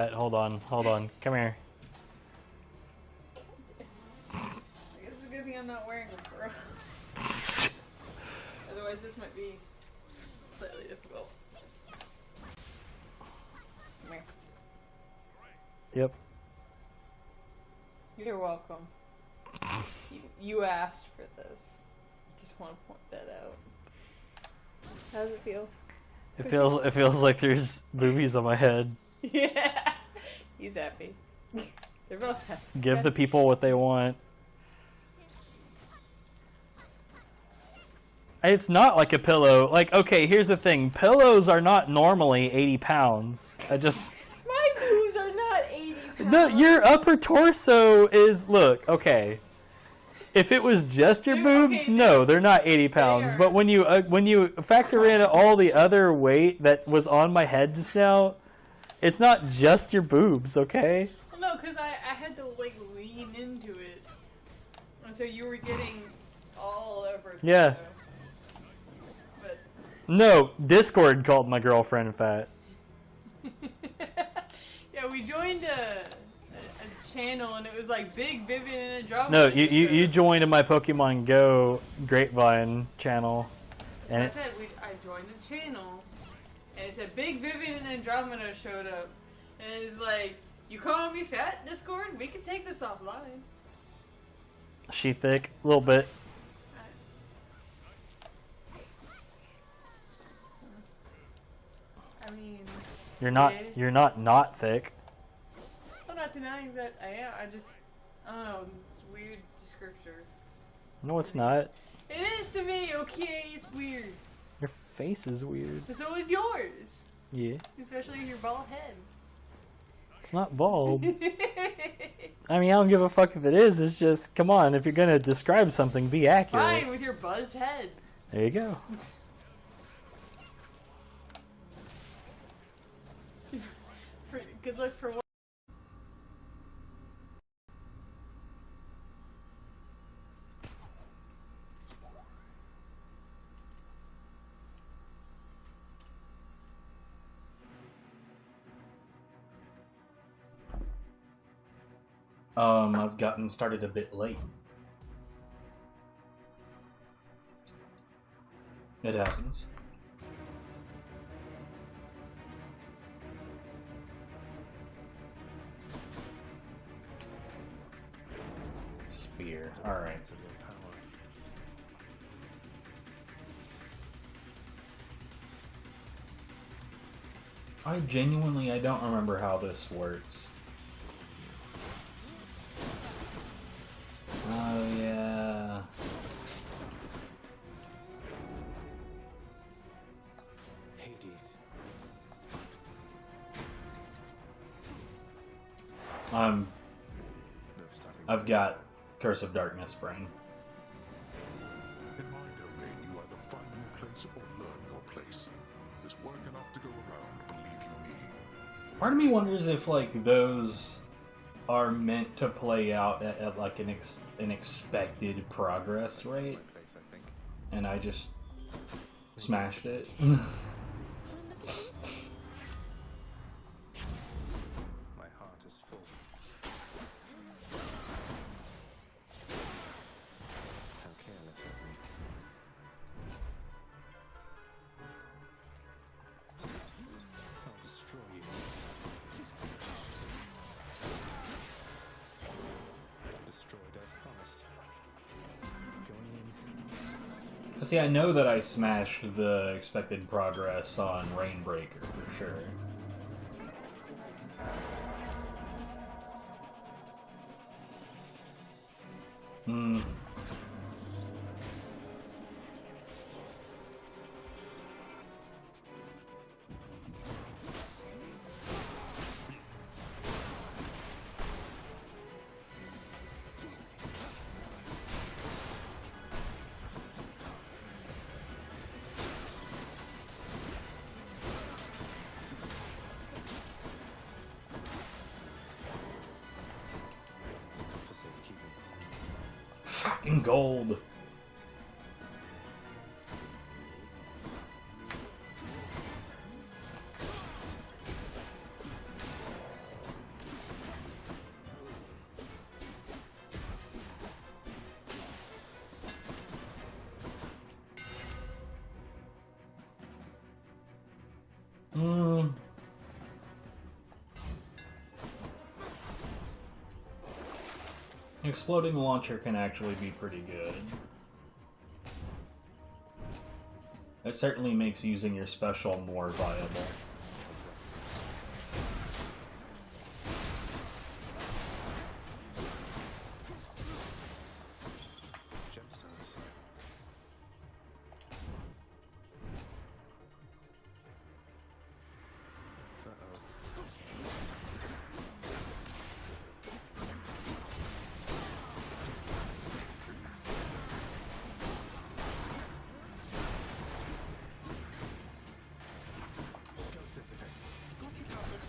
Hold on, come here. I guess it's a good thing I'm not wearing a fur. Otherwise this might be slightly difficult. Come here. Yep. You're welcome. You asked for this. Just want to point that out. How does it feel? It feels like there's boobies on my head. Yeah. He's happy. They're both happy. Give the people what they want. It's not like a pillow. Like, okay, here's the thing. Pillows are not normally 80 pounds. My boobs are not 80 pounds. No, your upper torso is, look, okay. If it was just your boobs, okay, no, they're not 80 pounds. But when you factor in all the other weight that was on my head just now, it's not just your boobs, okay? Well, no, because I had to, like, lean into it. And so you were getting all over. Yeah. But No, Discord called my girlfriend fat. yeah, we joined a channel and it was like Big Vivian and a drama. No, you joined my Pokemon Go Grapevine channel. And I said I joined a channel and it said Big Vivian and Andromeda showed up. And it's like, you calling me fat, Discord? We can take this offline. She thick, a little bit. I mean, You're not yeah. you're not thick. I'm not denying that I am. I don't know. It's a weird descriptor. No, it's not. It is to me, okay? It's weird. Your face is weird. But so is yours. Yeah. Especially your bald head. It's not bald. I mean, I don't give a fuck if it is. It's just, come on, if you're gonna describe something, be accurate. Fine, with your buzzed head. There you go. Good luck for what? I've gotten started a bit late. It happens. Spear. Alright. I don't remember how this works. Oh yeah. Hades. I've got Curse of Darkness brain. In my domain, you either find your place or learn your place. There's work enough to go around, believe you me. Part of me wonders if like those are meant to play out at like an expected progress rate, Place, I think. and I just smashed it. My heart is full. How careless of me. I'll destroy you. Destroyed as promised. Going in. See, I know that I smashed the expected progress on Reignbreaker for sure. Hmm. For safekeeping. Fucking gold. Exploding launcher can actually be pretty good. It certainly makes using your special more viable. Gemstones. Uh-oh. Go, Sisyphus. Got you covered.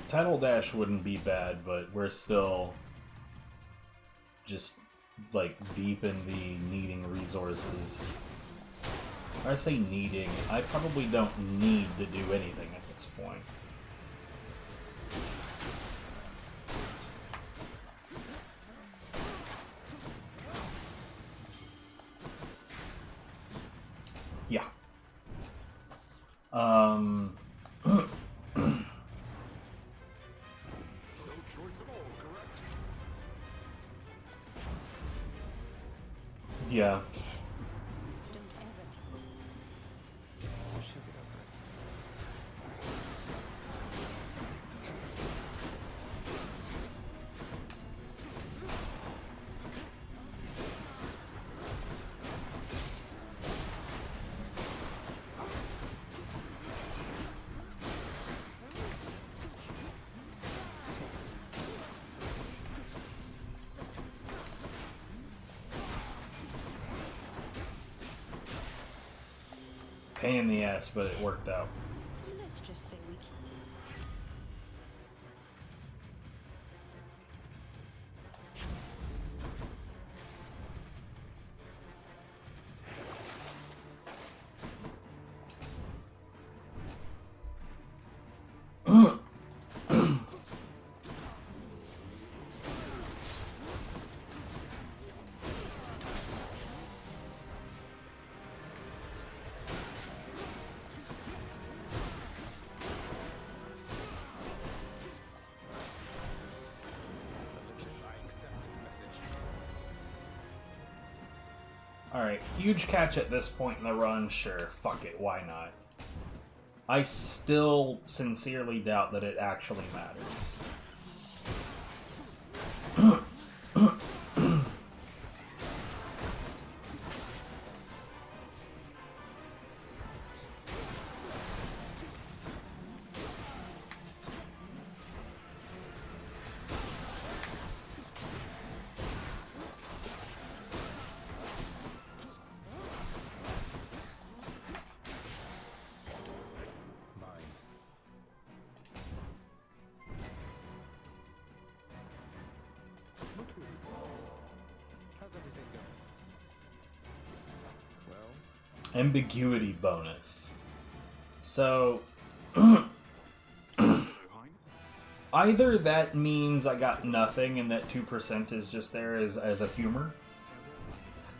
Tidal Dash wouldn't be bad, but we're still just, like, deep in the needing resources. I say needing, I probably don't need to do anything at this point. Yeah. No choice at all, correct? Yeah. She'll get over it. Pain in the ass, but it worked out. Let's just say we can. Olympus, I accept this message. Alright, huge catch at this point in the run, sure, fuck it, why not? I still sincerely doubt that it actually matters. Mine. How's everything going? Well, Ambiguity bonus. So, either that means I got nothing and that 2% is just there as a humor.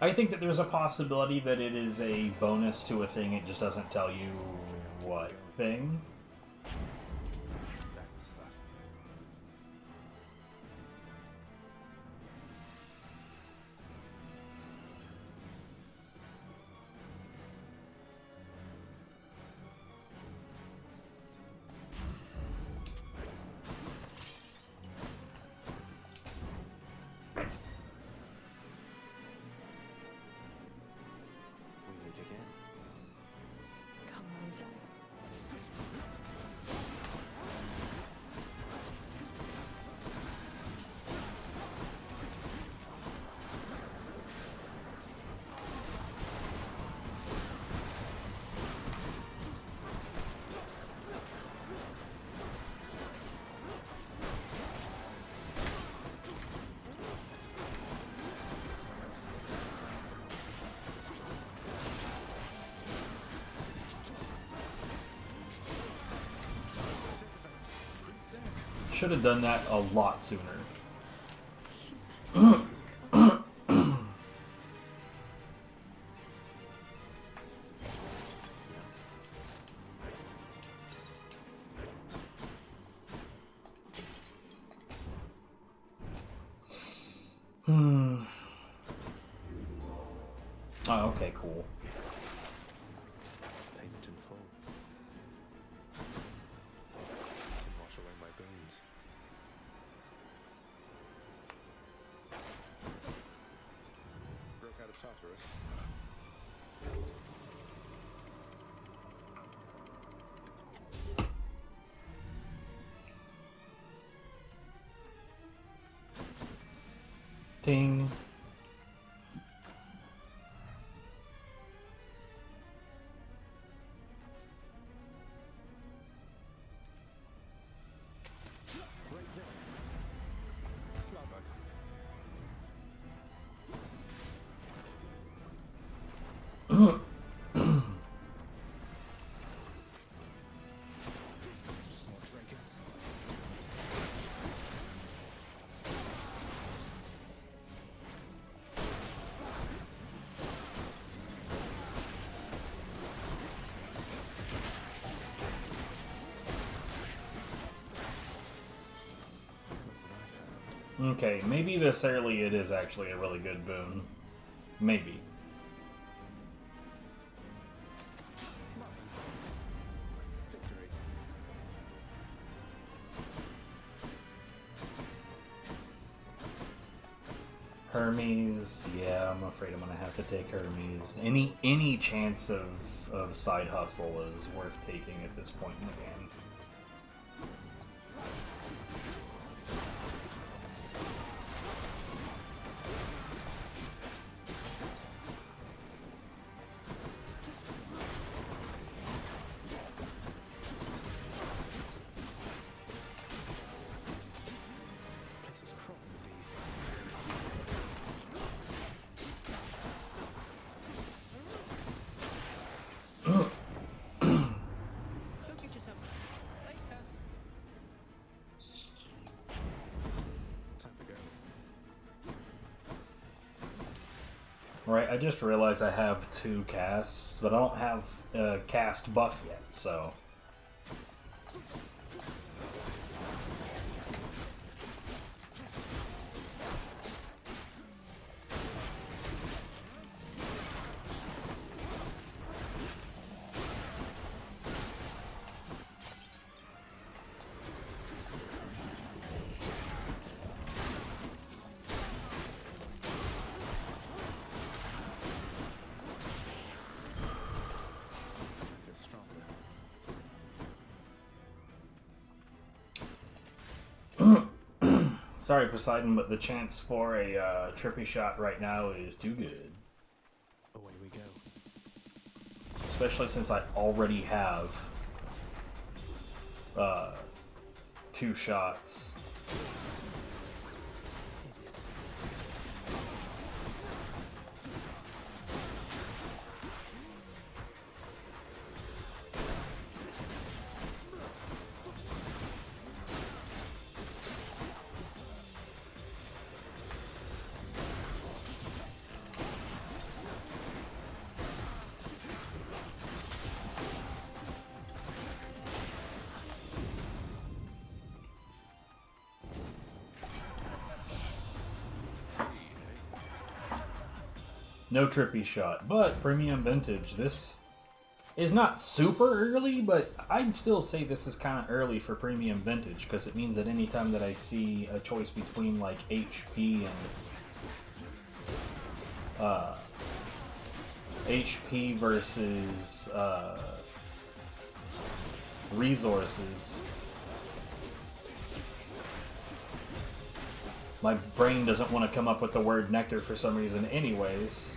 I think that there's a possibility that it is a bonus to a thing, it just doesn't tell you what thing. that's the stuff. We meet again. Come on, Zach. Should have done that a lot sooner. Hmm. Oh, okay, cool. Payment in full. Can wash away my bones. Broke out of Tartarus. Ding. Right there. Slava. More trinkets. Okay, maybe this early it is actually a really good boon. Maybe. Victory. Hermes, yeah, I'm afraid I'm gonna have to take Hermes. Any chance of side hustle is worth taking at this point in the game. Place is crawling with these. Don't get yourself. Thanks, Cass. Time to go. Right, I just realized I have 2 casts, but I don't have a cast buff yet, so... I feel stronger. Sorry, Poseidon, but the chance for a trippy shot right now is too good. Away we go. Especially since I already have 2 shots. Idiot. No trippy shot, but premium vintage. This is not super early, but I'd still say this is kind of early for premium vintage because it means that anytime that I see a choice between like HP and HP versus resources, my brain doesn't want to come up with the word nectar for some reason anyways.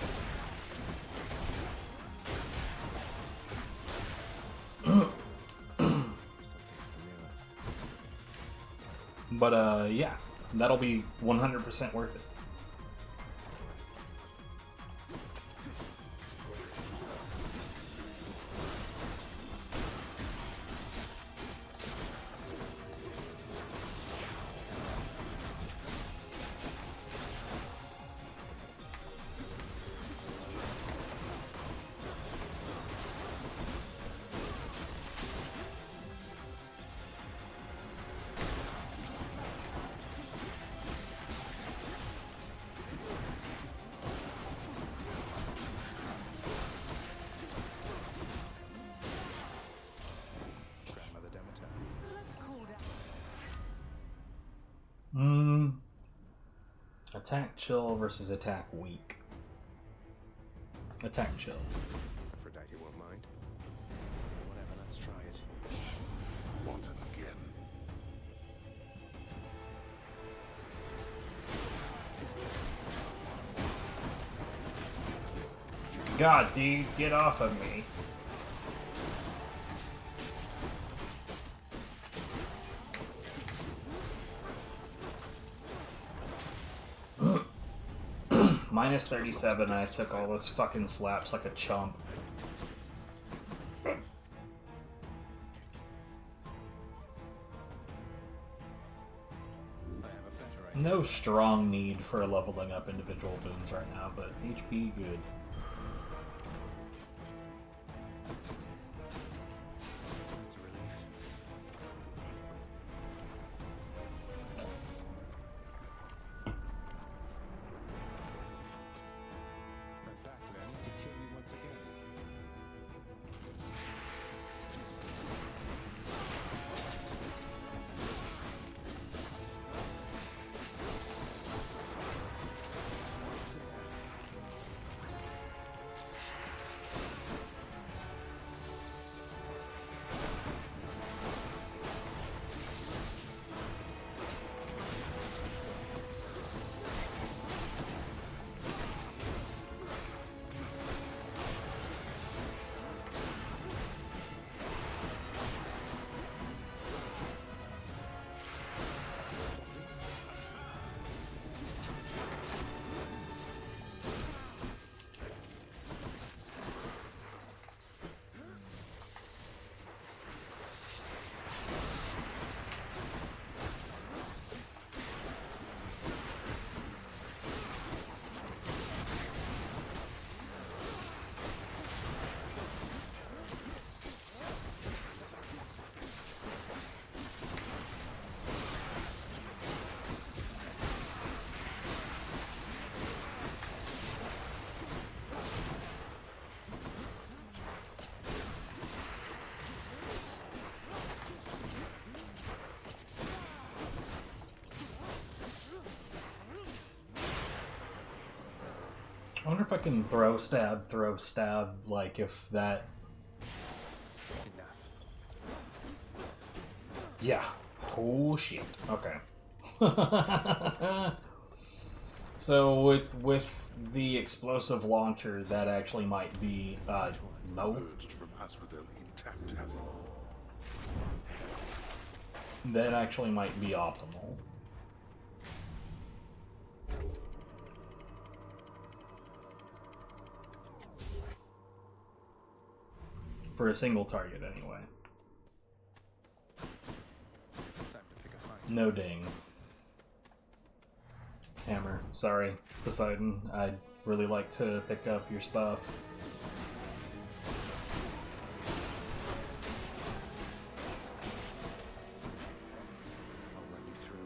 Something at the mirror. But yeah, that'll be 100% worth it. Attack chill versus attack weak. Attack chill. Aphrodite won't mind. Whatever, let's try it. Want it again? God, dude, get off of me. Minus 37, I took all those fucking slaps like a chump. I have a better idea. No strong need for leveling up individual boons right now, but HP good. That's a relief. I'm back then to kill you once again. I wonder if I can throw stab, like if that... Enough. Yeah. Oh shit. Okay. So with the explosive launcher, that actually might be no. Emerged from Asphodel intact, have you? That actually might be optimal. For a single target, anyway. Time to pick a fight. No ding. Hammer. Sorry, Poseidon. I'd really like to pick up your stuff. I'll run you through.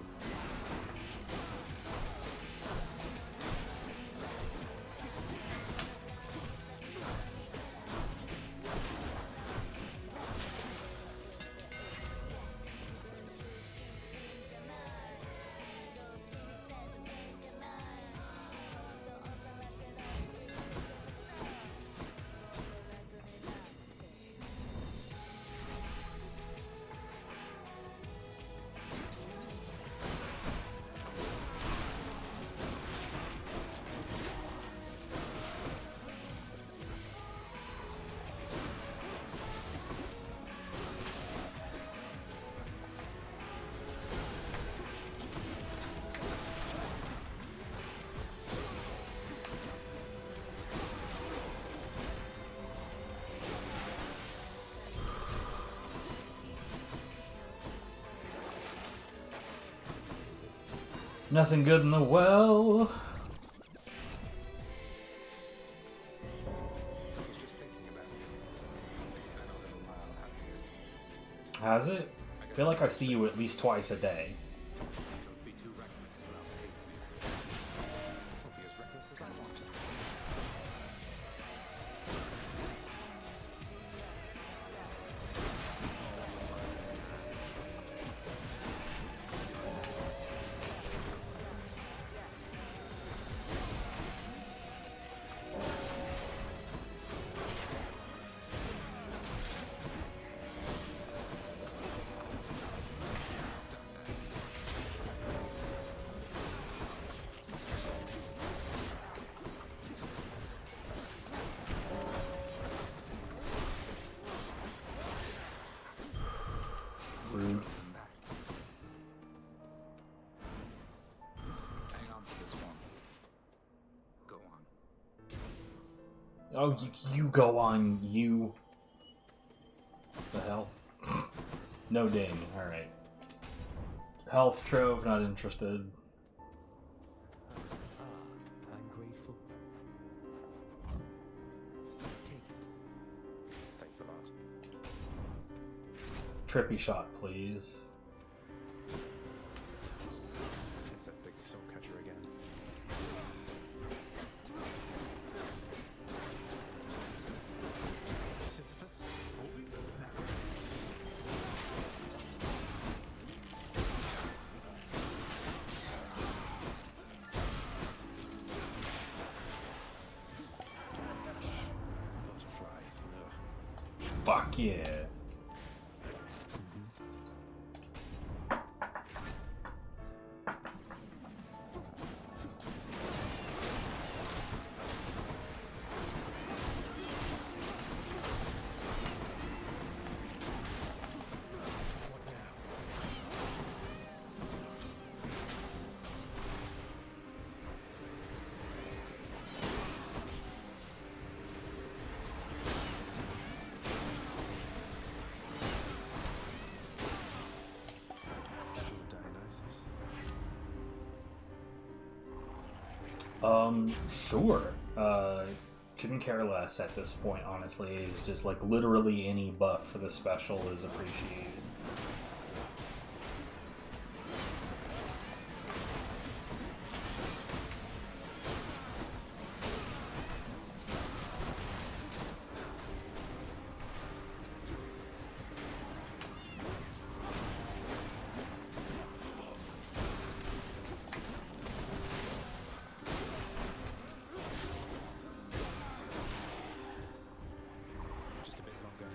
Nothing good in the well. I was just thinking about you. It's been a little while, hasn't it? Has it? I feel like I see you at least twice a day. Don't be too reckless around the haze meter. I'll be as reckless as I want to. Oh, you go on, you. The hell? No ding. Alright. Health trove, not interested. I'm grateful. Take it. Thanks a lot. Trippy shot, please. It's that big soul catcher again. Sisyphus, holy mackerel. Butterflies. Ugh. Fuck yeah. What now? Dionysus. Sure. Couldn't care less at this point, honestly. It's just like literally any buff for the special is appreciated. Just a bit longer.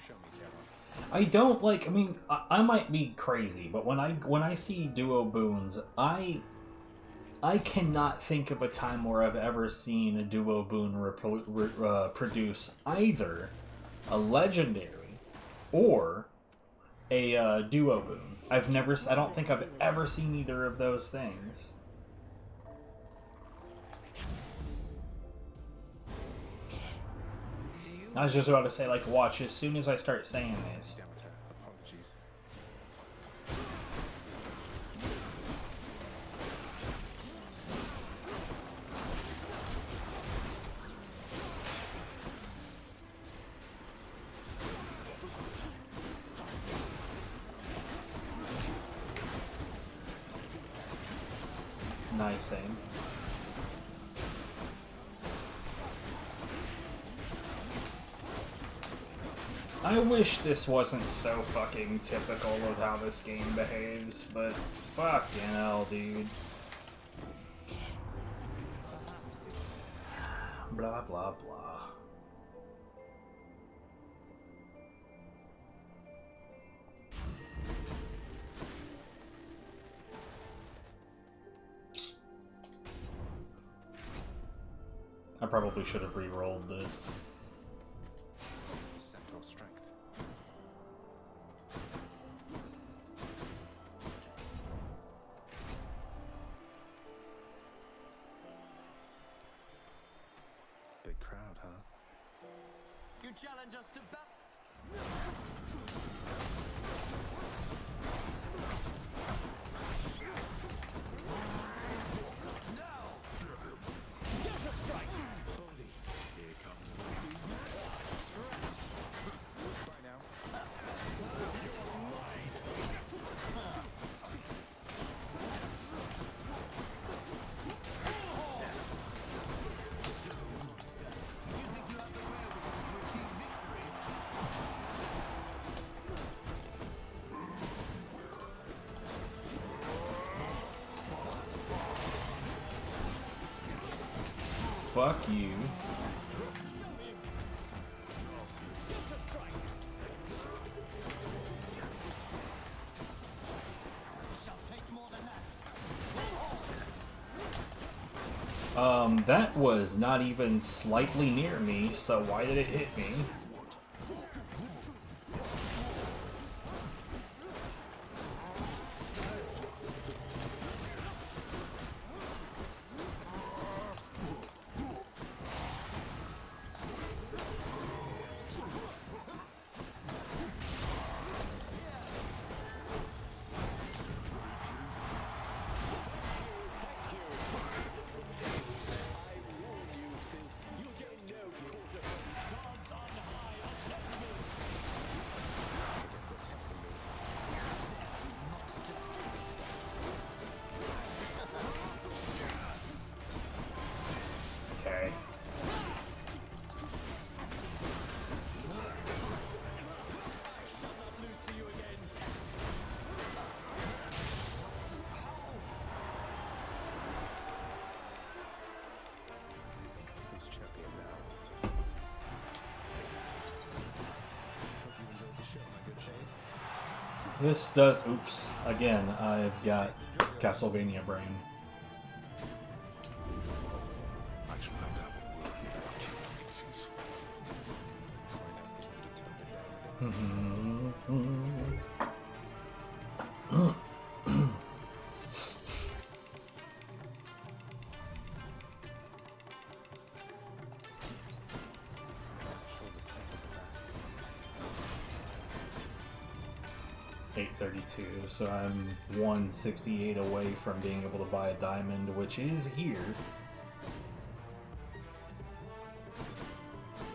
Show me, Geralt. I don't like. I mean, I might be crazy, but when I see duo boons, I cannot think of a time where I've ever seen a duo boon produce either a legendary or a duo boon. I don't think I've ever seen either of those things. I was just about to say, like, watch, as soon as I start saying this. Demeter, apologies. Nice aim. I wish this wasn't so fucking typical of how this game behaves, but fucking hell, dude. Blah, blah, blah. I probably should have re-rolled this. Centaur strength. Big crowd, huh? You challenge us to battle. Right now. Fuck you. Shall take more than that. That was not even slightly near me, so why did it hit me? Okay. Who's champion now? Hope you enjoyed the show, my good shade. This does. Oops. Again, I've got Castlevania brain. I shall have to have a word with the agencies. Might ask them to tone it down a bit. Sure the samples are back. 832, so I'm 168 away from being able to buy a diamond, which is here.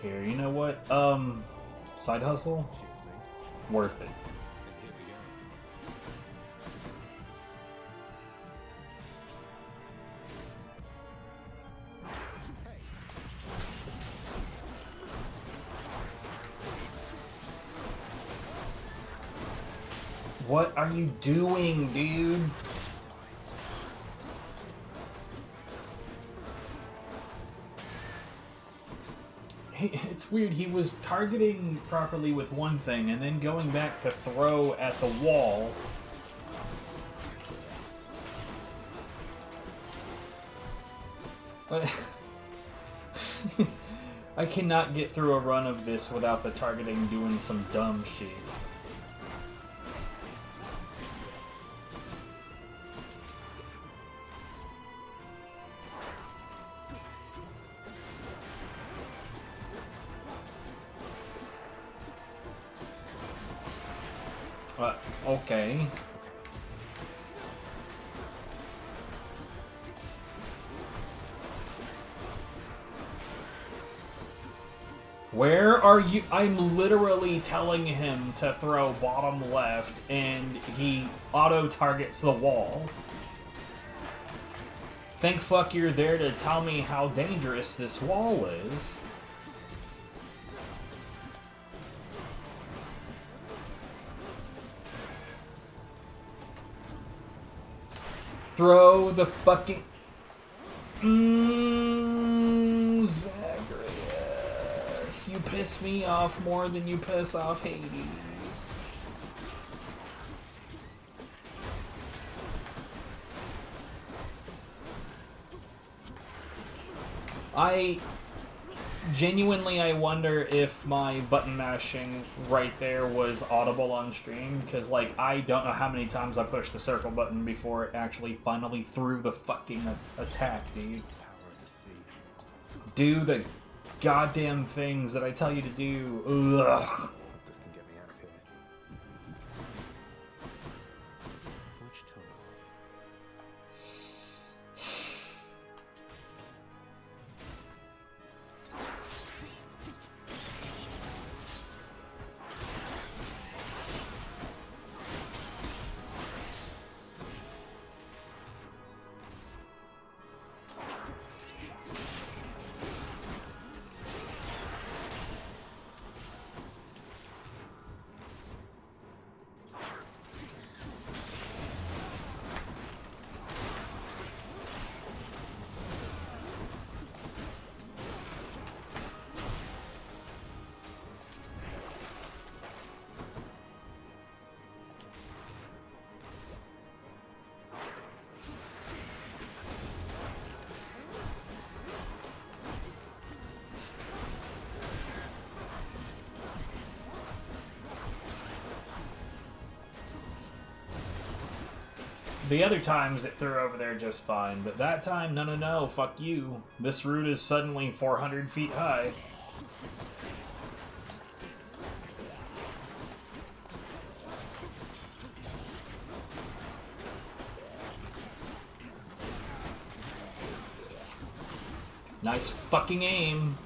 Here, you know what? Side hustle? Cheers, mate. Worth it. And here we go. What are you doing, dude? It's weird, he was targeting properly with one thing and then going back to throw at the wall. I cannot get through a run of this without the targeting doing some dumb shit. Okay. Where are you? I'm literally telling him to throw bottom left, and he auto-targets the wall. Thank fuck you're there to tell me how dangerous this wall is. Throw the fucking... Zagreus. You piss me off more than you piss off Hades. I wonder if my button mashing right there was audible on stream, because, like, I don't know how many times I pushed the circle button before it actually finally threw the fucking attack, dude. Power of the sea. Do the goddamn things that I tell you to do. Ugh. This can get me out of here. Which tunnel? The other times it threw over there just fine, but that time, no, fuck you. This route is suddenly 400 feet high. Nice fucking aim.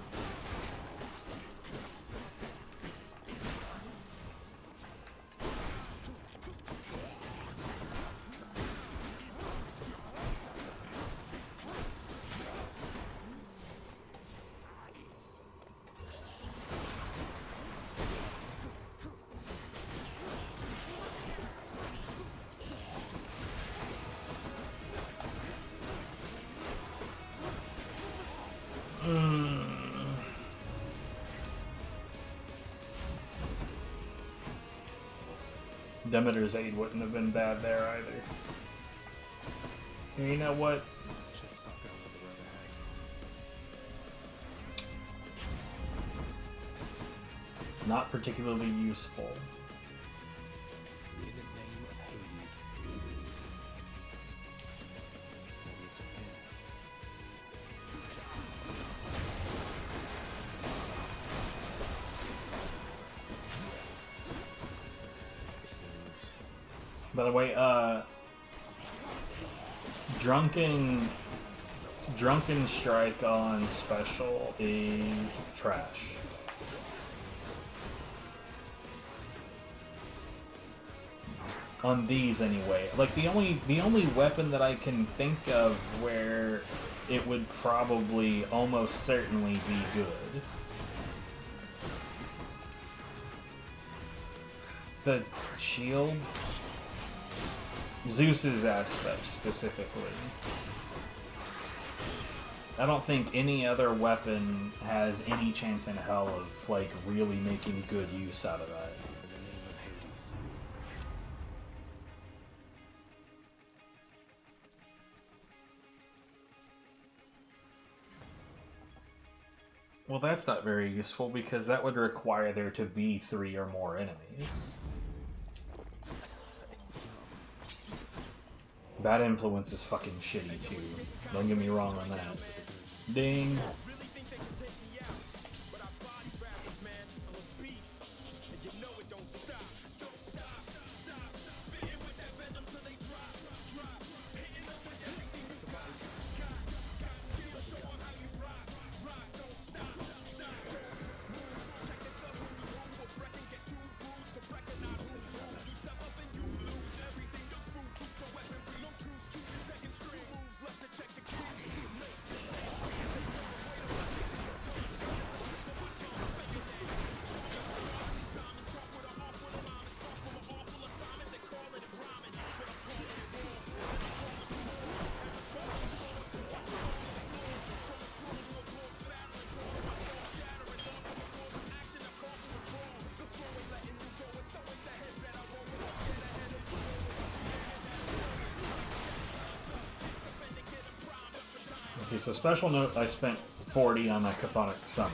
Demeter's aid wouldn't have been bad there either. You know what? Should stock up for the road ahead. Not particularly useful. In the name of Hades. Maybe it's a hint. It's news. By the way, Drunken Strike on special is trash. On these anyway. Like the only weapon that I can think of where it would probably almost certainly be good. The shield? Zeus's aspect specifically. I don't think any other weapon has any chance in hell of like really making good use out of that. In the name of Hades. Well, that's not very useful because that would require there to be 3 or more enemies. Bad Influence is fucking shitty too. Don't get me wrong on that. Ding. Okay, so special note, I spent 40 on that Chthonic Summon.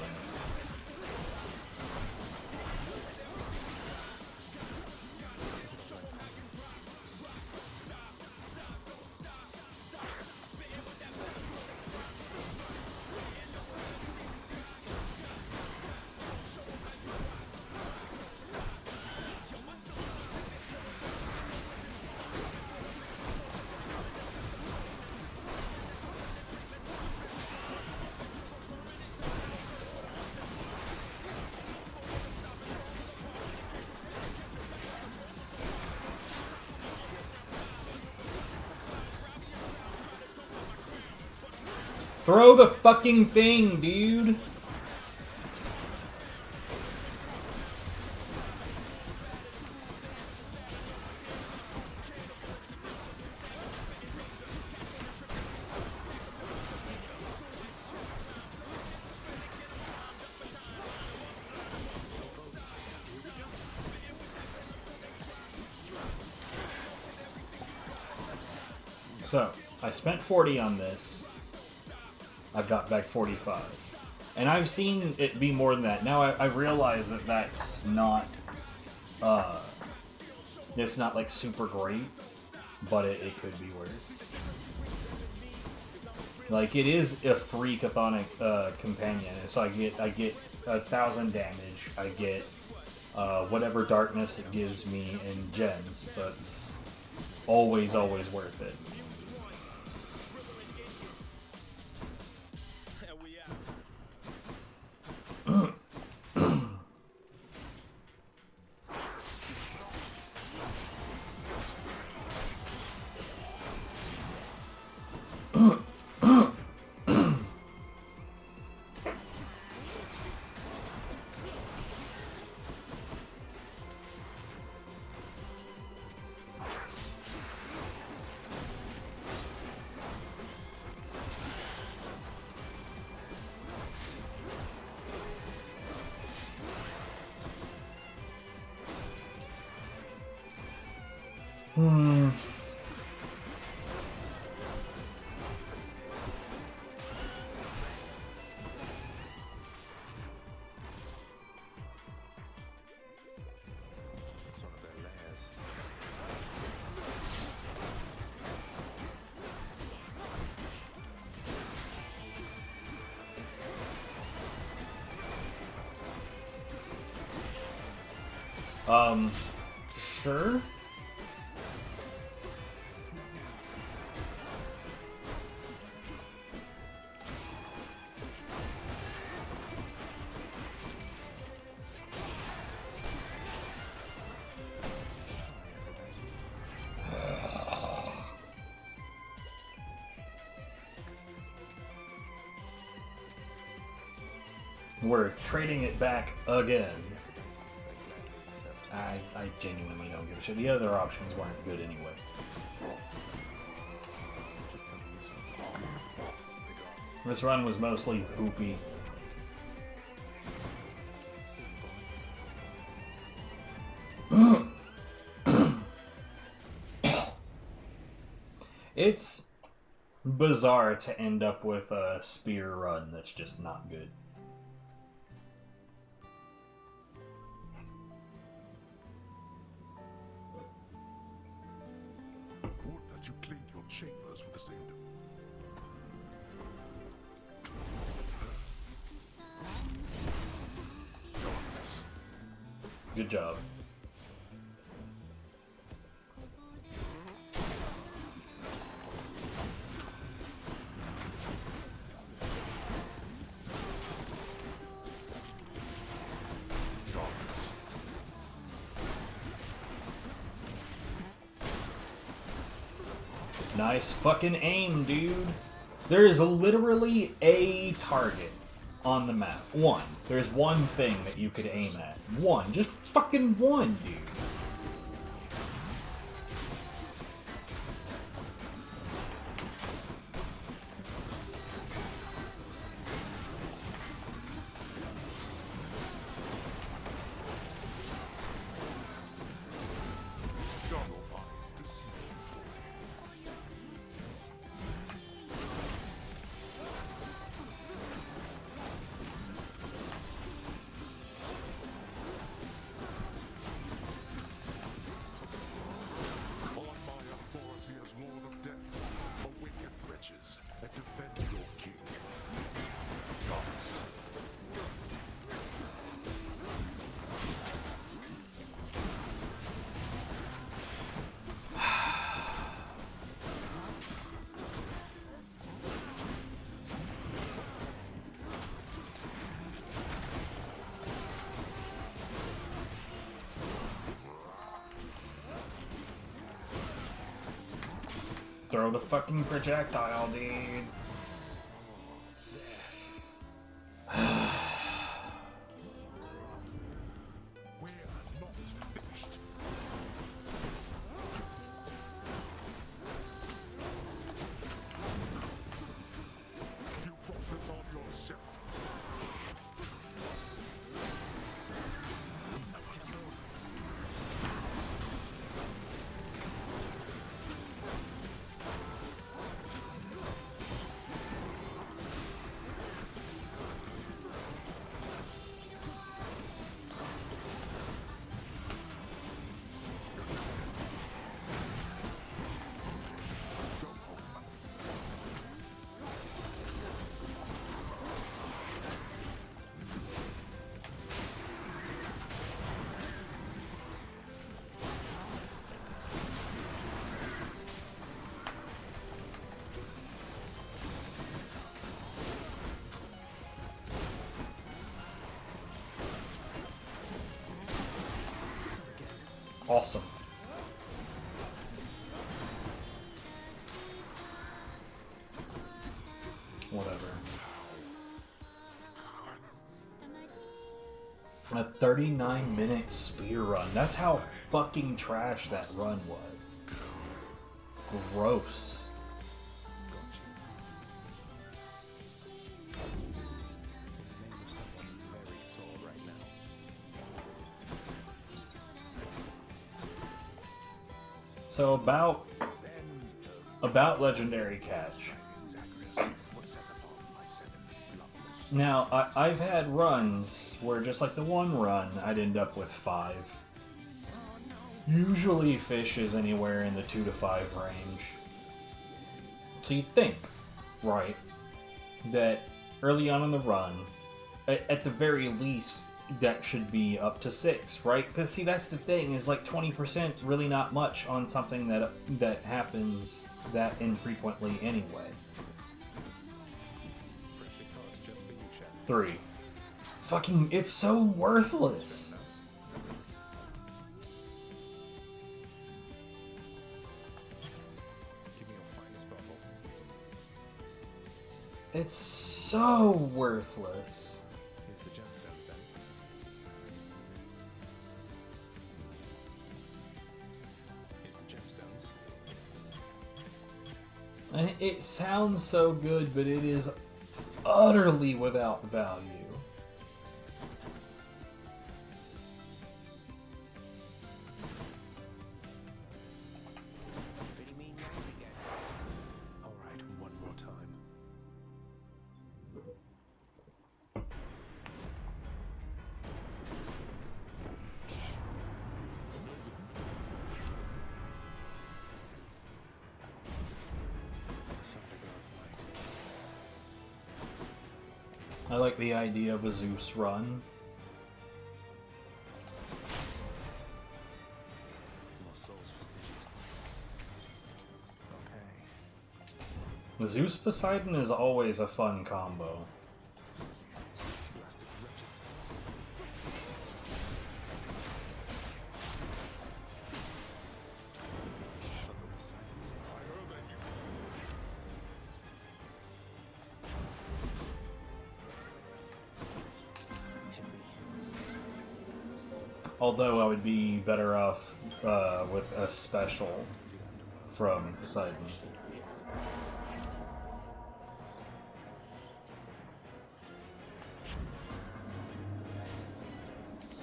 Throw the fucking thing, dude! So, I spent 40 on this. I've got back 45. And I've seen it be more than that. Now I realize that that's not, it's not like super great. but it could be worse. Like, it is a freakathonic companion, so I get 1,000 damage, I get whatever darkness it gives me in gems, so it's always worth it. It's one of their layers. Sure. We're trading it back again. I genuinely don't give a shit. The other options weren't good anyway. This run was mostly poopy. It's bizarre to end up with a spear run that's just not good. Would that you cleaned your chambers with the same. Good job. Nice fucking aim, dude. There is literally a target on the map. One. There's one thing that you could aim at. One. Just fucking one, dude. Throw the fucking projectile, dude. Awesome. Whatever. A 39-minute spear run. That's how fucking trash that run was. Gross. In the name of someone very sore right now. So about legendary catch. Now, I've had runs where just like the one run, I'd end up with 5. Usually fish is anywhere in the 2 to 5 range. So you'd think, right, that early on in the run, at the very least, that should be up to 6, right? Because see, that's the thing, is like 20% really not much on something that happens that infrequently anyway. 3. Fucking, it's so worthless. Give me your finest bottle. It's so worthless. Here's the gemstones then. Here's the gemstones. And it sounds so good, but it is utterly without value. Alright, one more time. I like the idea of a Zeus run. More souls prestigious. Okay. Zeus Poseidon is always a fun combo. Blasted wretches. Uncle Poseidon. Hit me. Although I would be better off with a special from Poseidon.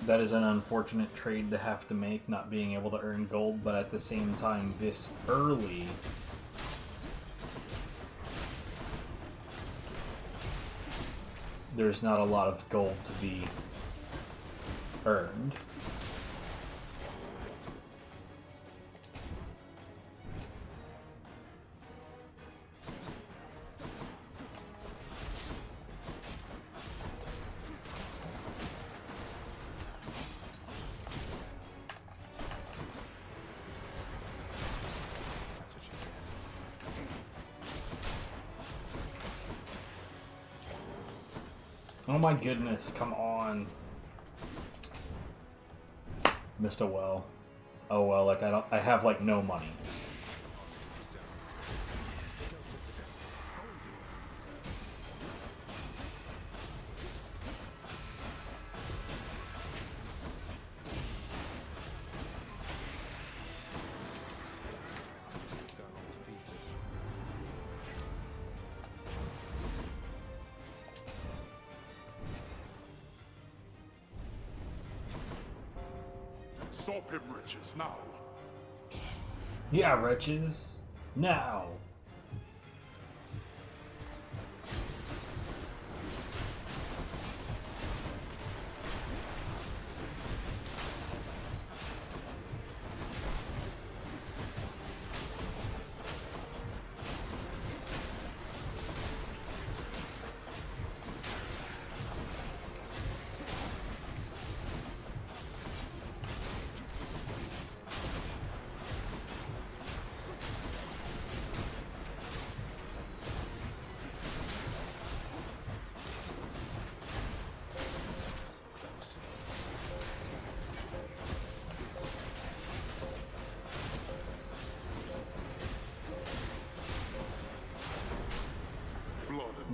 That is an unfortunate trade to have to make, not being able to earn gold, but at the same time, this early, there's not a lot of gold to be earned. That's what you get. Oh my goodness, come on. Missed a well. Oh well, like I have like no money. Going all to pieces. Stop him, wretches, now. Yeah, wretches. Now.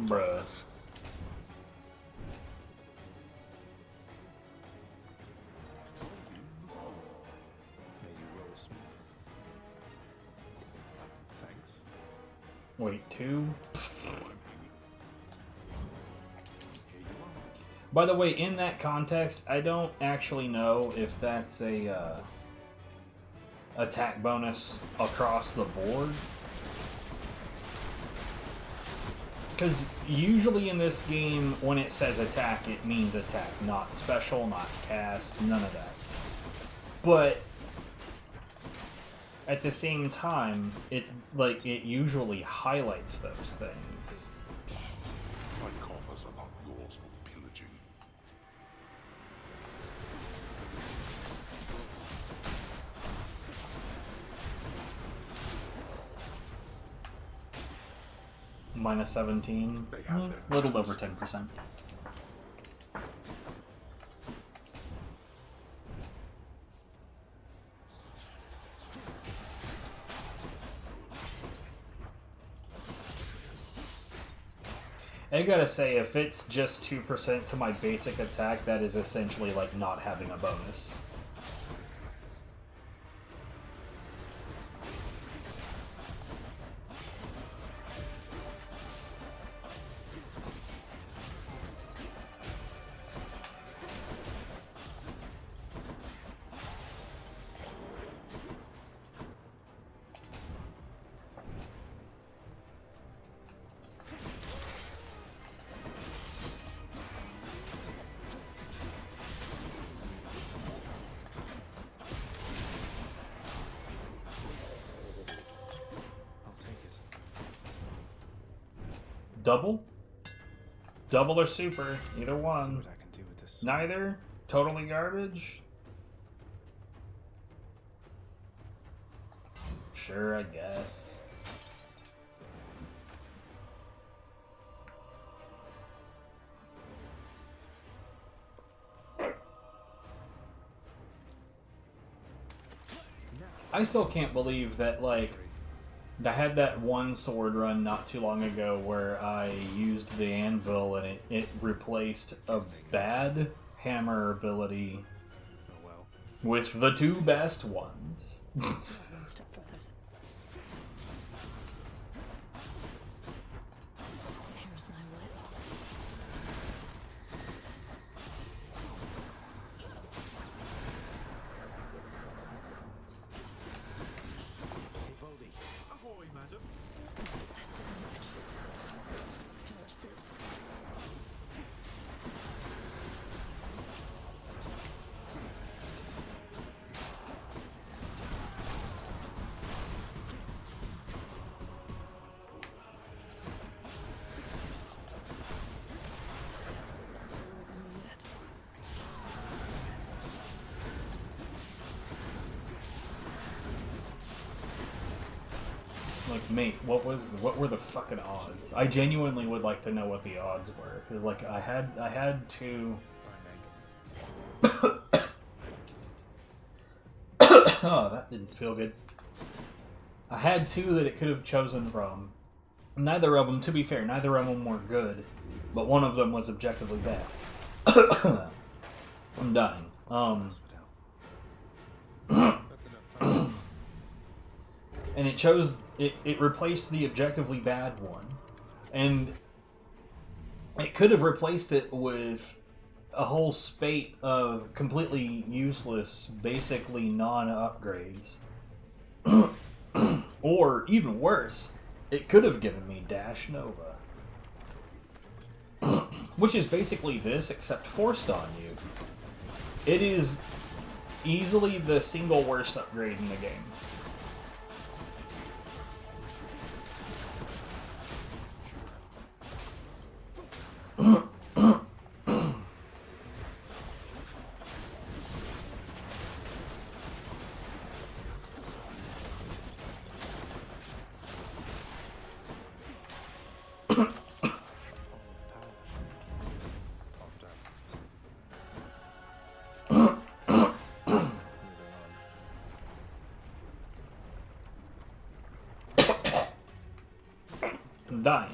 Bruh. Yes. May you roll smooth. Thanks. Wait, 2? Here you are. By the way, in that context, I don't actually know if that's a attack bonus across the board. Because usually in this game, when it says attack, it means attack, not special, not cast, none of that. But at the same time, it's like it usually highlights those things. My coffers are not yours for pillaging. Minus 17, They have a their little chance. over 10%. I gotta say, if it's just 2% to my basic attack, that is essentially like not having a bonus. I'll take it. Double? Double or super, either See one. what I can do with this. Neither? Totally garbage? Sure, I guess. I still can't believe that, like, I had that one sword run not too long ago where I used the anvil and it replaced a bad hammer ability Oh well. with the two best ones. One step further. Here's my whip. Hey, Baldy. Ahoy, madam. Less than much. Just this. Like, mate, what were the fucking odds? I genuinely would like to know what the odds were, because like I had to. Bye, Meg. Oh, that didn't feel good. I had two that it could have chosen from. Neither of them, to be fair, neither of them were good, but one of them was objectively bad. I'm dying. Hospital. That's enough time. And it chose it replaced the objectively bad one, and it could have replaced it with a whole spate of completely useless, basically non-upgrades. Or even worse, it could have given me Dash Nova, which is basically this except forced on you. It is easily the single worst upgrade in the game. I'm dying.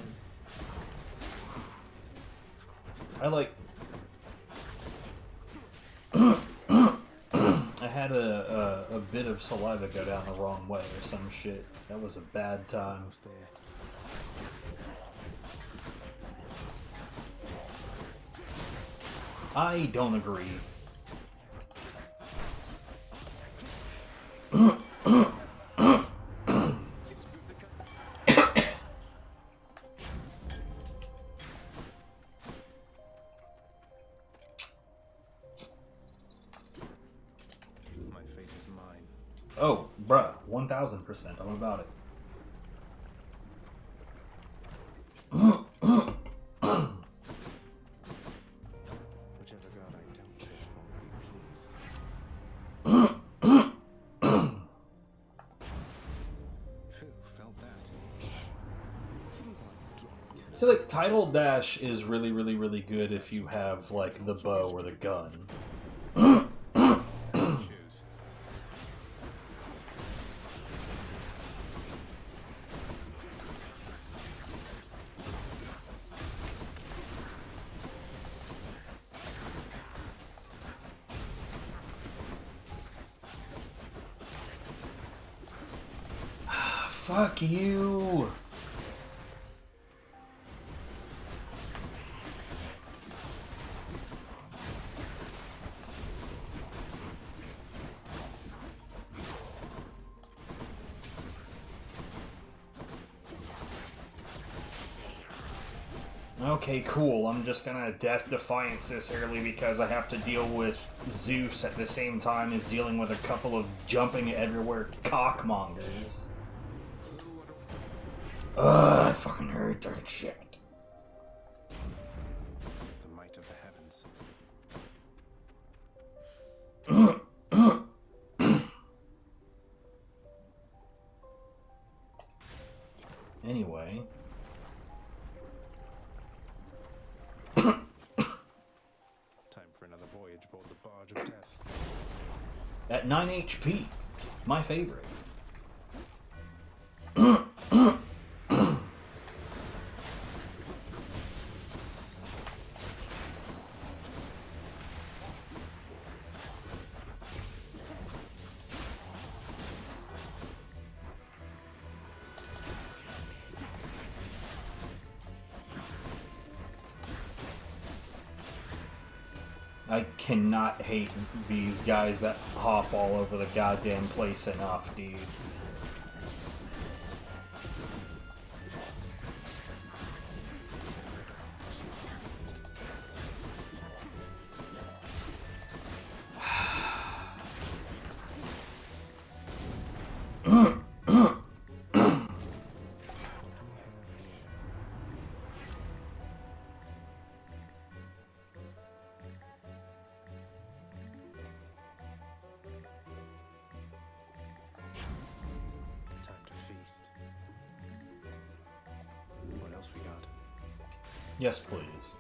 I like. I had a bit of saliva go down the wrong way or some shit. That was a bad time. Almost there. I don't agree. My fate is mine. Oh, bruh, 1000%. I'm about it. Whichever god I don't take won't be pleased. Phew, felt that. So, like, Tidal Dash is really, really, really good if you have, like, the bow or the gun. Choose. Fuck you! Okay, cool. I'm just gonna Death Defiance this early because I have to deal with Zeus at the same time as dealing with a couple of jumping everywhere cockmongers. Ugh, I fucking hate that shit. The might of the heavens. Anyway. Time for another voyage aboard the barge of death. At 9 HP. My favorite. I cannot hate these guys that hop all over the goddamn place enough, dude. Time to feast. What else we got? Yes, please.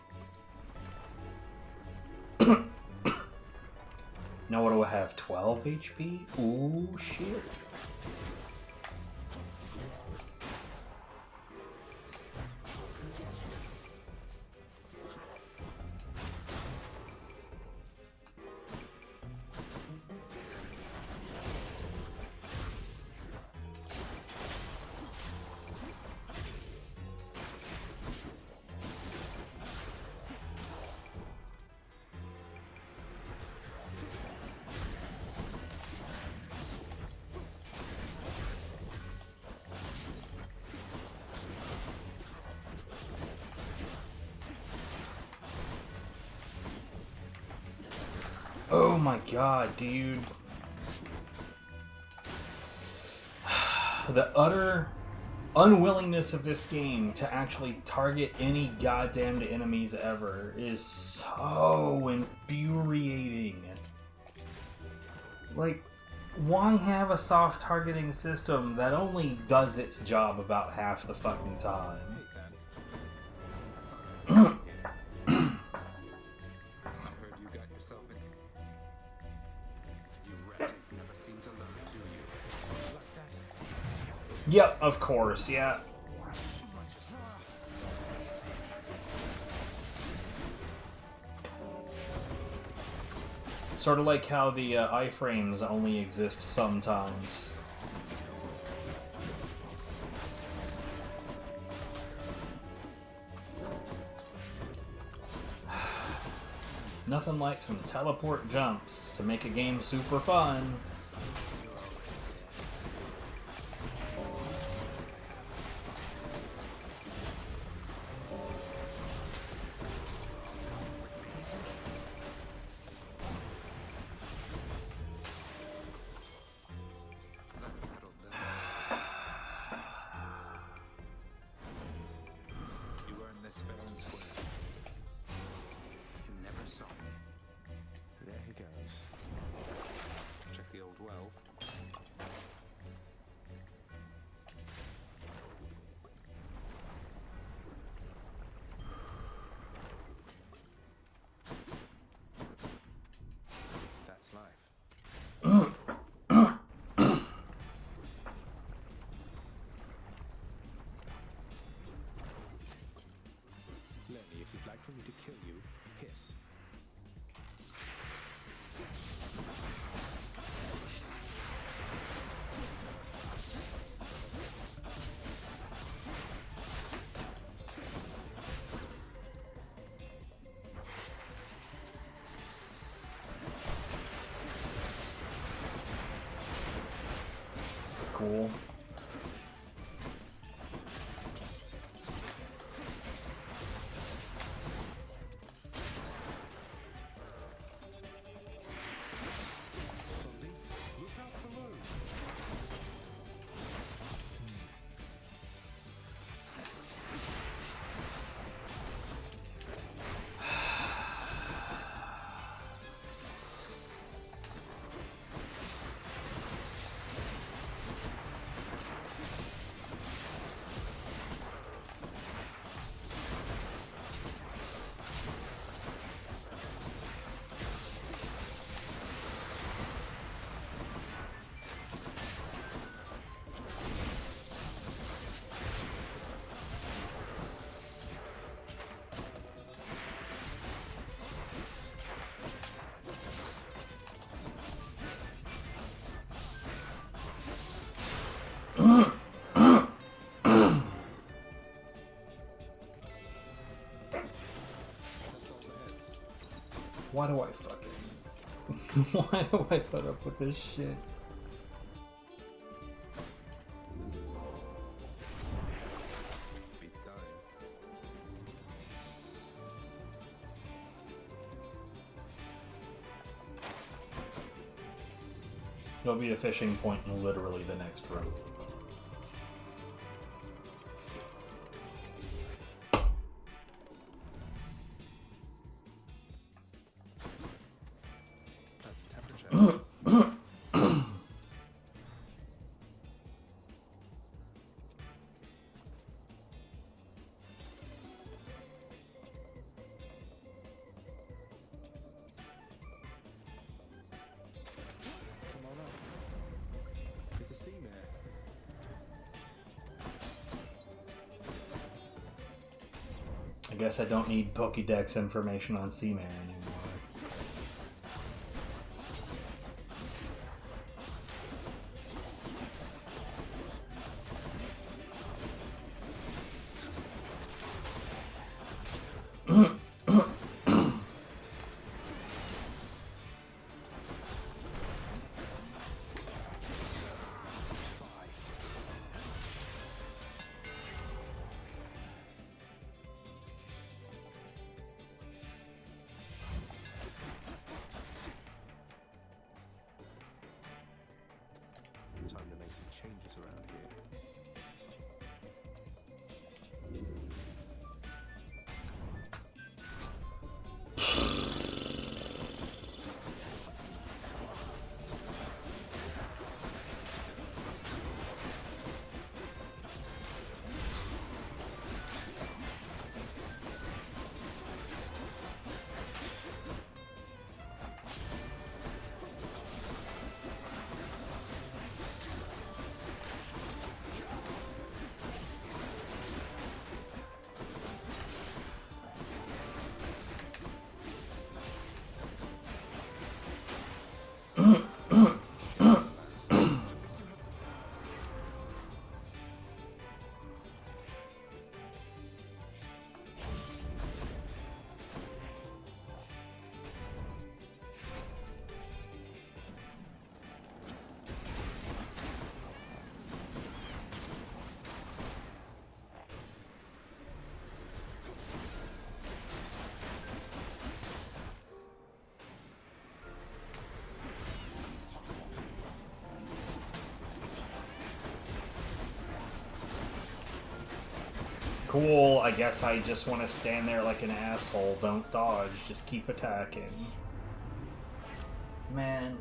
Now what do I have? 12 HP? Ooh, shit. Oh my god, dude. The utter unwillingness of this game to actually target any goddamn enemies ever is so infuriating. Like, why have a soft targeting system that only does its job about half the fucking time? Hey, Thad. I heard you got yourself in. You rats never seem to learn, do you? Like that. Yep, of course, yeah. Sort of like how the iframes only exist sometimes. Nothing like some teleport jumps to make a game super fun. That's settled then. You earned this fair and square. You never saw me. There he goes. Check the old well. That's life. Lenny, if you'd like for me to kill you, hiss. Cool. Look out below. That's all the heads. Why do I fucking... Why do I put up with this shit? Beats dying. There'll be a fishing point in literally the next room. That's temperature. Come on up. It's a sea mare. I guess I don't need Pokédex information on Seaman anymore. Time to make some changes around here. Cool, I guess I just want to stand there like an asshole. Don't dodge, just keep attacking. Man,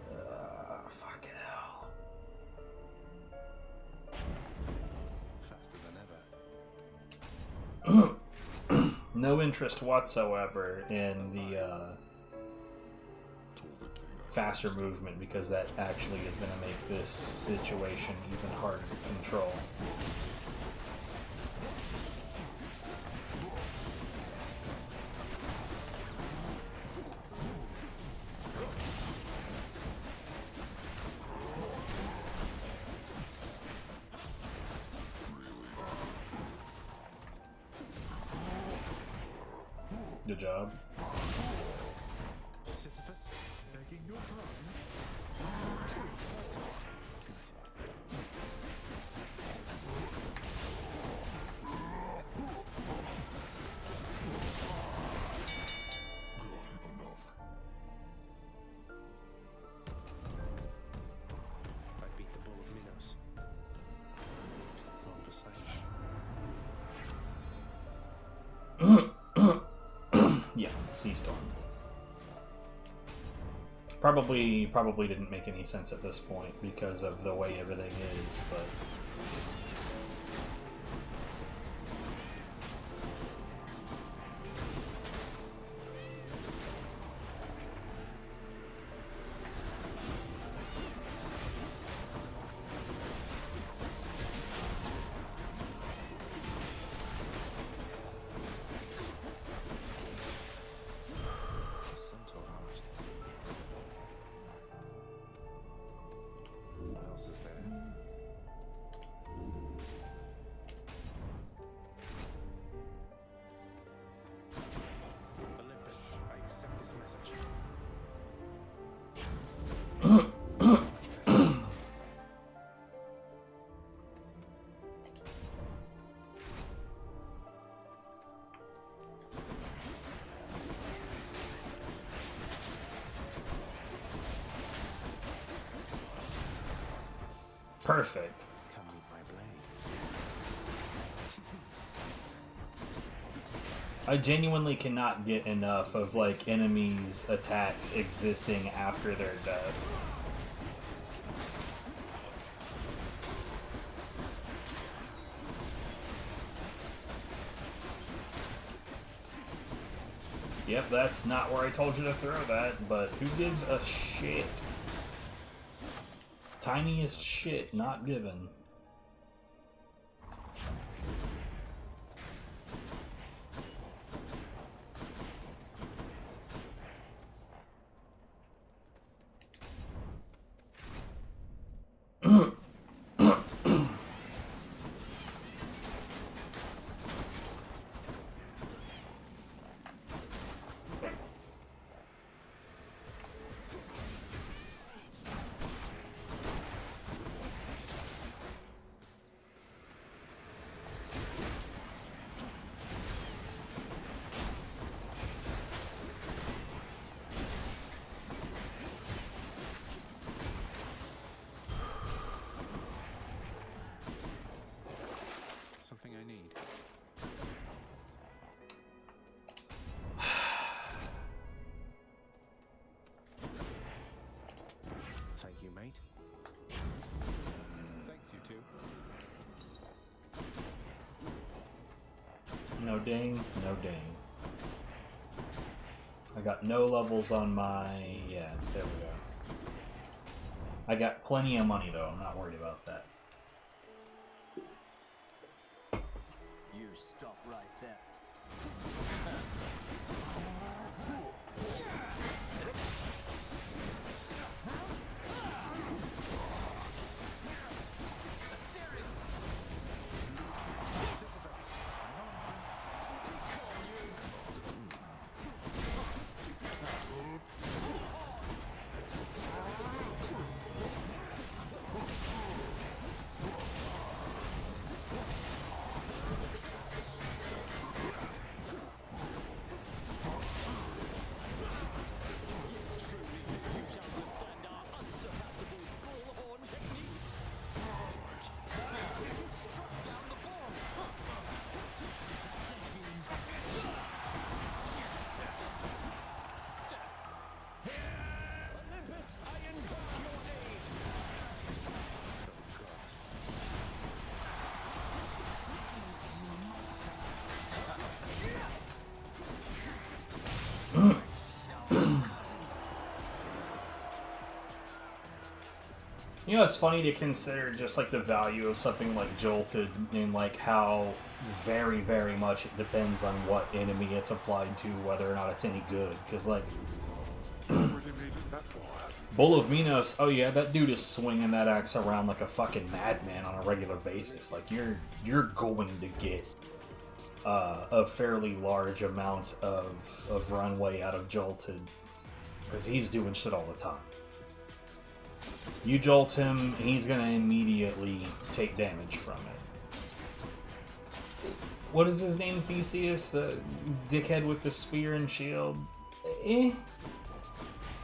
fucking hell. Faster than ever. No interest whatsoever in the faster movement, because that actually is going to make this situation even harder to control. Good job. Sisyphus? Begging your pardon. Enough. I beat the bull of Minos. Wrong to say. Yeah, Sea Storm. Probably didn't make any sense at this point because of the way everything is, but... Centaur heart. What else is there? Olympus, I accept this message. Perfect. Come meet my blade. I genuinely cannot get enough of, like, enemies' attacks existing after their death. Yep, that's not where I told you to throw that, but who gives a shit? Tiniest shit, not given. Something I need. Thank you, mate. Thanks, you two. No ding, no ding. I got no levels on my... yeah, there we go. I got plenty of money, though. I'm not worried about that. You stop right there. You know, it's funny to consider just like the value of something like Jolted and like how very, very much it depends on what enemy it's applied to, whether or not it's any good. Because like Already made it that far. Bull of Minos, oh yeah, that dude is swinging that axe around like a fucking madman on a regular basis. Like you're going to get a fairly large amount of runway out of Jolted because he's doing shit all the time. You jolt him, he's gonna immediately take damage from it. What is his name? Theseus, the dickhead with the spear and shield?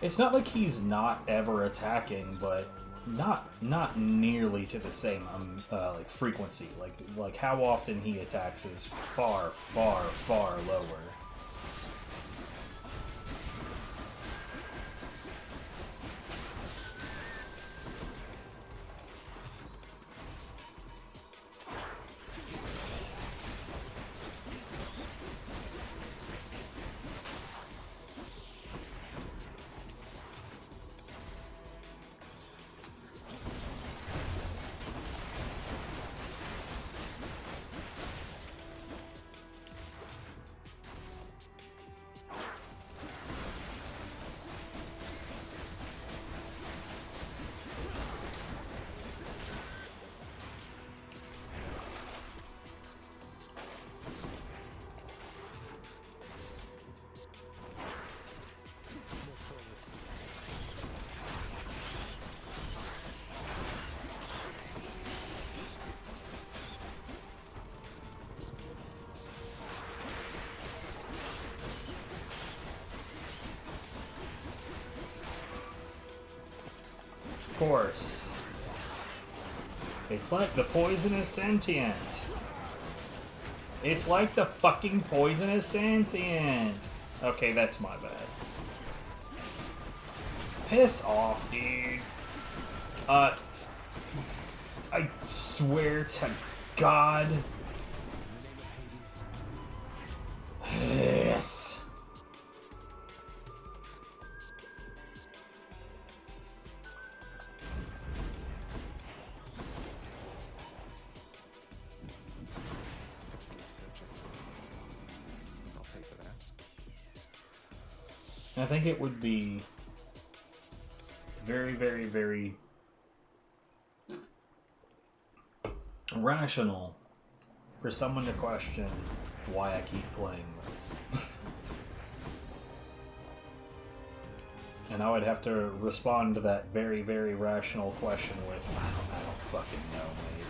It's not like he's not ever attacking, but not nearly to the same like frequency. Like how often he attacks is far, far, far lower. Of course. It's like the poisonous sentient. It's like the fucking poisonous sentient. Okay, that's my bad. Piss off, dude. I swear to God. Yes. I'll pay for that. I think it would be very, very, very rational for someone to question why I keep playing this. And I would have to respond to that very, very rational question with, I don't fucking know, mate.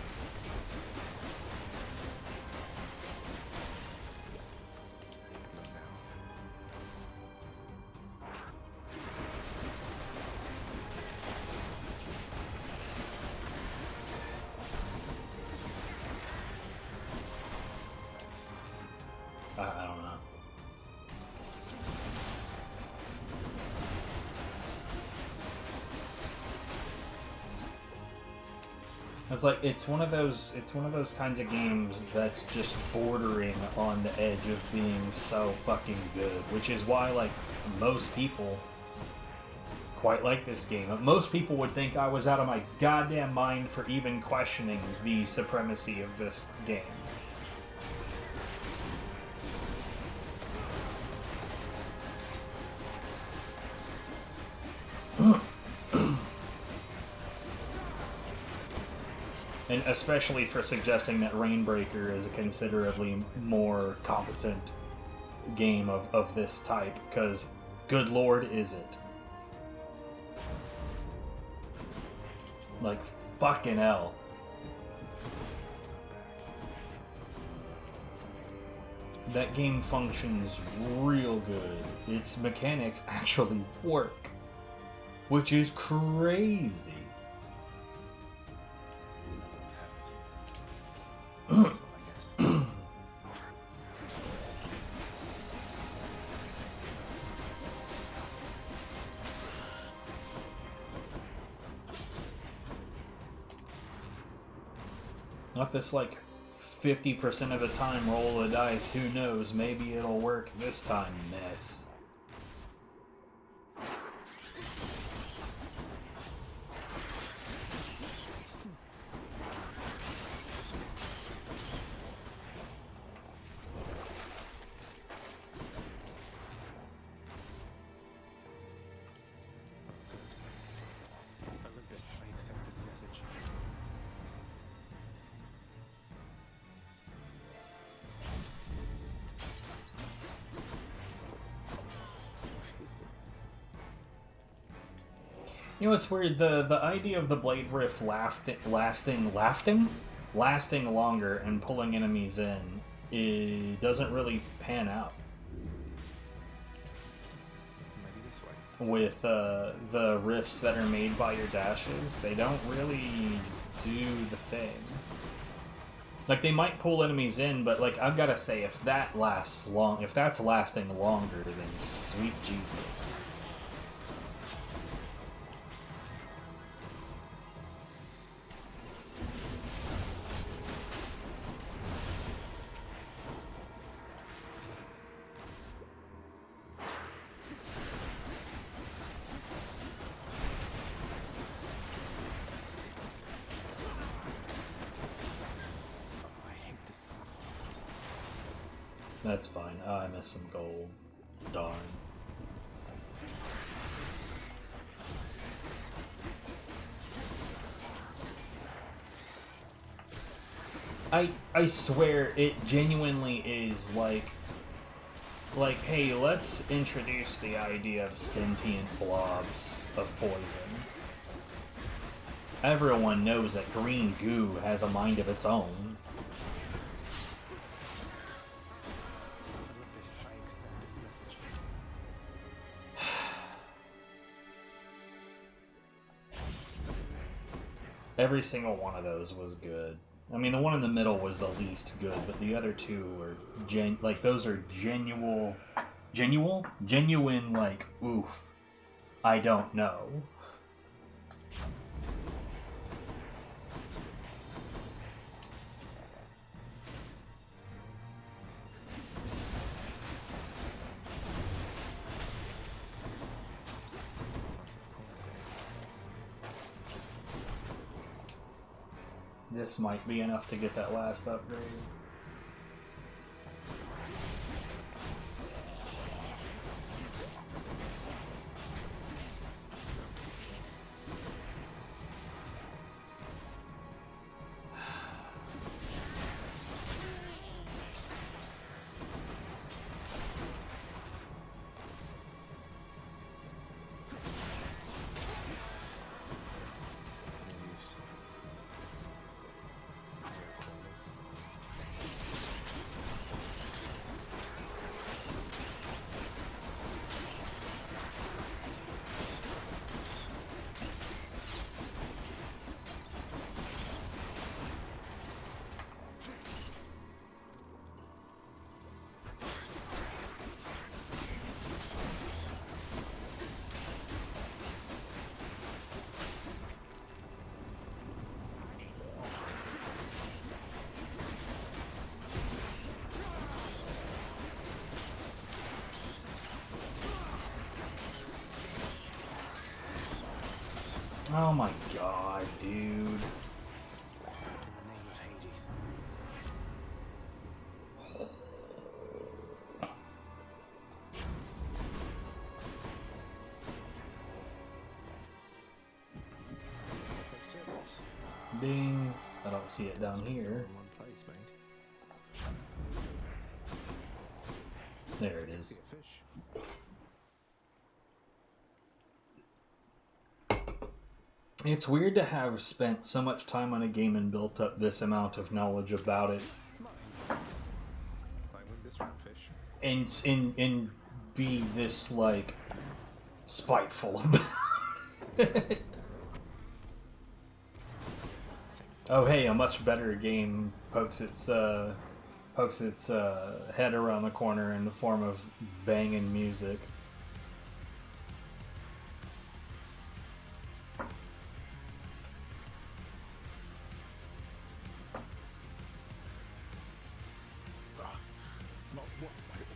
I don't know. It's like it's one of those kinds of games that's just bordering on the edge of being so fucking good, which is why like most people quite like this game. Most people would think I was out of my goddamn mind for even questioning the supremacy of this game. And especially for suggesting that Reignbreaker is a considerably more competent game of this type, because good lord is it. Like, fucking hell. That game functions real good. Its mechanics actually work, which is crazy. Not this like 50% of the time roll the dice, who knows, maybe it'll work this time, mess. You know, it's weird. The idea of the Blade Rift lasting longer and pulling enemies in, it doesn't really pan out. Maybe this way. With the rifts that are made by your dashes, they don't really do the thing. Like, they might pull enemies in, but, like, I've gotta say, if that's lasting longer, then sweet Jesus. I hate this stuff. That's fine. Oh, I missed some gold. Darn. I swear it genuinely is like, hey, let's introduce the idea of sentient blobs of poison. Everyone knows that green goo has a mind of its own. I love this. I accept this message. Every single one of those was good. I mean, the one in the middle was the least good, but the other two were those are genuine, like, oof, I don't know. This might be enough to get that last upgrade. No use. Corners. Oh my god, dude. In the name of Hades. No serious. Ding. I don't see it down here. In one place, mate. There it See is. a fish. It's weird to have spent so much time on a game and built up this amount of knowledge about it, Mine. If I win this round, fish. and be this, like, spiteful about it. Oh hey, a much better game pokes its head around the corner in the form of banging music. Not one, mate.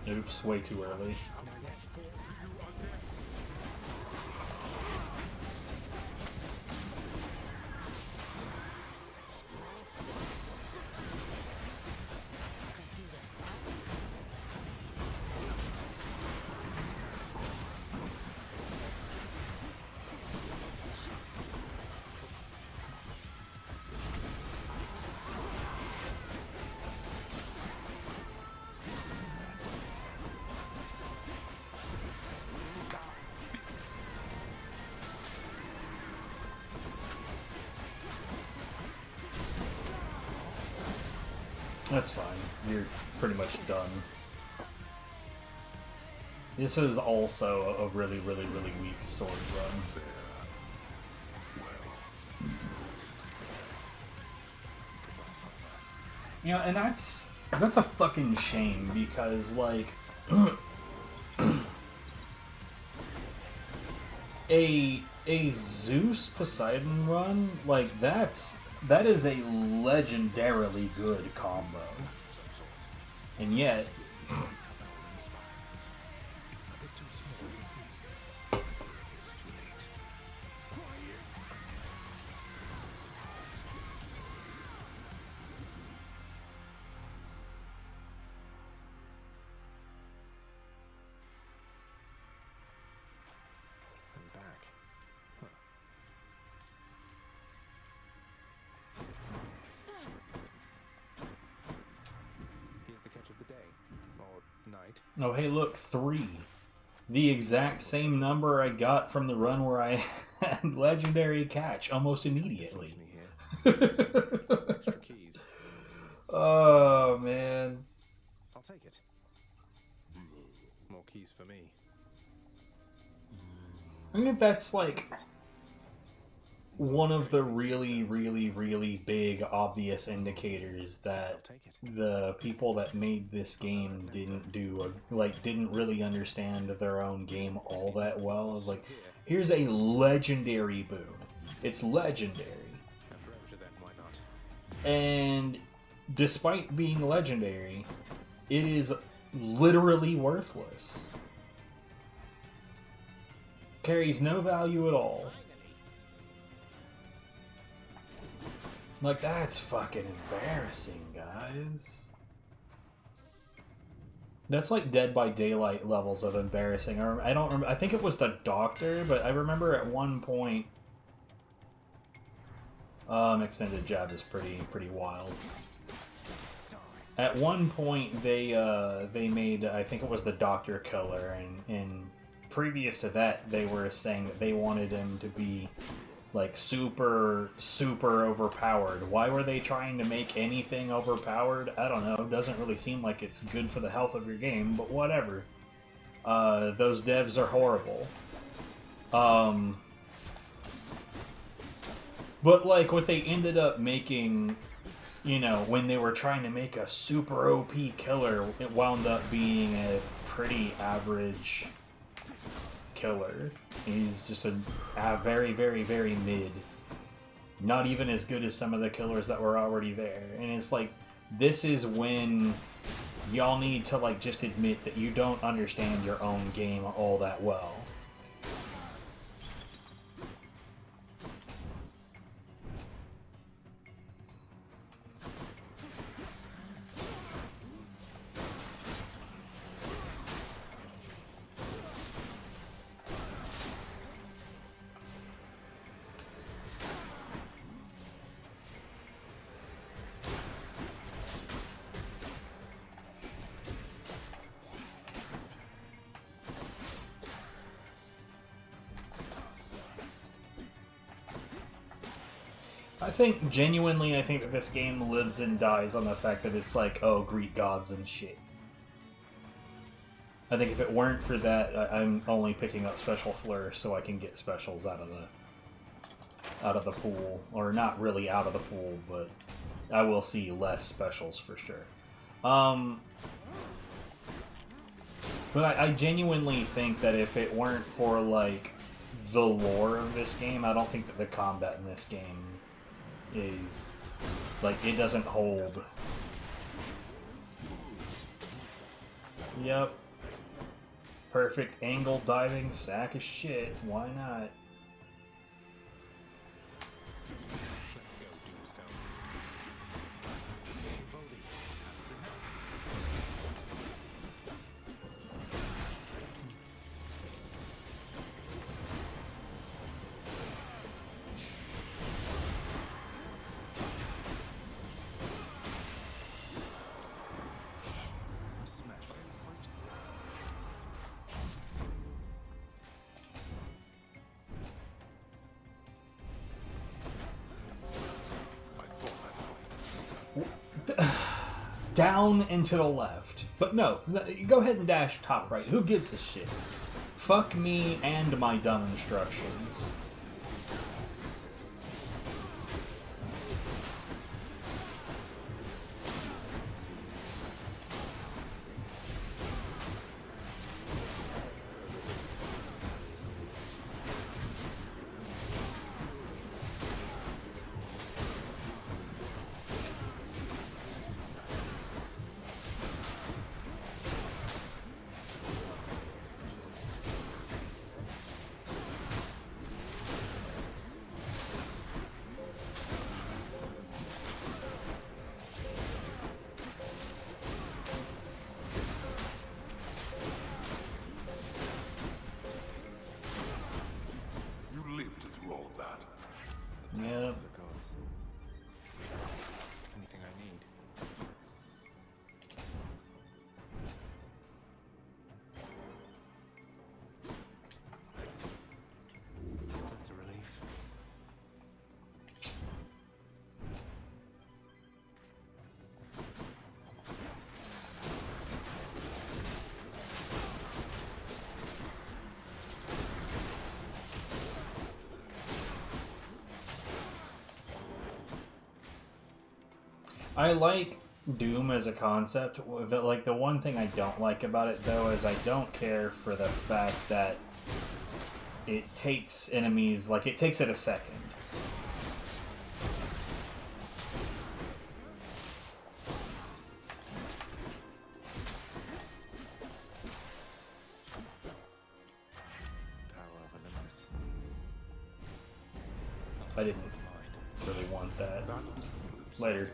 Oops, way too early. That's fine. You're pretty much done. This is also a really, really, really weak sword run. You know, and that's a fucking shame because, like, a Zeus Poseidon run, like, that is a legendarily good combo. And yet, oh hey look, 3. The exact same number I got from the run where I had legendary catch almost immediately. Extra keys. Oh man. I'll take it. More keys for me. I think that's like one of the really, really, really big obvious indicators that the people that made this game didn't really understand their own game all that well. Is like, here's a legendary boon. It's legendary. And despite being legendary, it is literally worthless. Carries no value at all. Like, that's fucking embarrassing, guys. That's like Dead by Daylight levels of embarrassing. I don't remember. I think it was the Doctor, but I remember at one point. Extended jab is pretty wild. At one point, they made, I think it was the Doctor killer, and previous to that, they were saying that they wanted him to be like super overpowered. Why were they trying to make anything overpowered? I don't know. It doesn't really seem like it's good for the health of your game, but whatever. Those devs are horrible. But like what they ended up making, you know, when they were trying to make a super OP killer, it wound up being a pretty average killer. He's just a very, very, very mid. Not even as good as some of the killers that were already there. And it's like, this is when y'all need to like just admit that you don't understand your own game all that well. I think that this game lives and dies on the fact that it's like, oh, Greek gods and shit. I think if it weren't for that, I'm only picking up Special Flourish so I can get specials out of the pool. Or not really out of the pool, but I will see less specials for sure. But I genuinely think that if it weren't for, like, the lore of this game, I don't think that the combat in this game is, like, it doesn't hold. Yep. Perfect angle diving sack of shit. Why not? Let's go, Doomstone. Voldy, smash by any point. I thought I'd fight. Down and to the left. But no, go ahead and dash top right. Who gives a shit? Fuck me and my dumb instructions. You lived through all of that. Yep. The gods. Anything I need. That's a relief. I like Doom as a concept. Like, the one thing I don't like about it, though, is I don't care for the fact that it takes enemies, like, it takes it a second. Power over limits. I didn't It's mine. really want that. That was foolish. Later.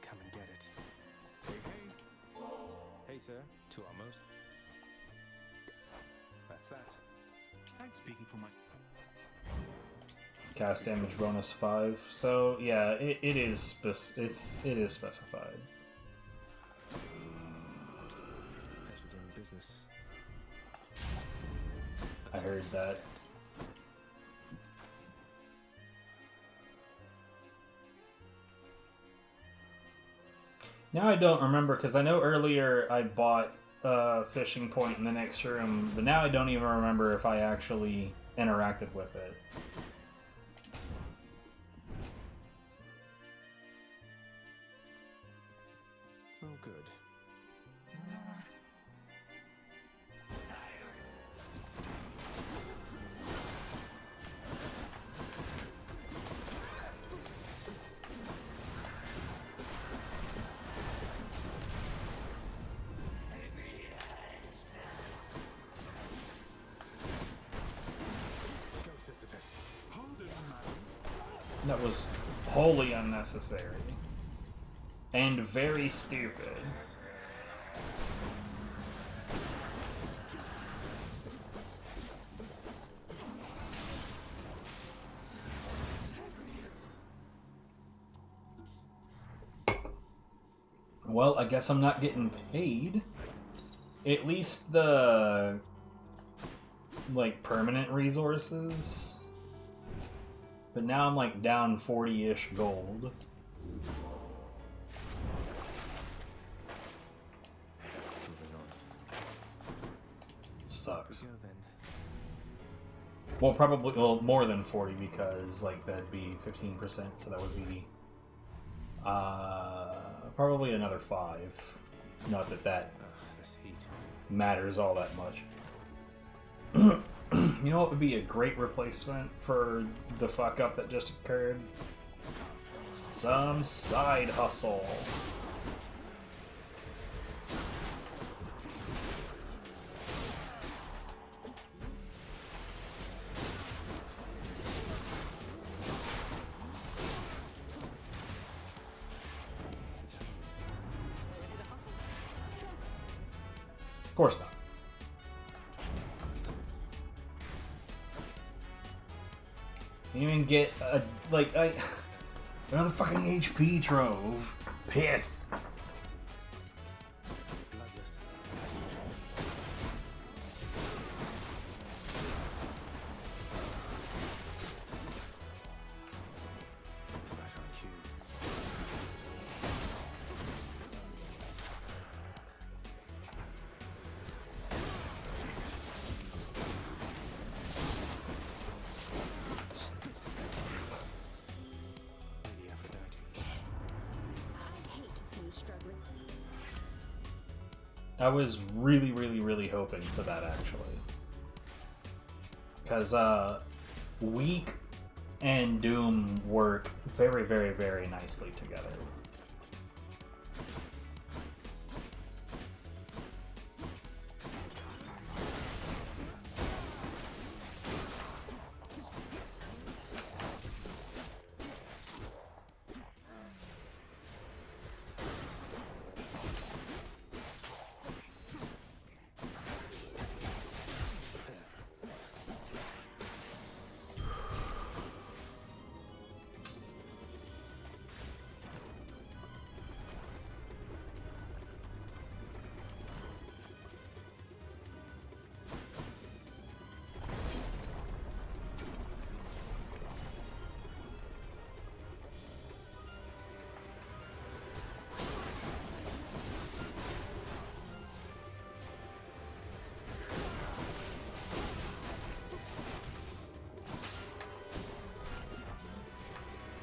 Come and get it. Hey, hey. Hey, sir. Two almost. That's that. I'm speaking for my. Cast damage bonus 5. So yeah, it is specified. Guess we're doing business. I heard that. Now I don't remember, because I know earlier I bought a fishing point in the next room, but now I don't even remember if I actually interacted with it. Oh, good. Go, Sisyphus. That was wholly unnecessary. And very stupid. Well, I guess I'm not getting paid. At least the, like, permanent resources. But now I'm, like, down 40-ish gold. Moving on. Sucks. Go then. Well, probably, well, more than 40, because, like, that'd be 15%, so that would be, probably another 5. Not that that Ugh, this heat. matters all that much. You know what would be a great replacement for the fuck up that just occurred? Some side hustle. course not. You even get a another fucking HP trove. Piss. Bloodless. Back on cue. Lady Aphrodite. I hate to see you struggling. I was really, really, really hoping for that, actually. Because, Weak and Doom work very, very, very nicely together.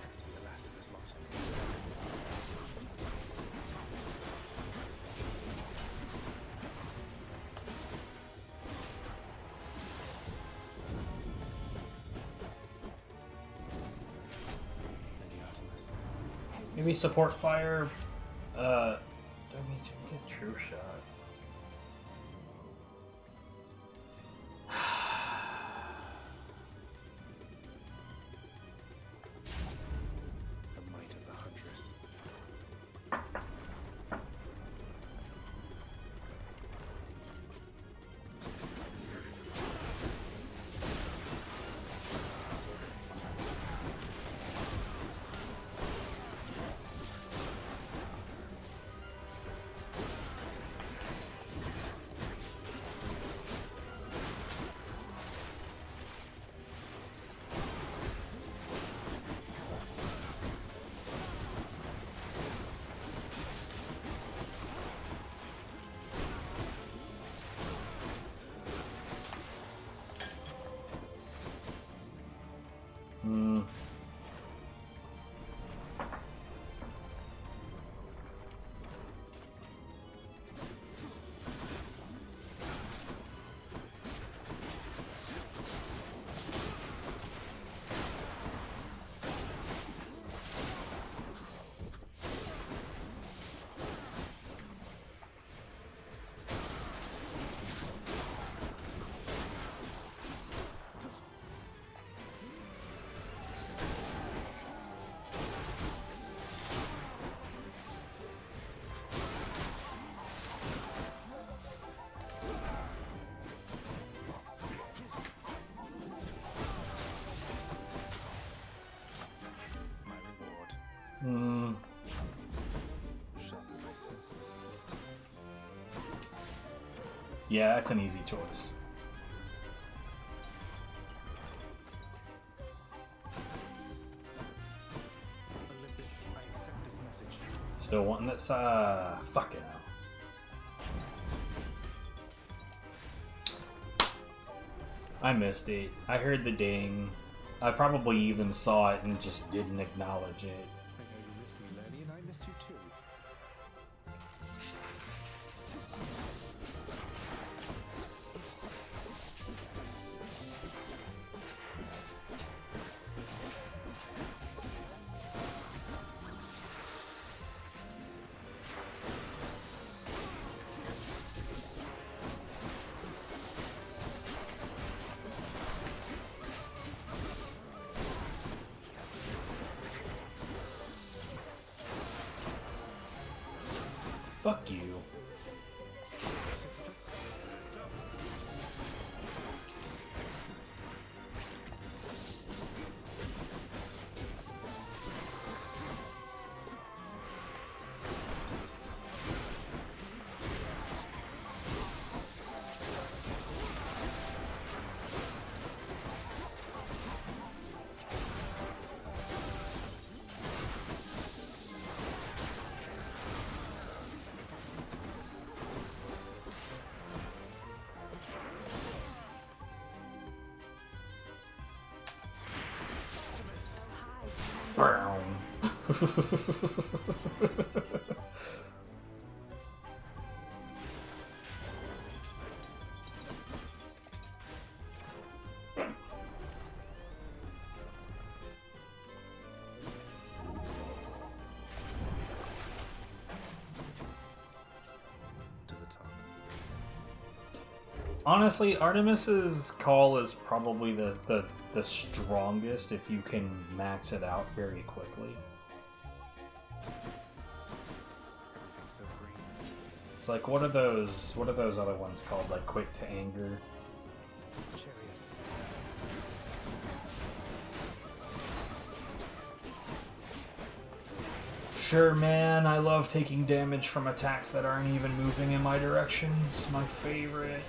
Has to be the last of this lot. Lady Artemis. Maybe support fire. I mean, get true shot. The might of the Huntress. Hmm. My reward. Hmm. Sharpen my senses. Yeah, that's an easy choice. Olympus, I accept this message. Still wanting this, fucking hell. I missed it. I heard the ding. I probably even saw it and just didn't acknowledge it. I know you missed me, Lenny, and I missed you too. Fuck you. Sisyphus? To the top. Honestly, Artemis's call is probably the strongest if you can max it out very quickly. Everything's so green. It's like, what are those other ones called? Like quick to anger? Chariots. Sure, man, I love taking damage from attacks that aren't even moving in my direction. It's my favorite.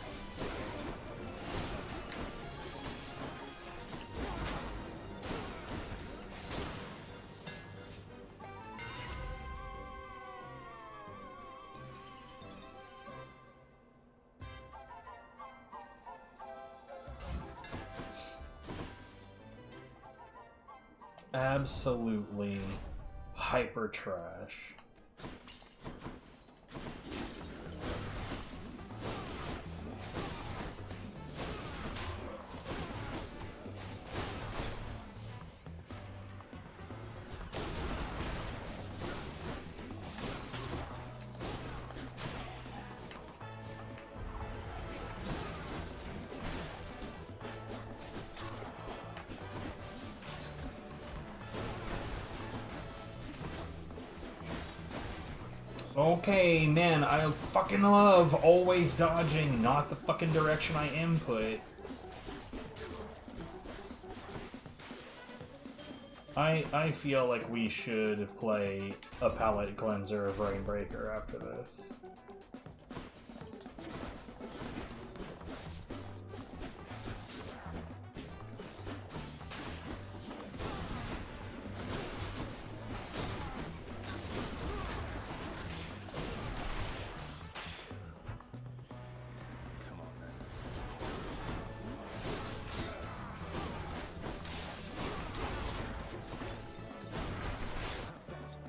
Absolutely hyper trash. Okay, man, I fucking love always dodging, not the fucking direction I input. I feel like we should play a palette cleanser of Reignbreaker after this. Come on, then. How's that?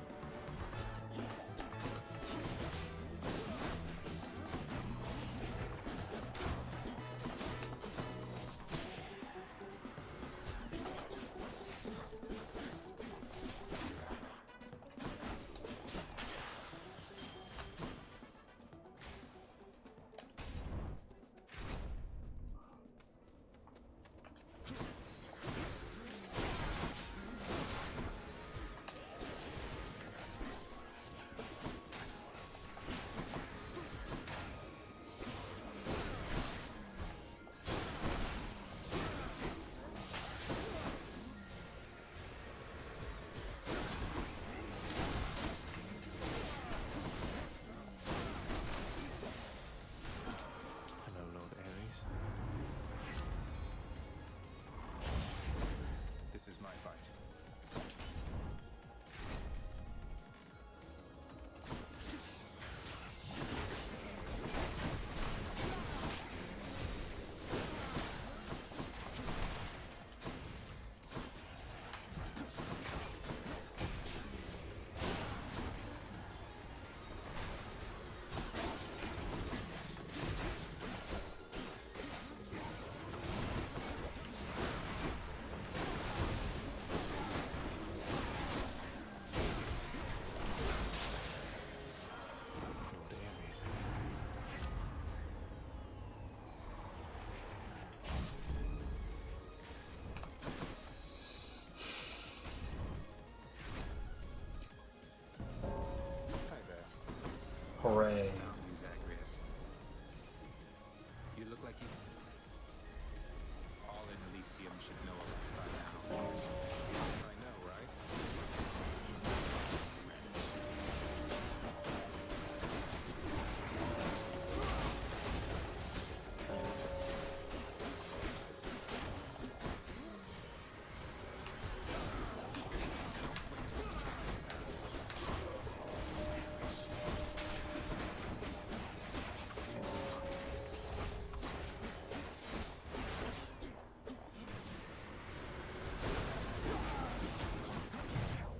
Hello, Lord Ares. This is my fight. Lord Ares. Hi there. Hooray. Use Agrius. You look like you. All in Elysium should know of us by now. I know, right?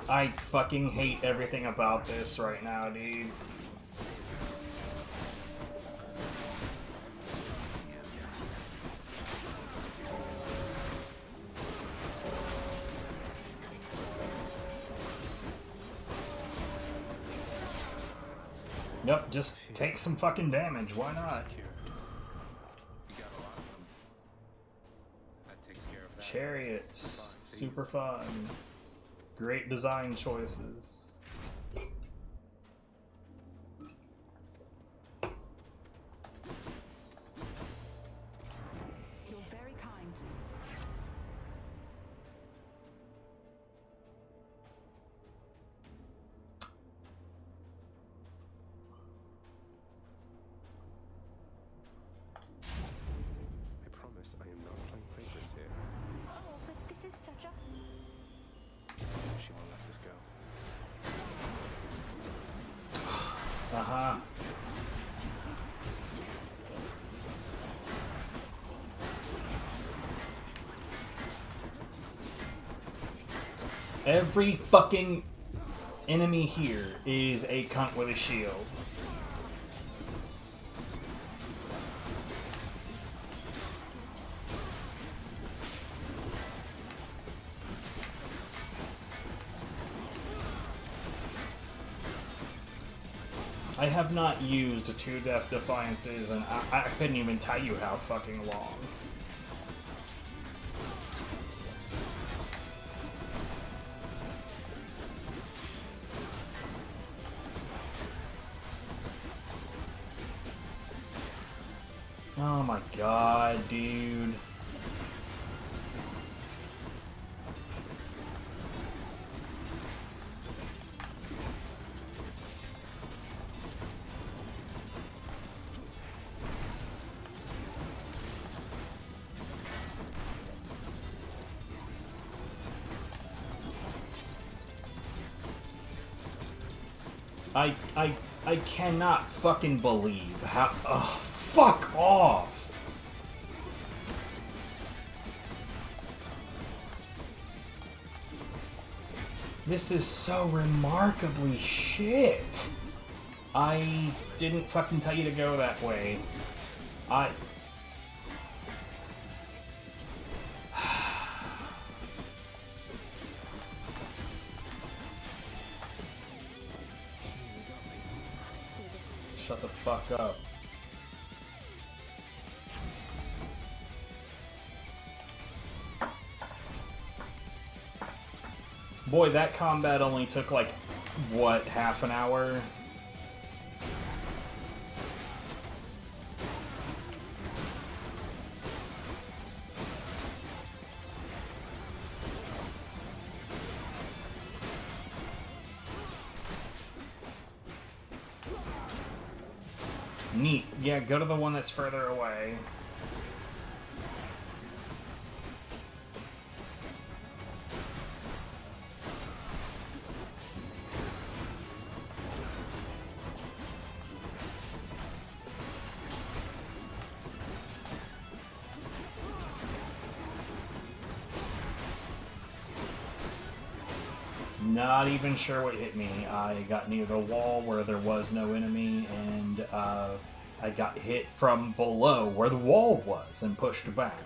I fucking hate everything about this right now, dude. Nope, just take some fucking damage, why not? Secure. You got a lot of them. That takes care of that. Chariots, super fun. Great design choices. You're very kind. I promise I am not playing favorites here. Oh, but this is such a... She won't let us go. Uh-huh. Every fucking enemy here is a cunt with a shield. I have not used 2 Death Defiances, and I couldn't even tell you how fucking long. Oh my god, dude. I cannot fucking believe how. Oh, fuck off! This is so remarkably shit. I didn't fucking tell you to go that way. Shut the fuck up. Boy, that combat only took like, what, half an hour? Neat. Yeah, go to the one that's further away. Not even sure what hit me. I got near the wall where there was no enemy, and I got hit from below where the wall was and pushed back.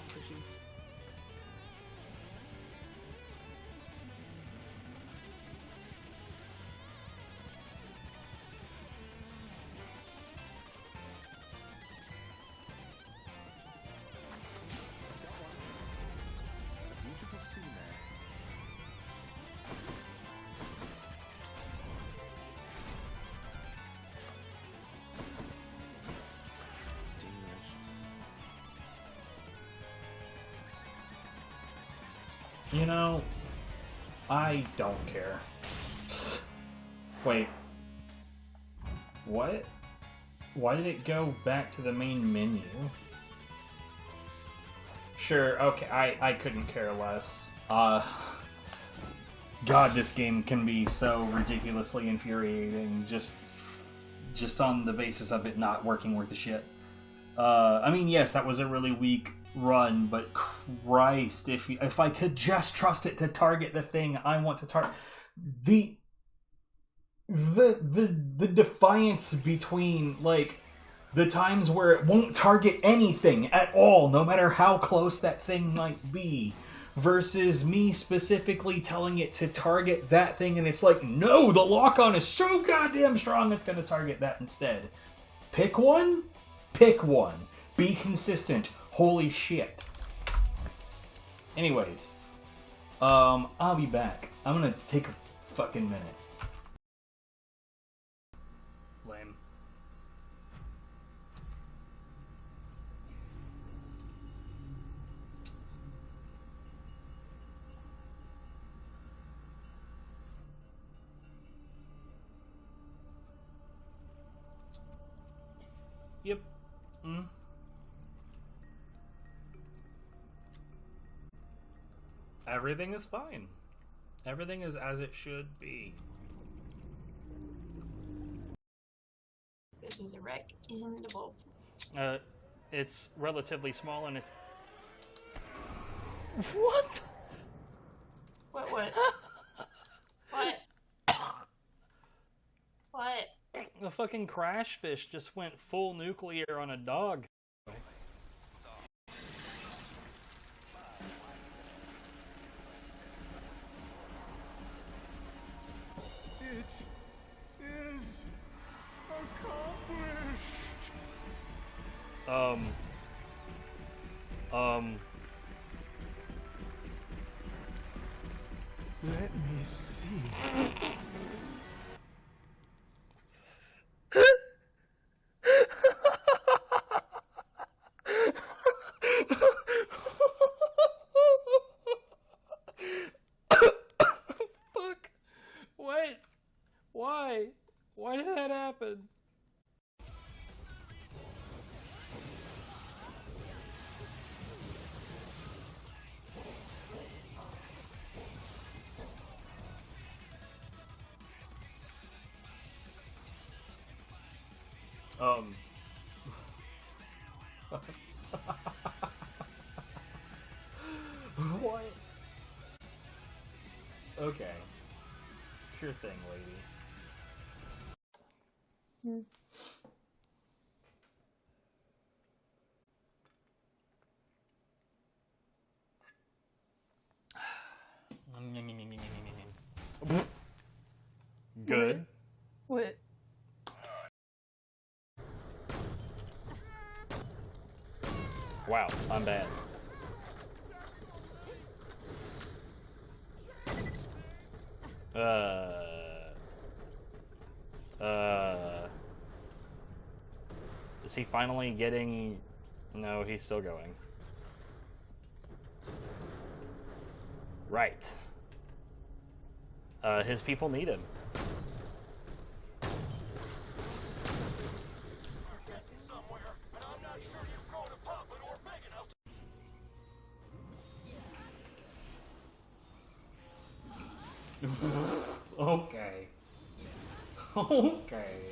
A beautiful scene there. Delicious. You know, I don't care. Wait. What? Why did it go back to the main menu? Sure, okay, I couldn't care less. God, this game can be so ridiculously infuriating just on the basis of it not working worth a shit. I mean, yes, that was a really weak run, but Christ, if I could just trust it to target the thing I want to target. the defiance between, like, the times where it won't target anything at all, no matter how close that thing might be, versus me specifically telling it to target that thing, and it's like, no, the lock-on is so goddamn strong, it's gonna target that instead. Pick one? Pick one. Be consistent. Holy shit. Anyways, I'll be back. I'm gonna take a fucking minute. Lame. Yep. Everything is fine. Everything is as it should be. This is a wreck in the vault. It's relatively small and it's... What? What? What? What? The fucking crash fish just went full nuclear on a dog. Let me see. Fuck. What? Why? Why did that happen? What? Okay. Sure thing, lady. Good. What? Wow, I'm bad. Is he finally getting... No, he's still going. Right. His people need him. Okay. Okay.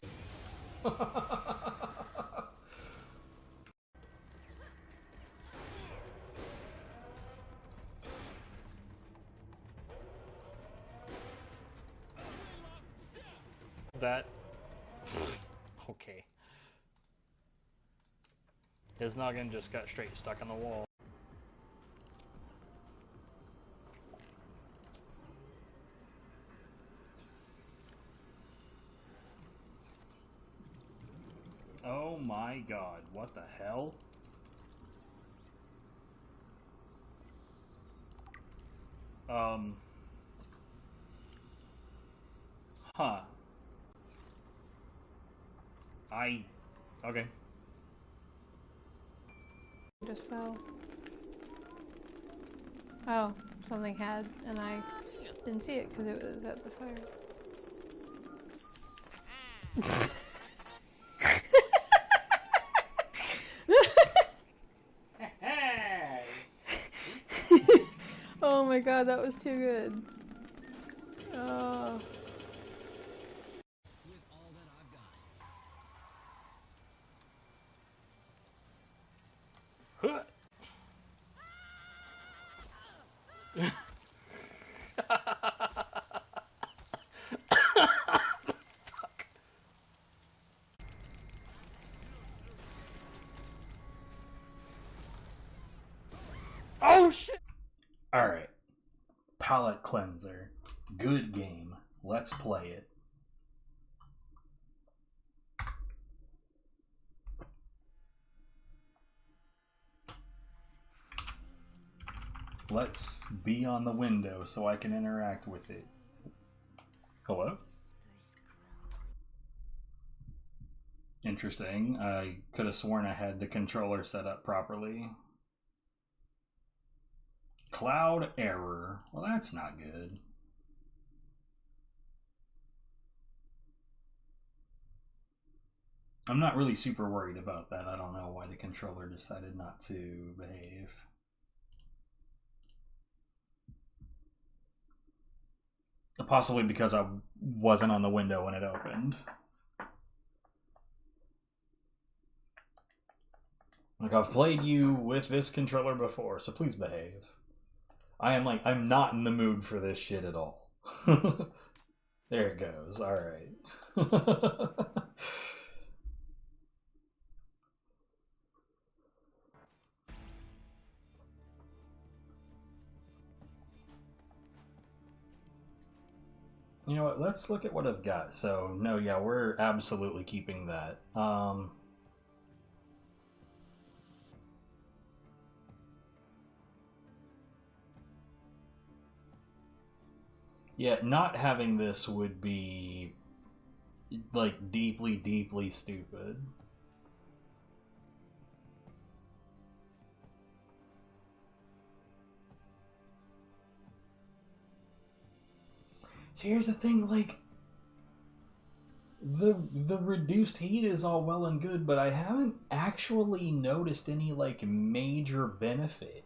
That. Okay. His noggin just got straight stuck on the wall. Oh my god, what the hell? Huh. Okay. Just fell. Oh, something had, and I didn't see it because it was at the fire. Oh my god, that was too good. Oh. shit! Alright. Palette Cleanser. Good game. Let's play it. Let's be on the window so I can interact with it. Hello? Interesting. I could have sworn I had the controller set up properly. Cloud error. Well, that's not good. I'm not really super worried about that. I don't know why the controller decided not to behave. Possibly because I wasn't on the window when it opened. Like, I've played you with this controller before, so please behave. I'm not in the mood for this shit at all. There it goes. Alright. You know what, let's look at what I've got. So, no, yeah, we're absolutely keeping that. Yeah, not having this would be, like, deeply, deeply stupid. So here's the thing, like, the reduced heat is all well and good, but I haven't actually noticed any, like, major benefit.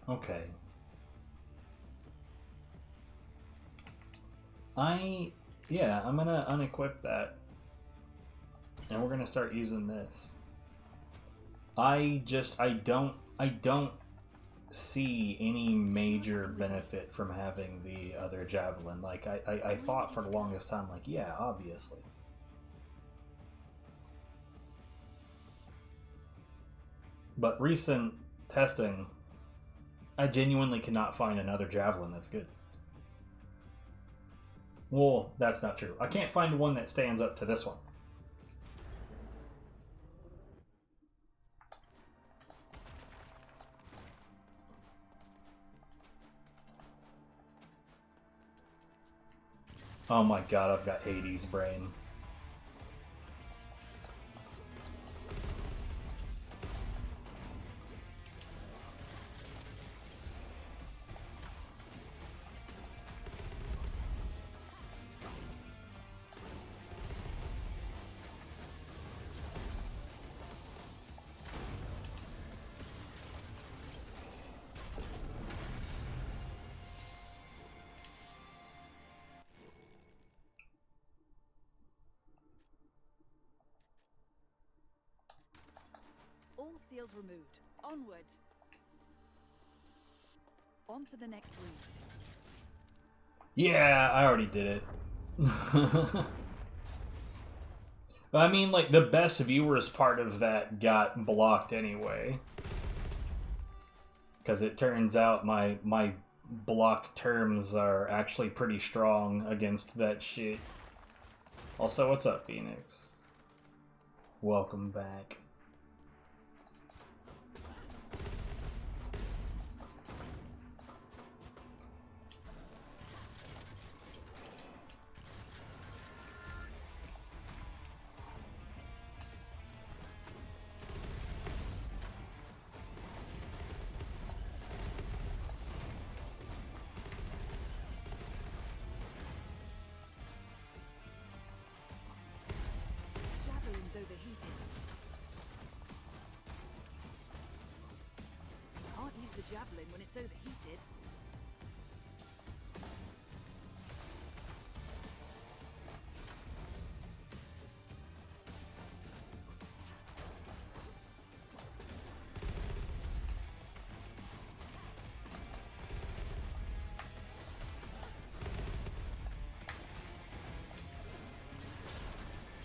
Okay. Yeah, I'm gonna unequip that. And we're gonna start using this. I don't see any major benefit from having the other javelin. Like, I thought for the longest time, like, yeah, obviously. But recent testing, I genuinely cannot find another javelin that's good. Well, that's not true. I can't find one that stands up to this one. Oh my god, I've got Hades brain. All seals removed. Onward. On to the next room. Yeah, I already did it. I mean, like, the best viewers part of that got blocked anyway. Because it turns out my blocked terms are actually pretty strong against that shit. Also, what's up, Phoenix? Welcome back.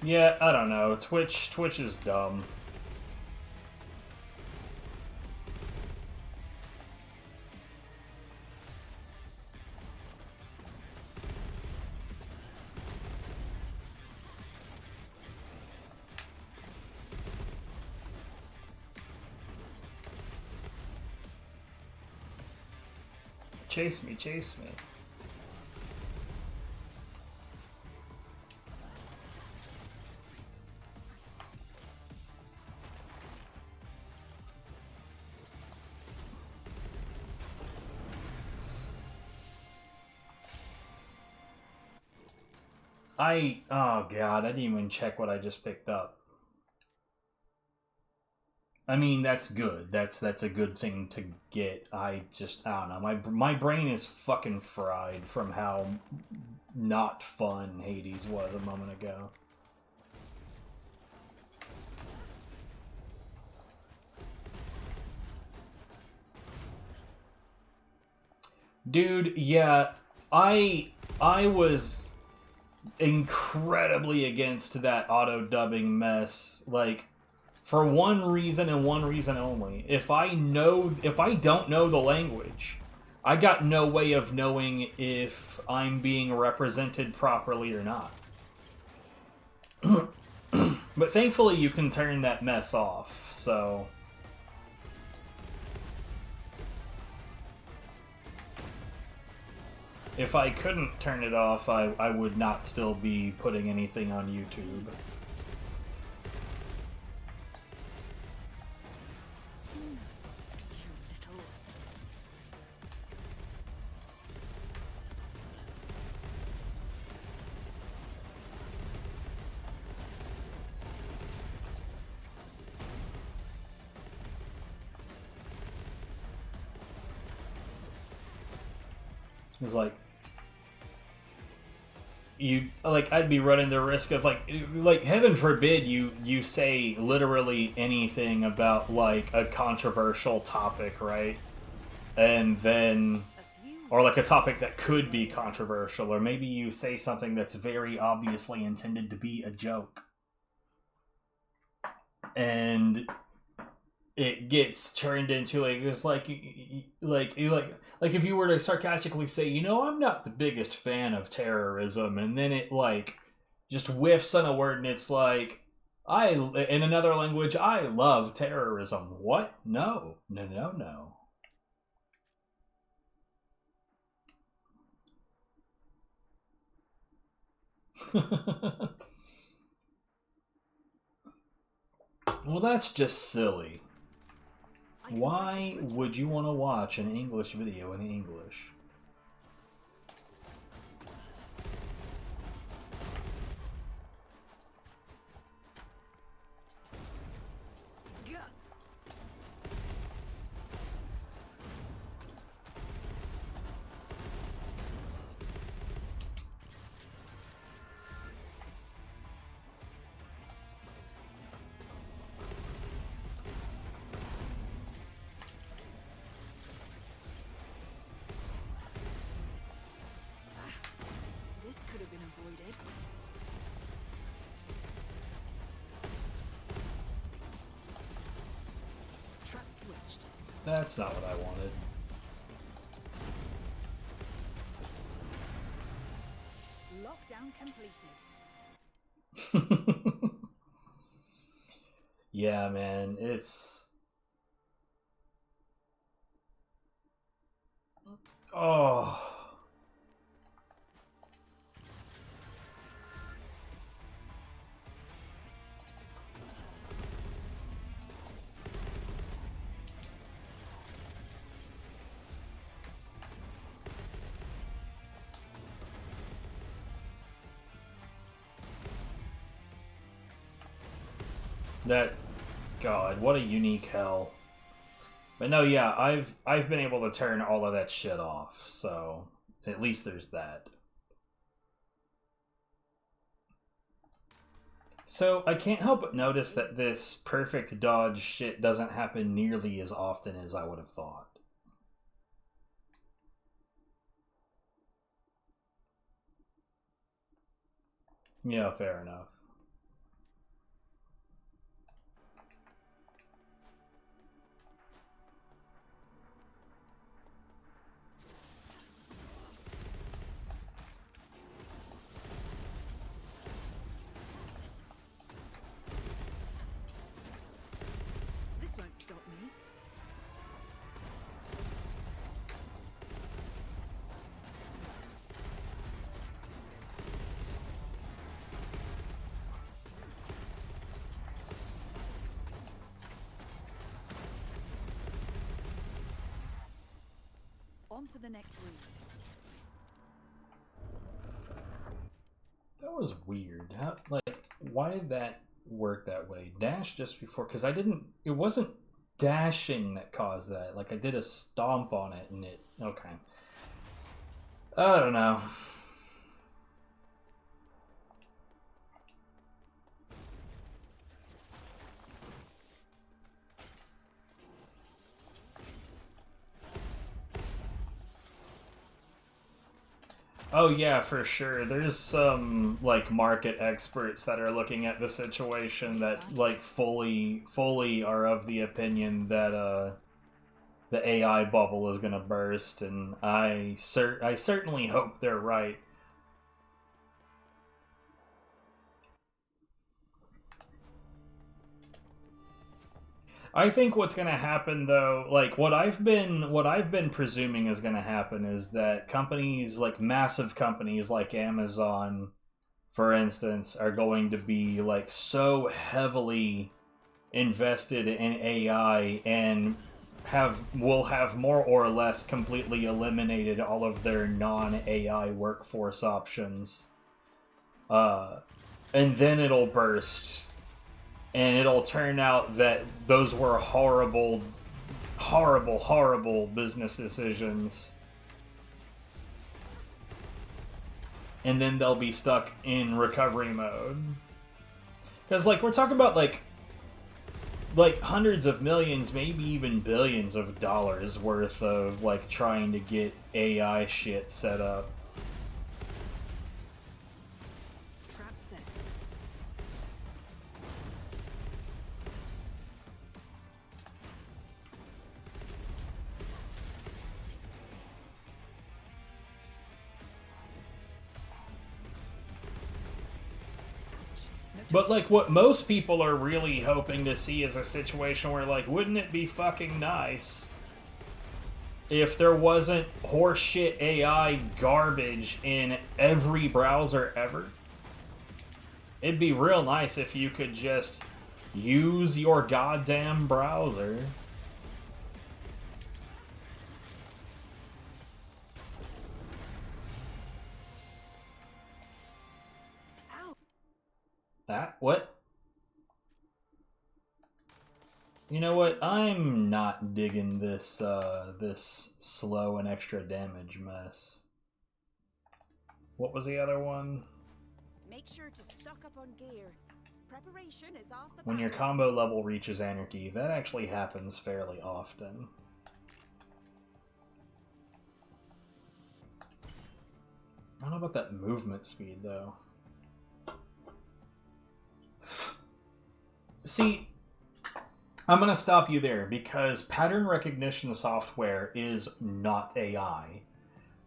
Yeah, I don't know. Twitch is dumb. Chase me, chase me. Oh god, I didn't even check what I just picked up. I mean, that's good. That's a good thing to get. I don't know. My brain is fucking fried from how not fun Hades was a moment ago. Dude, yeah, I was incredibly against that auto dubbing mess, like, for one reason and one reason only. If I don't know the language, I got no way of knowing if I'm being represented properly or not. But thankfully you can turn that mess off, so if I couldn't turn it off, I would not still be putting anything on YouTube. It's like, I'd be running the risk of, like heaven forbid you say literally anything about, like, a controversial topic, right? And then, or like a topic that could be controversial, or maybe you say something that's very obviously intended to be a joke. And it gets turned into, like, it's like if you were to sarcastically say, you know, I'm not the biggest fan of terrorism, and then it, like, just whiffs on a word, and it's like, in another language, I love terrorism. What? No. No, no, no. Well, that's just silly. Why would you want to watch an English video in English? That's not what I wanted. Lockdown completed. Yeah, man, it's... Oh... That, God, what a unique hell. But no, yeah, I've been able to turn all of that shit off, so at least there's that. So I can't help but notice that this perfect dodge shit doesn't happen nearly as often as I would have thought. Yeah, fair enough. On to the next room. That was weird. How, like, why did that work that way? Dash just before, because it wasn't dashing that caused that. Like, I did a stomp on it and it, okay. I don't know. Oh yeah, for sure. There's some like market experts that are looking at the situation that like fully are of the opinion that the AI bubble is gonna burst, and I certainly hope they're right. I think what's going to happen, though, like what I've been presuming is going to happen is that companies, like massive companies like Amazon, for instance, are going to be like so heavily invested in AI and will have more or less completely eliminated all of their non-AI workforce options. And then it'll burst. And it'll turn out that those were horrible, horrible, horrible business decisions. And then they'll be stuck in recovery mode. Because, like, we're talking about, like hundreds of millions, maybe even billions of dollars worth of, like, trying to get AI shit set up. But, like, what most people are really hoping to see is a situation where, like, wouldn't it be fucking nice if there wasn't horseshit AI garbage in every browser ever? It'd be real nice if you could just use your goddamn browser. What? You know what? I'm not digging this this slow and extra damage mess. What was the other one? Make sure to stock up on gear. Preparation is off the When your combo level reaches anarchy, that actually happens fairly often. I don't know about that movement speed though. See, I'm going to stop you there because pattern recognition software is not AI.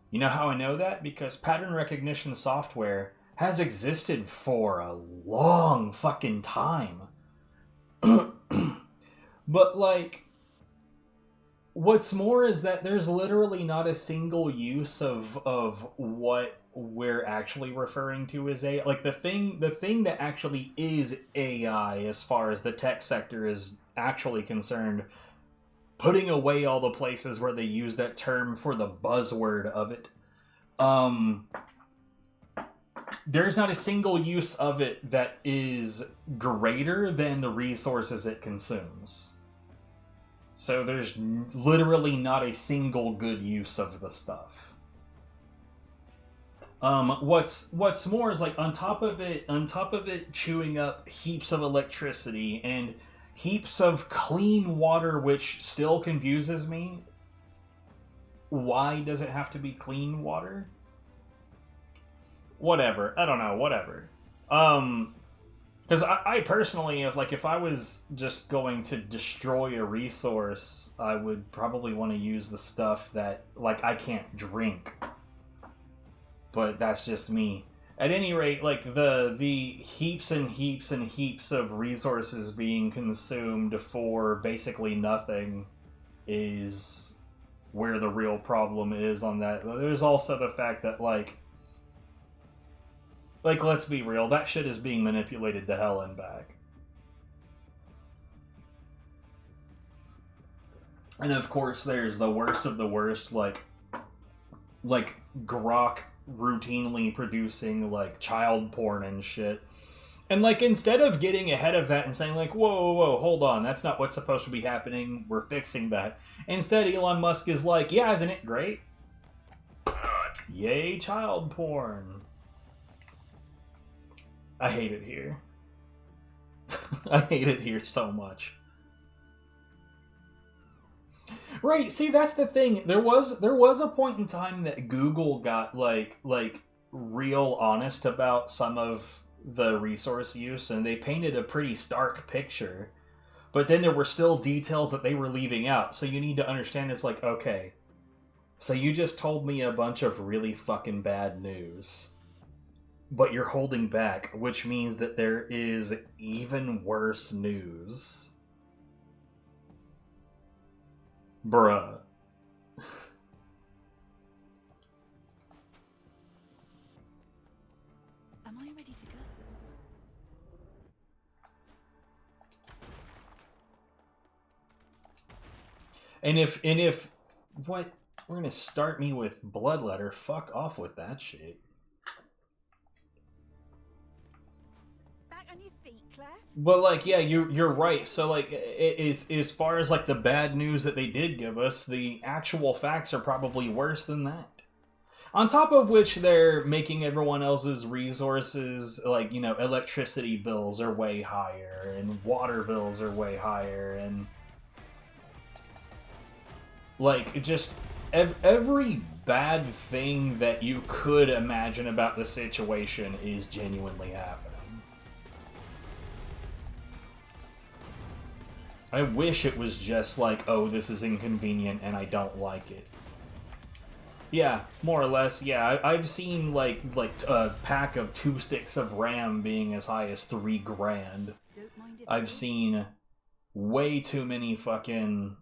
You know how I know that? Because pattern recognition software has existed for a long fucking time. But, like, what's more is that there's literally not a single use of what we're actually referring to as AI. Like, the thing that actually is AI as far as the tech sector is actually concerned, putting away all the places where they use that term for the buzzword of it, there's not a single use of it that is greater than the resources it consumes. So there's literally not a single good use of the stuff. What's more is, like, on top of it chewing up heaps of electricity and heaps of clean water, which still confuses me. Why does it have to be clean water? Whatever. I don't know. Whatever. Because I personally, if I was just going to destroy a resource, I would probably want to use the stuff that, like, I can't drink. But that's just me. At any rate, like, the heaps and heaps and heaps of resources being consumed for basically nothing is where the real problem is on that. There's also the fact that, like, let's be real, that shit is being manipulated to hell and back. And of course, there's the worst of the worst, like, like Grok routinely producing like child porn and shit. And like instead of getting ahead of that and saying like, whoa, whoa, whoa, hold on, that's not what's supposed to be happening, we're fixing that. Instead, Elon Musk is like, yeah, isn't it great? Yay, child porn. I hate it here. I hate it here so much. Right, see, that's the thing. There was a point in time that Google got like real honest about some of the resource use, and they painted a pretty stark picture. But then there were still details that they were leaving out. So you need to understand, it's like, okay, so you just told me a bunch of really fucking bad news, but you're holding back, which means that there is even worse news. Bruh. Am I ready to go? And if what, we're gonna start me with Bloodletter, fuck off with that shit. Back on your feet, Claire. But like, yeah, you're right. So like, as far as like the bad news that they did give us, the actual facts are probably worse than that. On top of which, they're making everyone else's resources, like, you know, electricity bills are way higher, and water bills are way higher, and like, just every bad thing that you could imagine about the situation is genuinely happening. I wish it was just like, oh, this is inconvenient and I don't like it. Yeah, more or less, yeah. I've seen like a pack of 2 sticks of RAM being as high as $3 grand. I've seen way too many fucking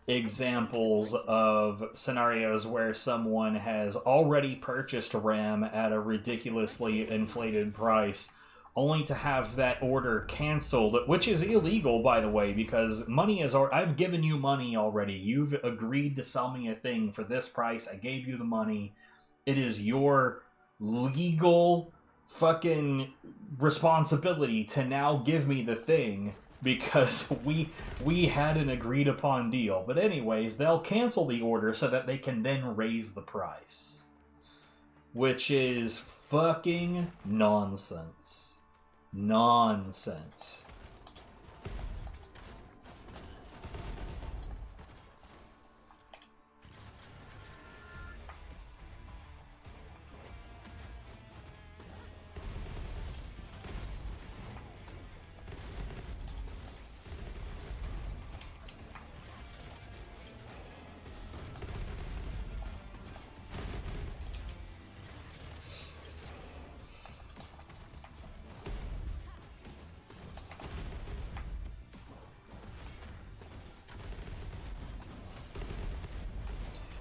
examples of scenarios where someone has already purchased RAM at a ridiculously inflated price, only to have that order canceled, which is illegal, by the way, because money is... I've given you money already. You've agreed to sell me a thing for this price. I gave you the money. It is your legal fucking responsibility to now give me the thing, because we had an agreed upon deal. But anyways, they'll cancel the order so that they can then raise the price. Which is fucking nonsense. Nonsense.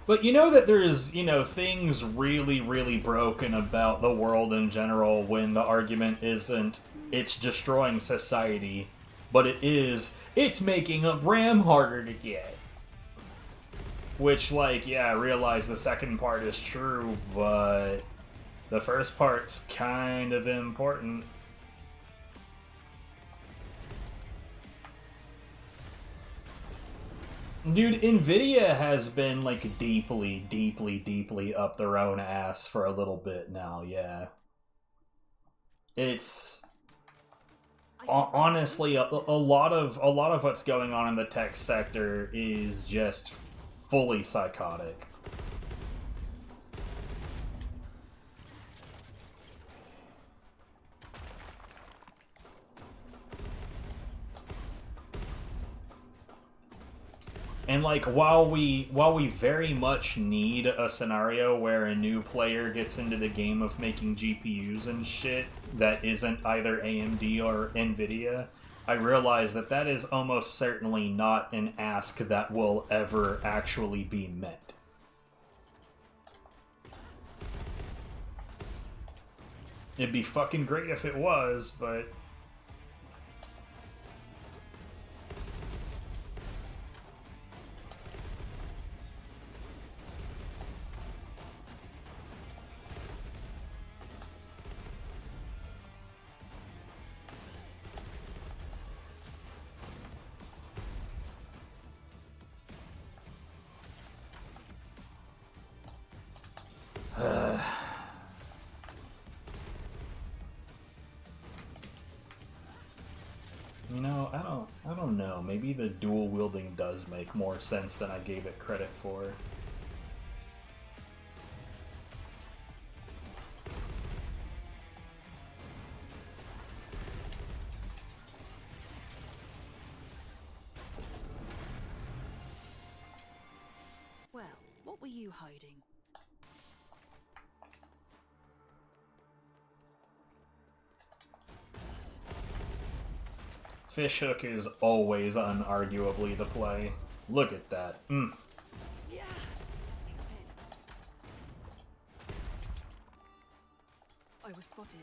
But you know that there's, you know, things really, really broken about the world in general when the argument isn't it's destroying society, but it is it's making up RAM harder to get. Which, like, yeah, I realize the second part is true, but the first part's kind of important. Dude, Nvidia has been, like, deeply, deeply, deeply up their own ass for a little bit now, yeah. It's... honestly, a lot of what's going on in the tech sector is just fully psychotic. And like, while we very much need a scenario where a new player gets into the game of making GPUs and shit that isn't either AMD or Nvidia, I realize that that is almost certainly not an ask that will ever actually be met. It'd be fucking great if it was, but... I don't know. Maybe the dual wielding does make more sense than I gave it credit for. Well, what were you hiding? Fishhook is always unarguably the play. Look at that. Yeah. I was spotted.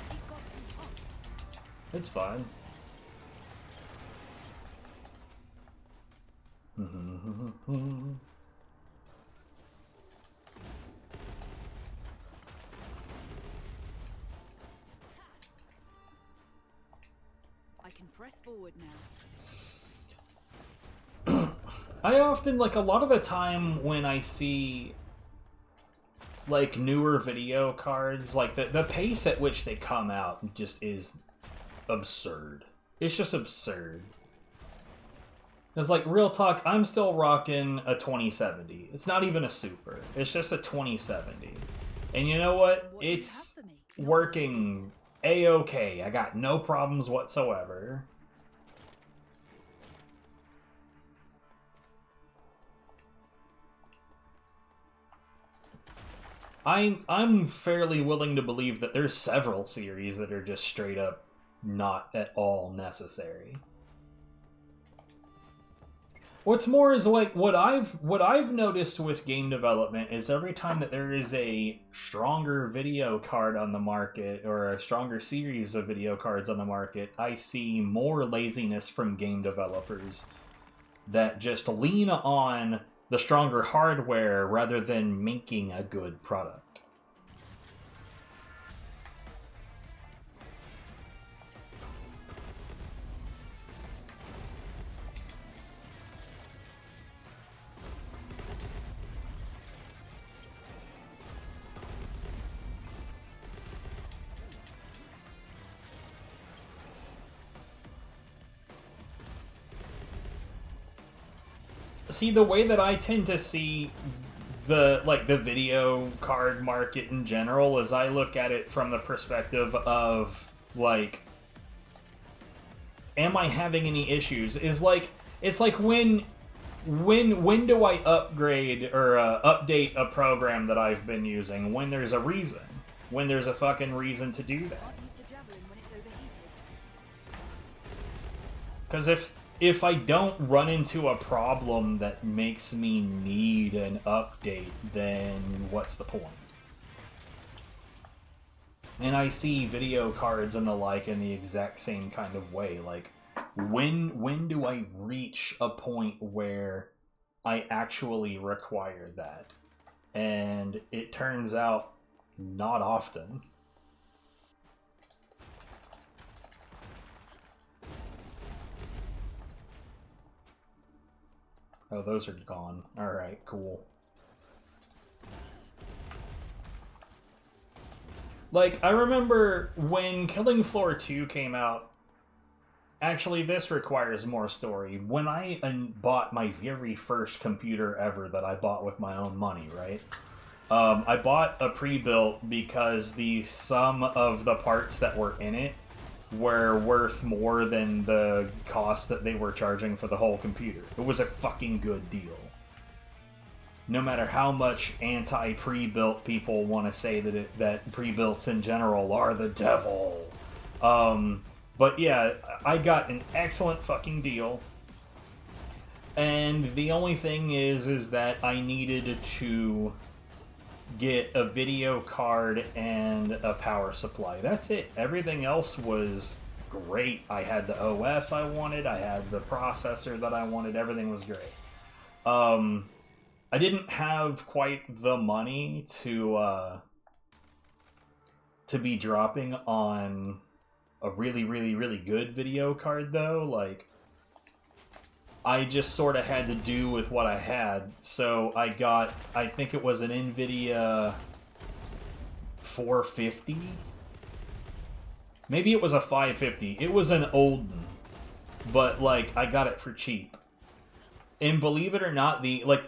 It got too hot. It's fine. I can press forward now. I often, like, a lot of the time when I see, like, newer video cards, like, the pace at which they come out just is absurd. It's just absurd. Because, like, real talk, I'm still rocking a 2070. It's not even a super. It's just a 2070. And you know what? What do you It's have for me? working a-okay. I got no problems whatsoever. I'm fairly willing to believe that there's several series that are just straight up not at all necessary. What's more is, like, what I've noticed with game development is every time that there is a stronger video card on the market or a stronger series of video cards on the market, I see more laziness from game developers that just lean on the stronger hardware rather than making a good product. See, the way that I tend to see the video card market in general is I look at it from the perspective of, like, am I having any issues? It's like when do I upgrade or update a program that I've been using? When there's a reason. When there's a fucking reason to do that. Can't use the javelin when it's overheated. Because if I don't run into a problem that makes me need an update, then what's the point? And I see video cards and the like in the exact same kind of way. Like, when do I reach a point where I actually require that? And it turns out not often. Oh, those are gone. Alright, cool. Like, I remember when Killing Floor 2 came out, actually, this requires more story. When I bought my very first computer ever that I bought with my own money, right? I bought a pre-built because the sum of the parts that were in it were worth more than the cost that they were charging for the whole computer. It was a fucking good deal. No matter how much anti-pre-built people want to say that pre-builts in general are the devil. But yeah, I got an excellent fucking deal. And the only thing is that I needed to get a video card and a power supply. That's it. Everything else was great. I had the OS I wanted. I had the processor that I wanted. Everything was great. I didn't have quite the money to be dropping on a really, really, really good video card, though. Like, I just sort of had to do with what I had. So I got, I think it was an NVIDIA 450. Maybe it was a 550. It was an old one, but like I got it for cheap. And believe it or not,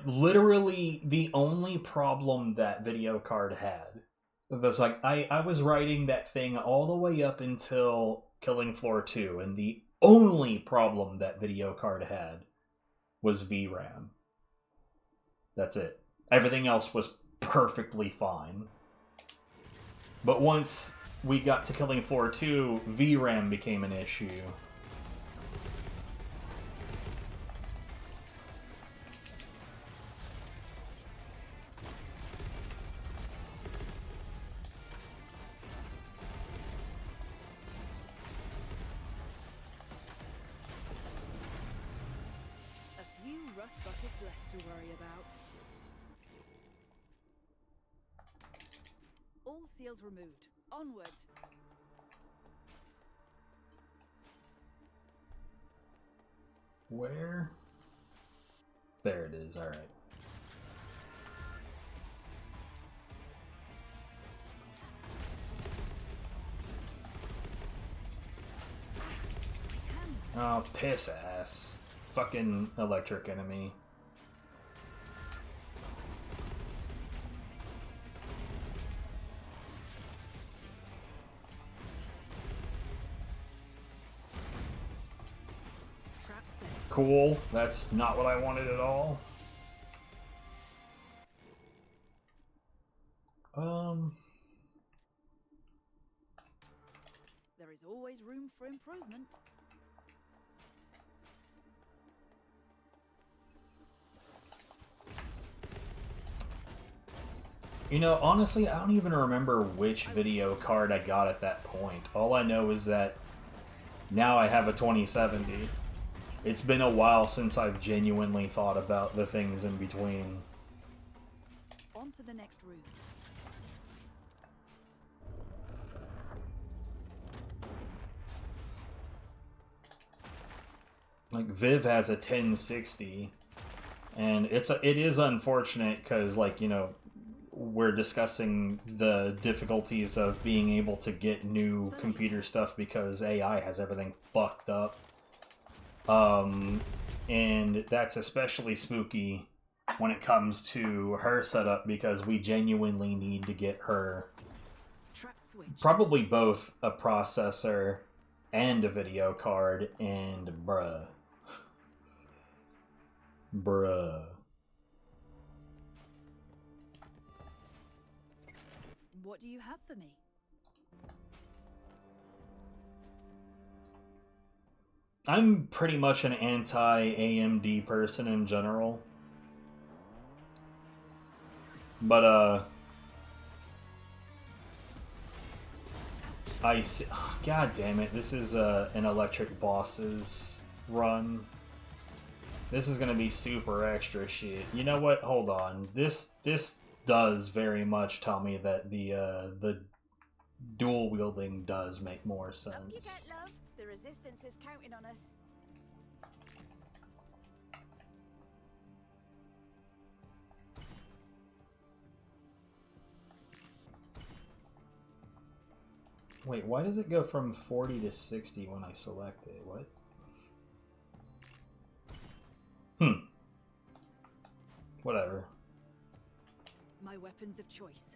literally the only problem that video card had was like I was writing that thing all the way up until Killing Floor 2, and the only problem that video card had was VRAM. That's it. Everything else was perfectly fine. But once we got to Killing Floor 2, VRAM became an issue. A few rust buckets less to worry about. All seals removed. Onward. Where? There it is, alright. Oh, piss ass. Fucking electric enemy. Trap set. Cool. That's not what I wanted at all. There is always room for improvement. You know, honestly, I don't even remember which video card I got at that point. All I know is that now I have a 2070. It's been a while since I've genuinely thought about the things in between. On to the next room. Like, Viv has a 1060, and it is unfortunate because, like, you know, we're discussing the difficulties of being able to get new computer stuff because AI has everything fucked up. And that's especially spooky when it comes to her setup because we genuinely need to get her Trap switch. probably both a processor and a video card, and bruh. What do you have for me? I'm pretty much an anti-AMD person in general. But, I see. God damn it, this is an Electric Bosses run. This is gonna be super extra shit. You know what? Hold on. This does very much tell me that the dual wielding does make more Up you sense. get, love. The resistance is counting on us. Wait, why does it go from 40 to 60 when I select it? What? Whatever. My weapons of choice.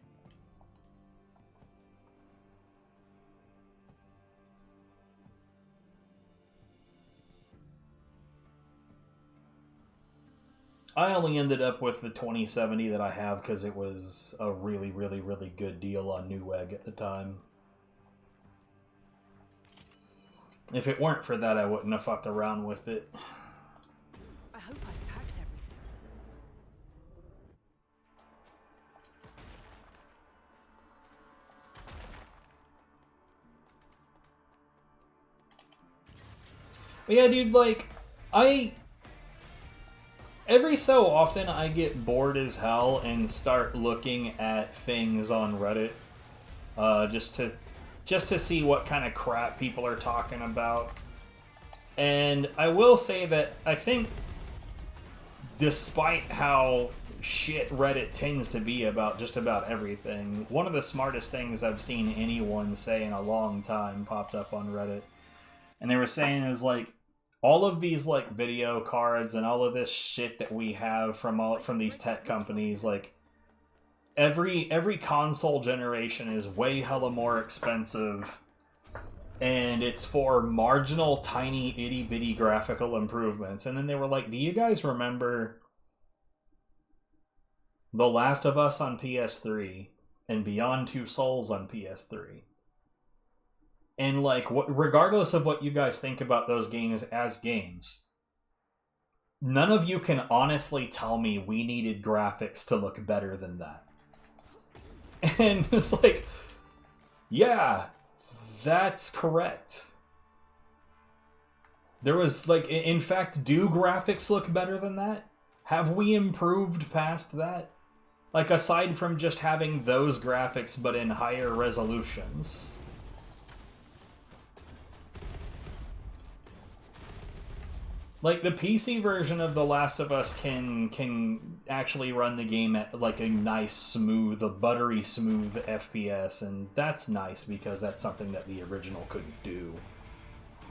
I only ended up with the 2070 that I have because it was a really, really, really good deal on Newegg at the time. If it weren't for that, I wouldn't have fucked around with it. I hope I've packed everything. But yeah, dude, like, every so often I get bored as hell and start looking at things on Reddit, just to see what kind of crap people are talking about. And I will say that I think, despite how shit Reddit tends to be about just about everything. One of the smartest things I've seen anyone say in a long time popped up on Reddit. And they were saying is like, all of these like video cards and all of this shit that we have from these tech companies, like every console generation is way hella more expensive, and it's for marginal tiny itty bitty graphical improvements. And then they were like, do you guys remember The Last of Us on PS3 and Beyond Two Souls on PS3? And like, regardless of what you guys think about those games as games, none of you can honestly tell me we needed graphics to look better than that. And it's like, yeah, that's correct. There was like, in fact, do graphics look better than that? Have we improved past that? Like, aside from just having those graphics but in higher resolutions. Like, the PC version of The Last of Us can actually run the game at, like, a nice, smooth, a buttery smooth FPS, and that's nice because that's something that the original couldn't do.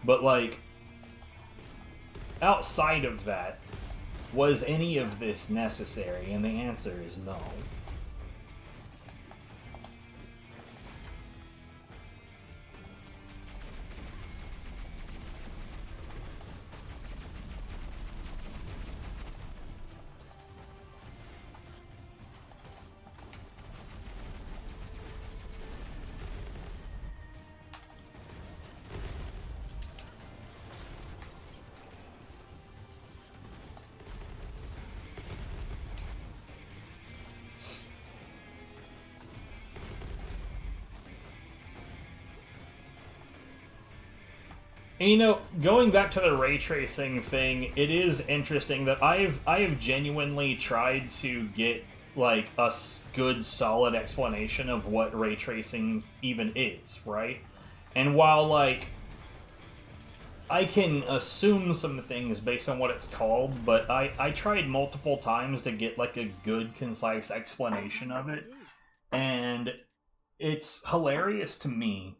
But, like, outside of that, was any of this necessary? And the answer is no. And, you know, going back to the ray tracing thing, it is interesting that I have genuinely tried to get like a good solid explanation of what ray tracing even is, right? And while like I can assume some things based on what it's called, but I tried multiple times to get like a good concise explanation of it, and it's hilarious to me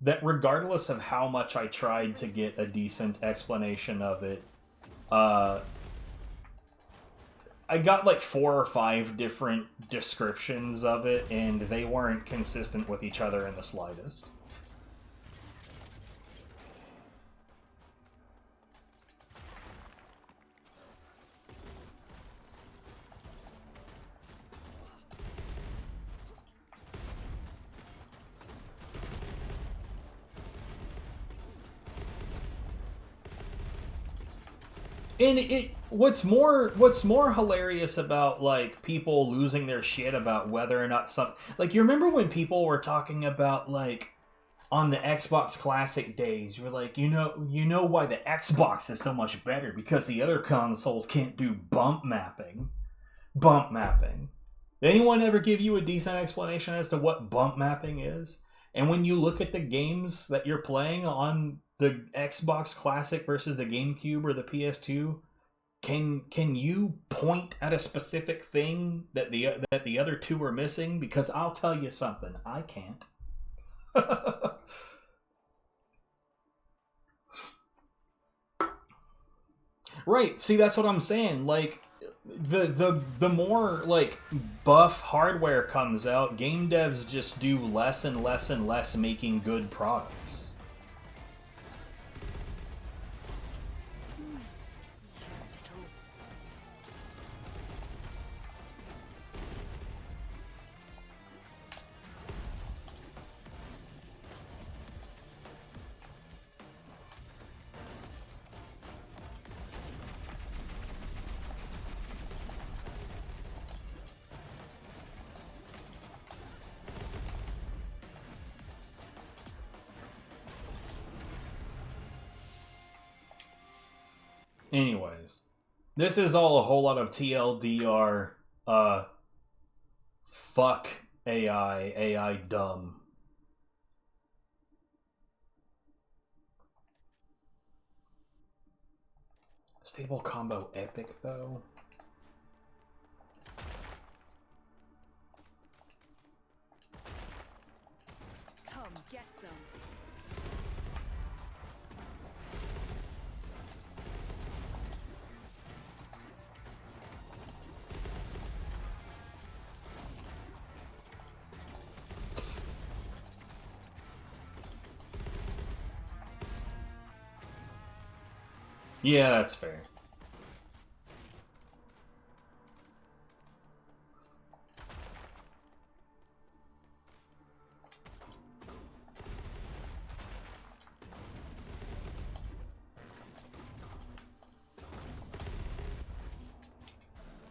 that regardless of how much I tried to get a decent explanation of it, I got like 4 or 5 different descriptions of it, and they weren't consistent with each other in the slightest. And what's more hilarious about like people losing their shit about whether or not some, like, you remember when people were talking about like on the Xbox Classic days, you were like, you know why the Xbox is so much better, because the other consoles can't do bump mapping. Did anyone ever give you a decent explanation as to what bump mapping is? And when you look at the games that you're playing on the Xbox Classic versus the GameCube or the PS2, can you point at a specific thing that the other two are missing? Because I'll tell you something, I can't. Right, see, that's what I'm saying. Like, the more like buff hardware comes out, game devs just do less and less and less making good products. Anyways, this is all a whole lot of TLDR, fuck AI dumb. Stable combo epic, though? Get some. Yeah, that's fair.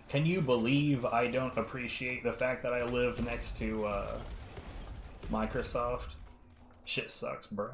Can you believe I don't appreciate the fact that I live next to Microsoft? Shit sucks, bro.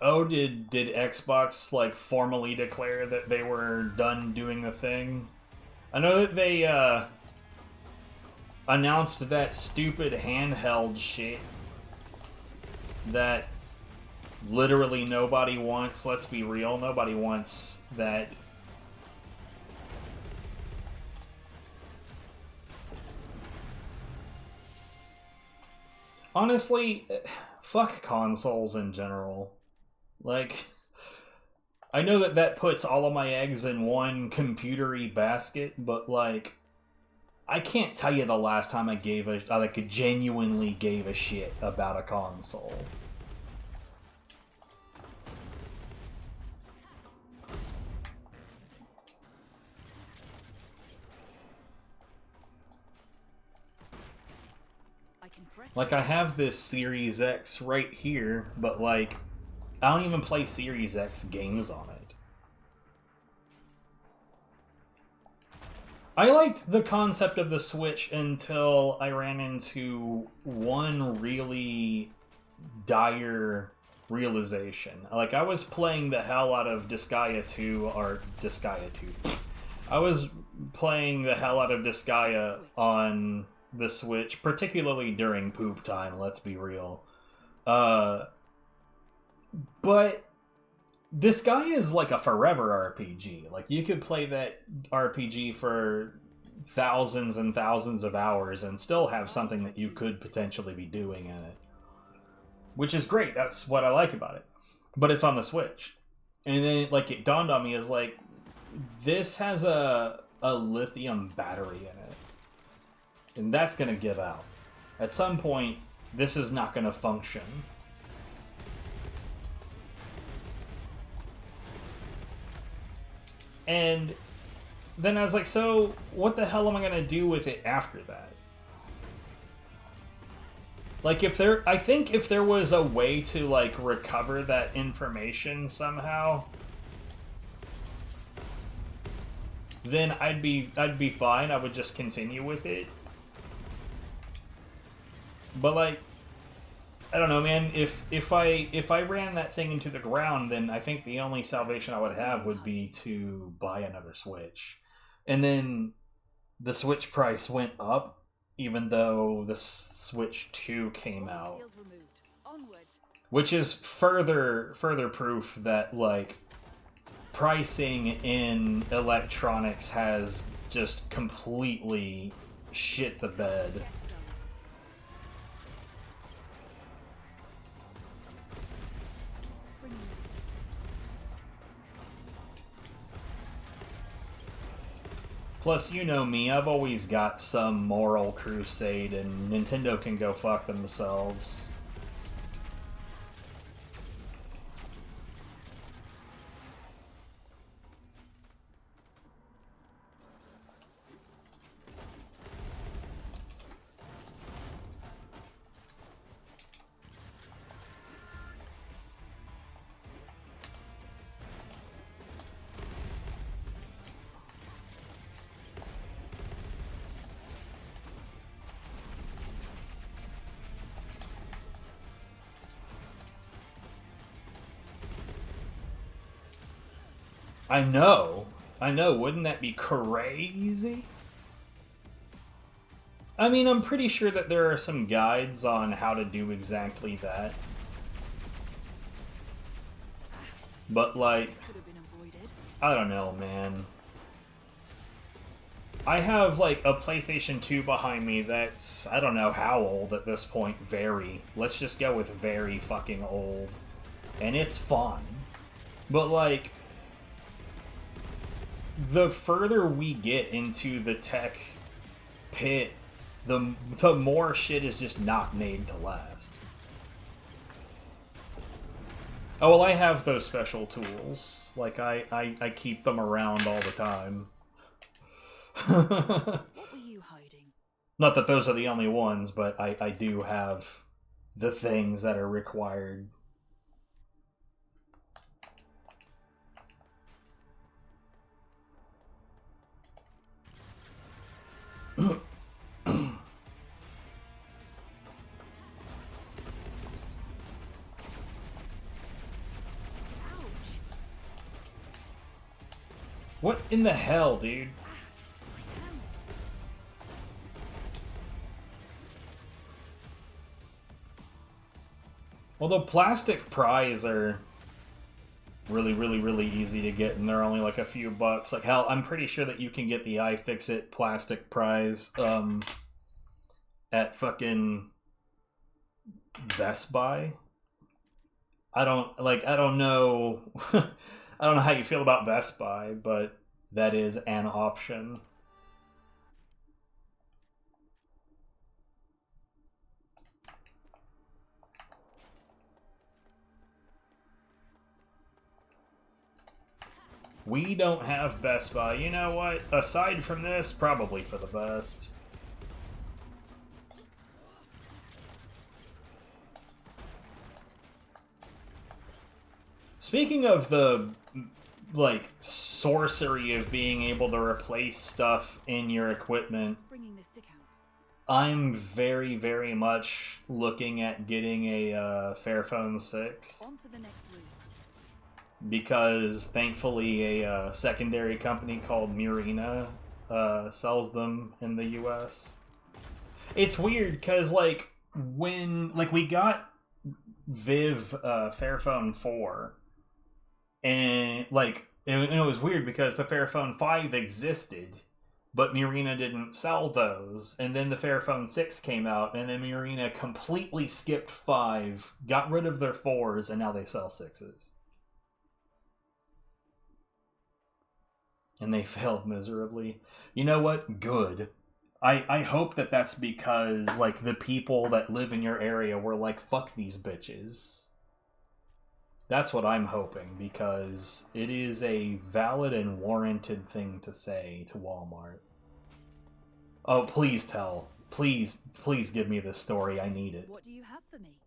Oh, did Xbox like formally declare that they were done doing the thing? I know that they announced that stupid handheld shit that literally nobody wants. Let's be real, nobody wants that. Honestly, fuck consoles in general. Like, I know that that puts all of my eggs in one computery basket, but like, I can't tell you the last time I genuinely gave a shit about a console. Like, I have this Series X right here, but like, I don't even play Series X games on it. I liked the concept of the Switch until I ran into one really dire realization. Like, I was playing the hell out of Disgaea 2, or Disgaea 2. I was playing the hell out of Disgaea on the Switch, particularly during poop time, let's be real. But this guy is like a forever RPG. Like, you could play that RPG for thousands and thousands of hours and still have something that you could potentially be doing in it. Which is great. That's what I like about it. But it's on the Switch. And then, like, it dawned on me as, like, this has a lithium battery in it. And that's going to give out. At some point, this is not going to function. And then I was like, so what the hell am I going to do with it after that? Like, I think if there was a way to, like, recover that information somehow, then I'd be fine. I would just continue with it. But, like, I don't know, man. If I ran that thing into the ground, then I think the only salvation I would have would be to buy another Switch. And then the Switch price went up, even though the Switch 2 came out. Which is further proof that, like, pricing in electronics has just completely shit the bed. Plus, you know me, I've always got some moral crusade, and Nintendo can go fuck themselves. I know. I know. Wouldn't that be crazy? I mean, I'm pretty sure that there are some guides on how to do exactly that. But, like, I don't know, man. I have, like, a PlayStation 2 behind me that's, I don't know how old at this point. Very. Let's just go with very fucking old. And it's fun. But, like, the further we get into the tech pit, the more shit is just not made to last. Oh, well, I have those special tools. Like, I keep them around all the time. What were you hiding? Not that those are the only ones, but I do have the things that are required. What in the hell, dude? Well, the plastic pries are really easy to get, and they're only like a few bucks. Like, hell, I'm pretty sure that you can get the iFixit plastic pries at fucking Best Buy. I don't know I don't know how you feel about Best Buy, but that is an option. We don't have Best Buy. You know what? Aside from this, probably for the best. Speaking of the, like, sorcery of being able to replace stuff in your equipment, I'm very much looking at getting a Fairphone 6. On to the next room. Because thankfully a secondary company called Murina sells them in the US. It's weird because, like, when, like, we got Viv Fairphone 4, and, like, it was weird because the Fairphone 5 existed, but Murina didn't sell those, and then the Fairphone 6 came out, and then Murina completely skipped 5, got rid of their 4s, and now they sell 6s. And they failed miserably. You know what? Good. I hope that that's because, like, the people that live in your area were like, fuck these bitches. That's what I'm hoping, because it is a valid and warranted thing to say to Walmart. Oh, please tell. Please give me this story. I need it. What do you have for me?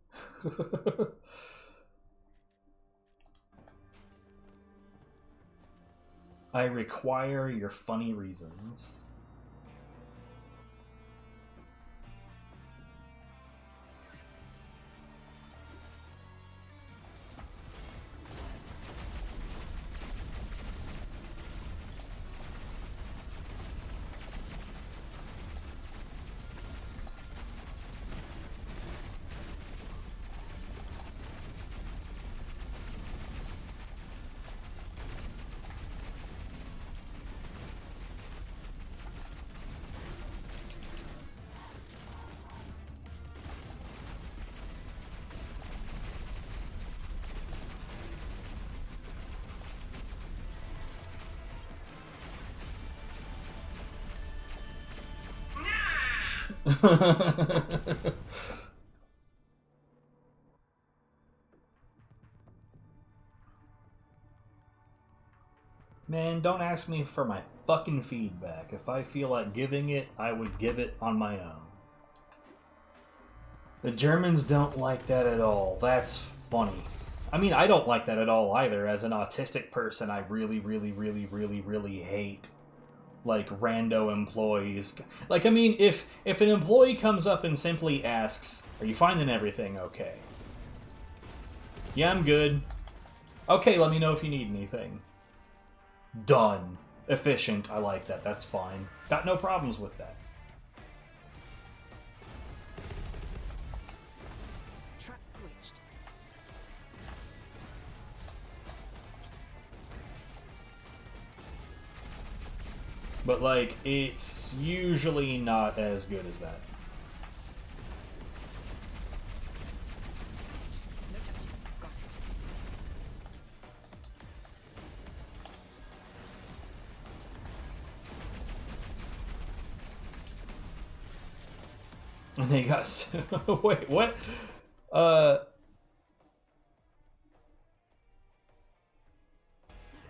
I require your funny reasons. Man, don't ask me for my fucking feedback. If I feel like giving it, I would give it on my own. The Germans don't like that at all. That's funny. I mean, I don't like that at all either. As an autistic person, I really hate, like, rando employees. Like, I mean, if an employee comes up and simply asks, "Are you finding everything okay?" "Yeah, I'm good." "Okay, let me know if you need anything." Done. Efficient. I like that. That's fine. Got no problems with that. Trap switched. But, like, it's usually not as good as that. No touching. Got it. And they got... Wait, what?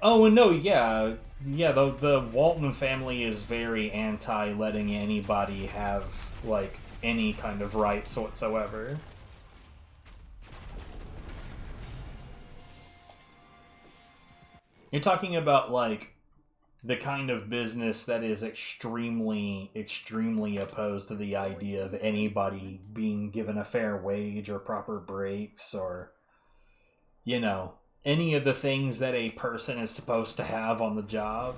Oh, and no, yeah. Yeah, the Walton family is very anti-letting anybody have, like, any kind of rights whatsoever. You're talking about, like, the kind of business that is extremely, extremely opposed to the idea of anybody being given a fair wage or proper breaks or, you know, any of the things that a person is supposed to have on the job.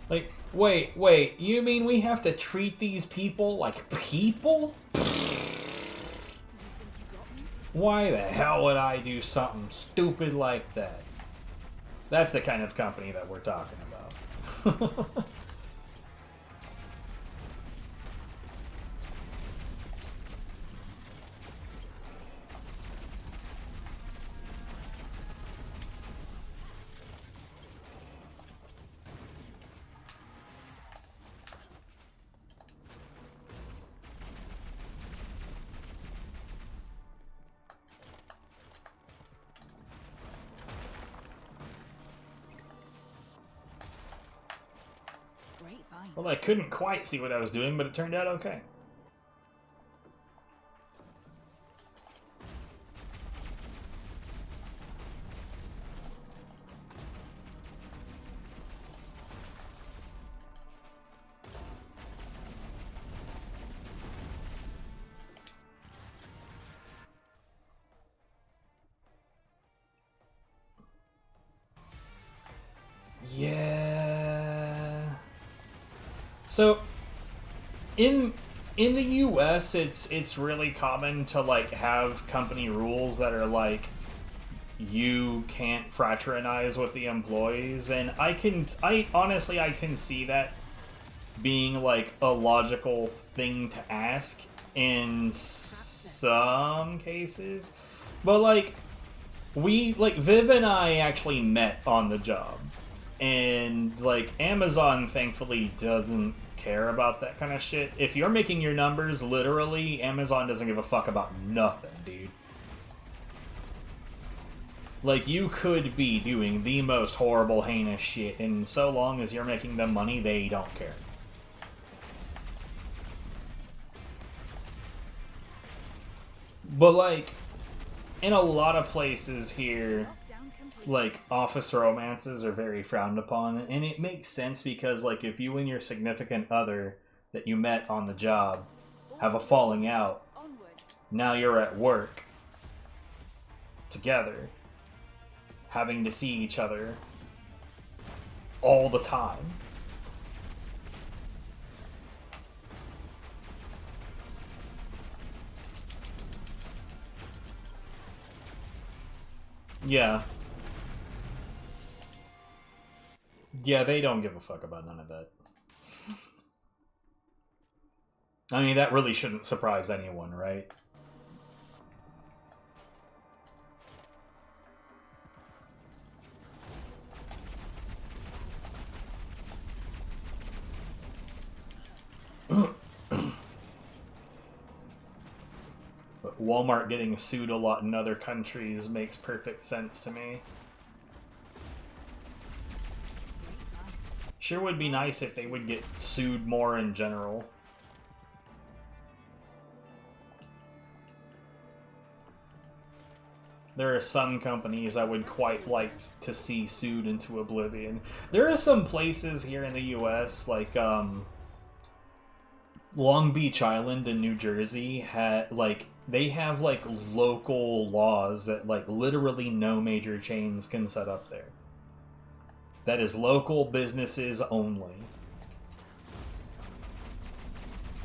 Like, wait, you mean we have to treat these people like people? Why the hell would I do something stupid like that? That's the kind of company that we're talking about. Great find. Well, I couldn't quite see what I was doing, but it turned out okay. Yeah. So, in the US, it's really common to like have company rules that are like you can't fraternize with the employees, and I honestly can see that being like a logical thing to ask in some cases, but like Viv and I actually met on the job, and like Amazon thankfully doesn't care about that kind of shit. If you're making your numbers, literally, Amazon doesn't give a fuck about nothing, dude. Like, you could be doing the most horrible, heinous shit, and so long as you're making them money, they don't care. But, like, in a lot of places here, like, office romances are very frowned upon, and it makes sense because, like, if you and your significant other that you met on the job have a falling out, now you're at work together, having to see each other all the time. Yeah. Yeah, they don't give a fuck about none of that. I mean, that really shouldn't surprise anyone, right? But Walmart getting sued a lot in other countries makes perfect sense to me. Sure would be nice if they would get sued more in general. There are some companies I would quite like to see sued into oblivion. There are some places here in the US, like, Long Beach Island in New Jersey had like they have like local laws that like literally no major chains can set up there. That is local businesses only.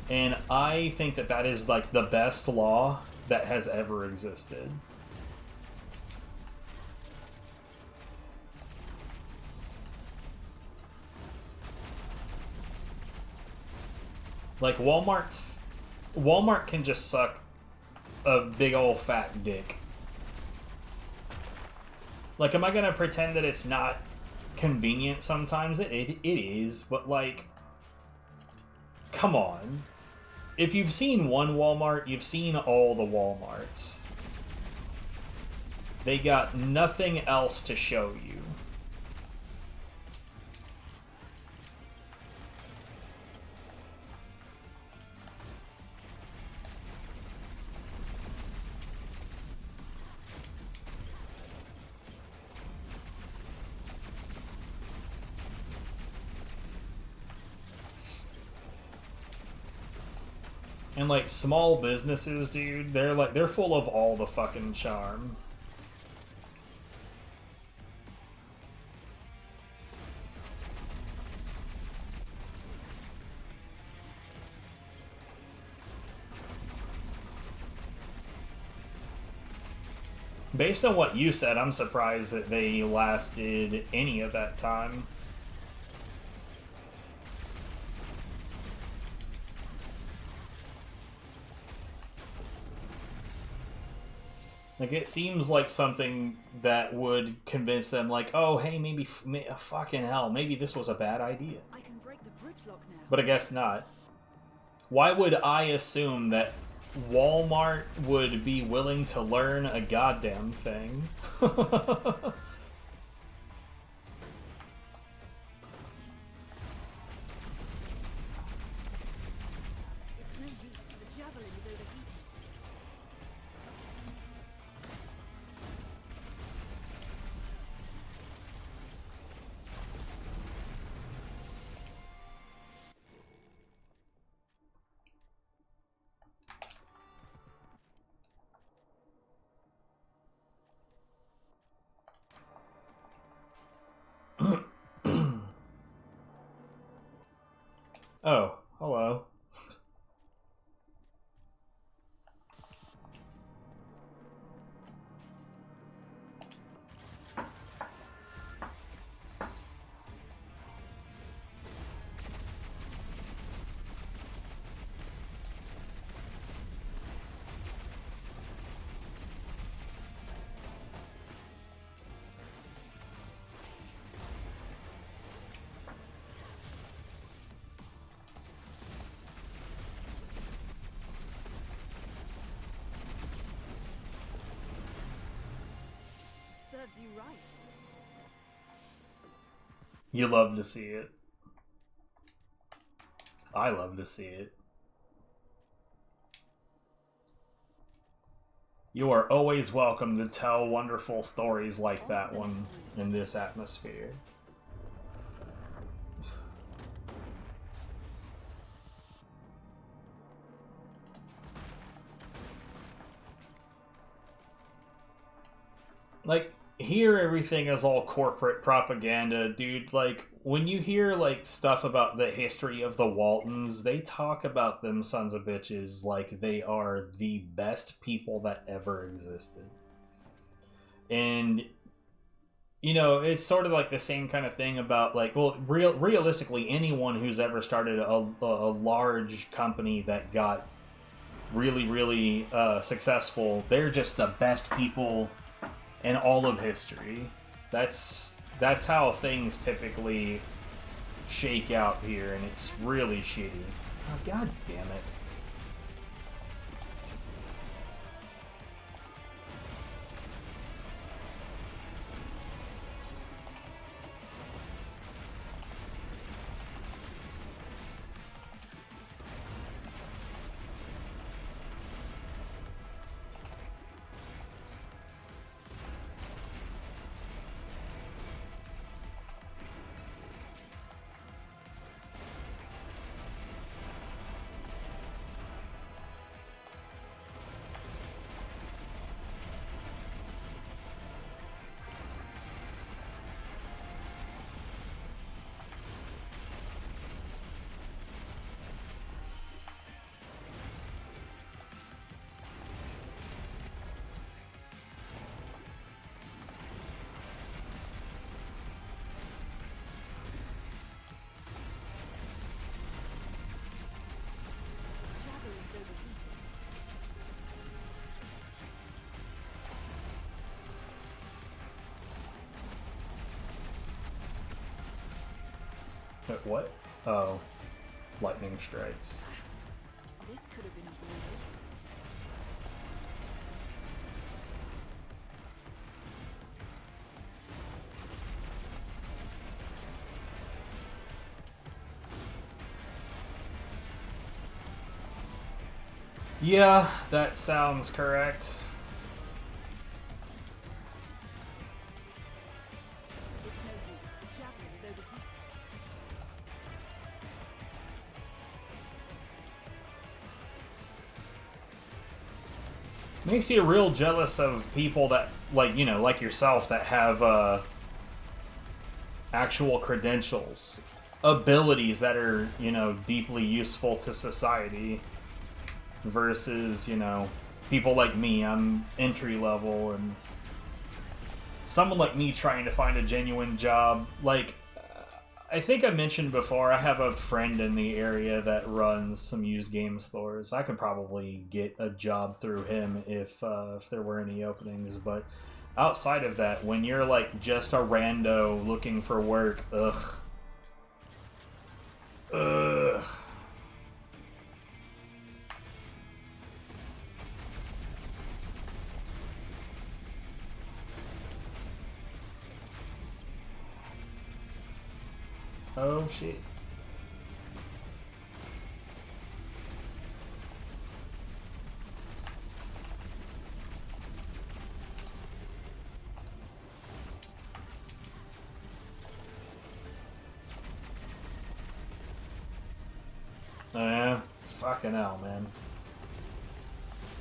And I think that that is like the best law that has ever existed. Like Walmart can just suck a big old fat dick. Like, am I gonna pretend that it's not convenient sometimes? It is, but like, come on. If you've seen one Walmart, you've seen all the Walmarts. They got nothing else to show you. And like small businesses, dude, they're full of all the fucking charm. Based on what you said, I'm surprised that they lasted any of that time. Like, it seems like something that would convince them, like, oh, hey, maybe, fucking hell, maybe this was a bad idea. I can break the bridge lock now. But I guess not. Why would I assume that Walmart would be willing to learn a goddamn thing? It's no use. The javelin is overheating. Oh, hello. Serves you right. You love to see it. I love to see it. You are always welcome to tell wonderful stories like that one in this atmosphere. Like, here everything is all corporate propaganda, dude. Like, when you hear, like, stuff about the history of the Waltons, they talk about them sons of bitches like they are the best people that ever existed. And, you know, it's sort of like the same kind of thing about, like, well, realistically, anyone who's ever started a large company that got really, really successful, they're just the best people in all of history. That's how things typically shake out here, and it's really shitty. Oh, god damn it. what? Oh, lightning strikes. This could have been avoided. Yeah, that sounds correct. It's no use. The javelin is overheated. Makes you real jealous of people that, like, you know, like yourself, that have actual credentials, abilities that are, you know, deeply useful to society, versus, you know, people like me. I'm entry level, and someone like me trying to find a genuine job. Like, I think I mentioned before, I have a friend in the area that runs some used game stores. I could probably get a job through him if there were any openings, but outside of that, when you're like just a rando looking for work, ugh. Ugh. Oh shit. Fucking hell, man.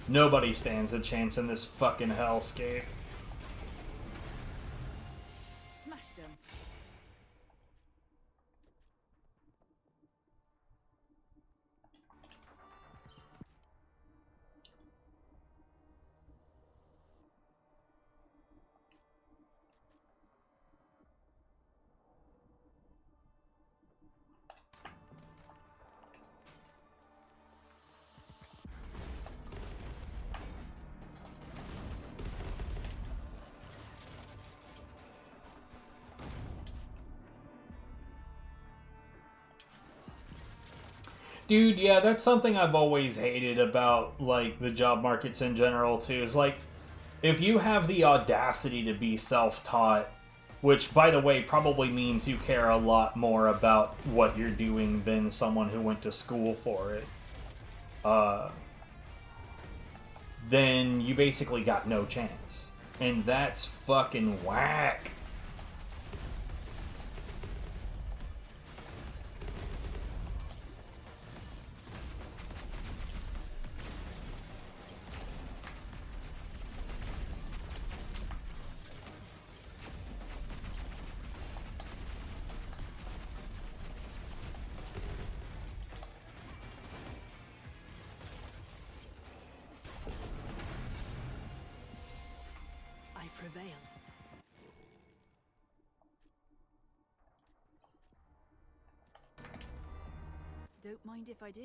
Nobody stands a chance in this fucking hellscape. Smashed him. Dude, yeah, that's something I've always hated about, like, the job markets in general, too, is, like, if you have the audacity to be self-taught, which, by the way, probably means you care a lot more about what you're doing than someone who went to school for it, then you basically got no chance. And that's fucking whack. I prevail. Don't mind if I do.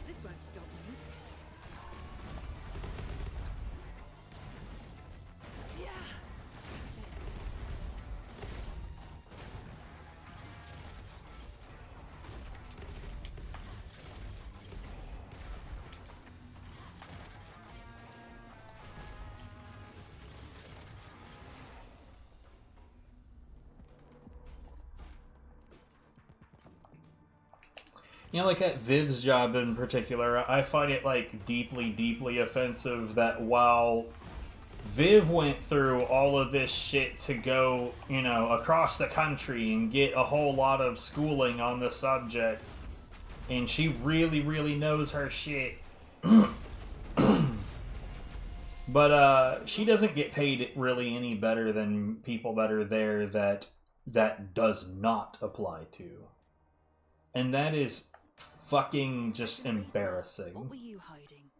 This won't stop me. Yeah. You know, like at Viv's job in particular, I find it, like, deeply, deeply offensive that while Viv went through all of this shit to go, you know, across the country and get a whole lot of schooling on the subject, and she really, really knows her shit, but she doesn't get paid really any better than people that are there that does not apply to. And that is fucking just What embarrassing. were you hiding?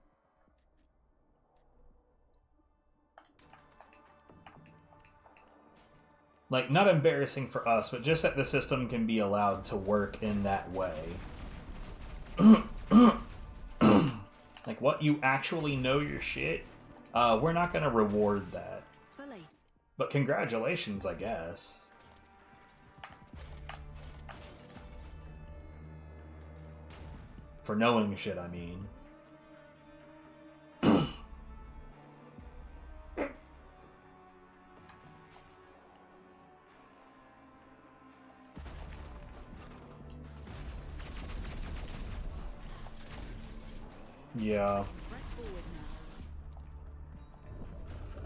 Like, not embarrassing for us, but just that the system can be allowed to work in that way. Like, what, you actually know your shit? We're not gonna reward that. Fully. But congratulations, I guess. For knowing shit, I mean. Yeah. Press forward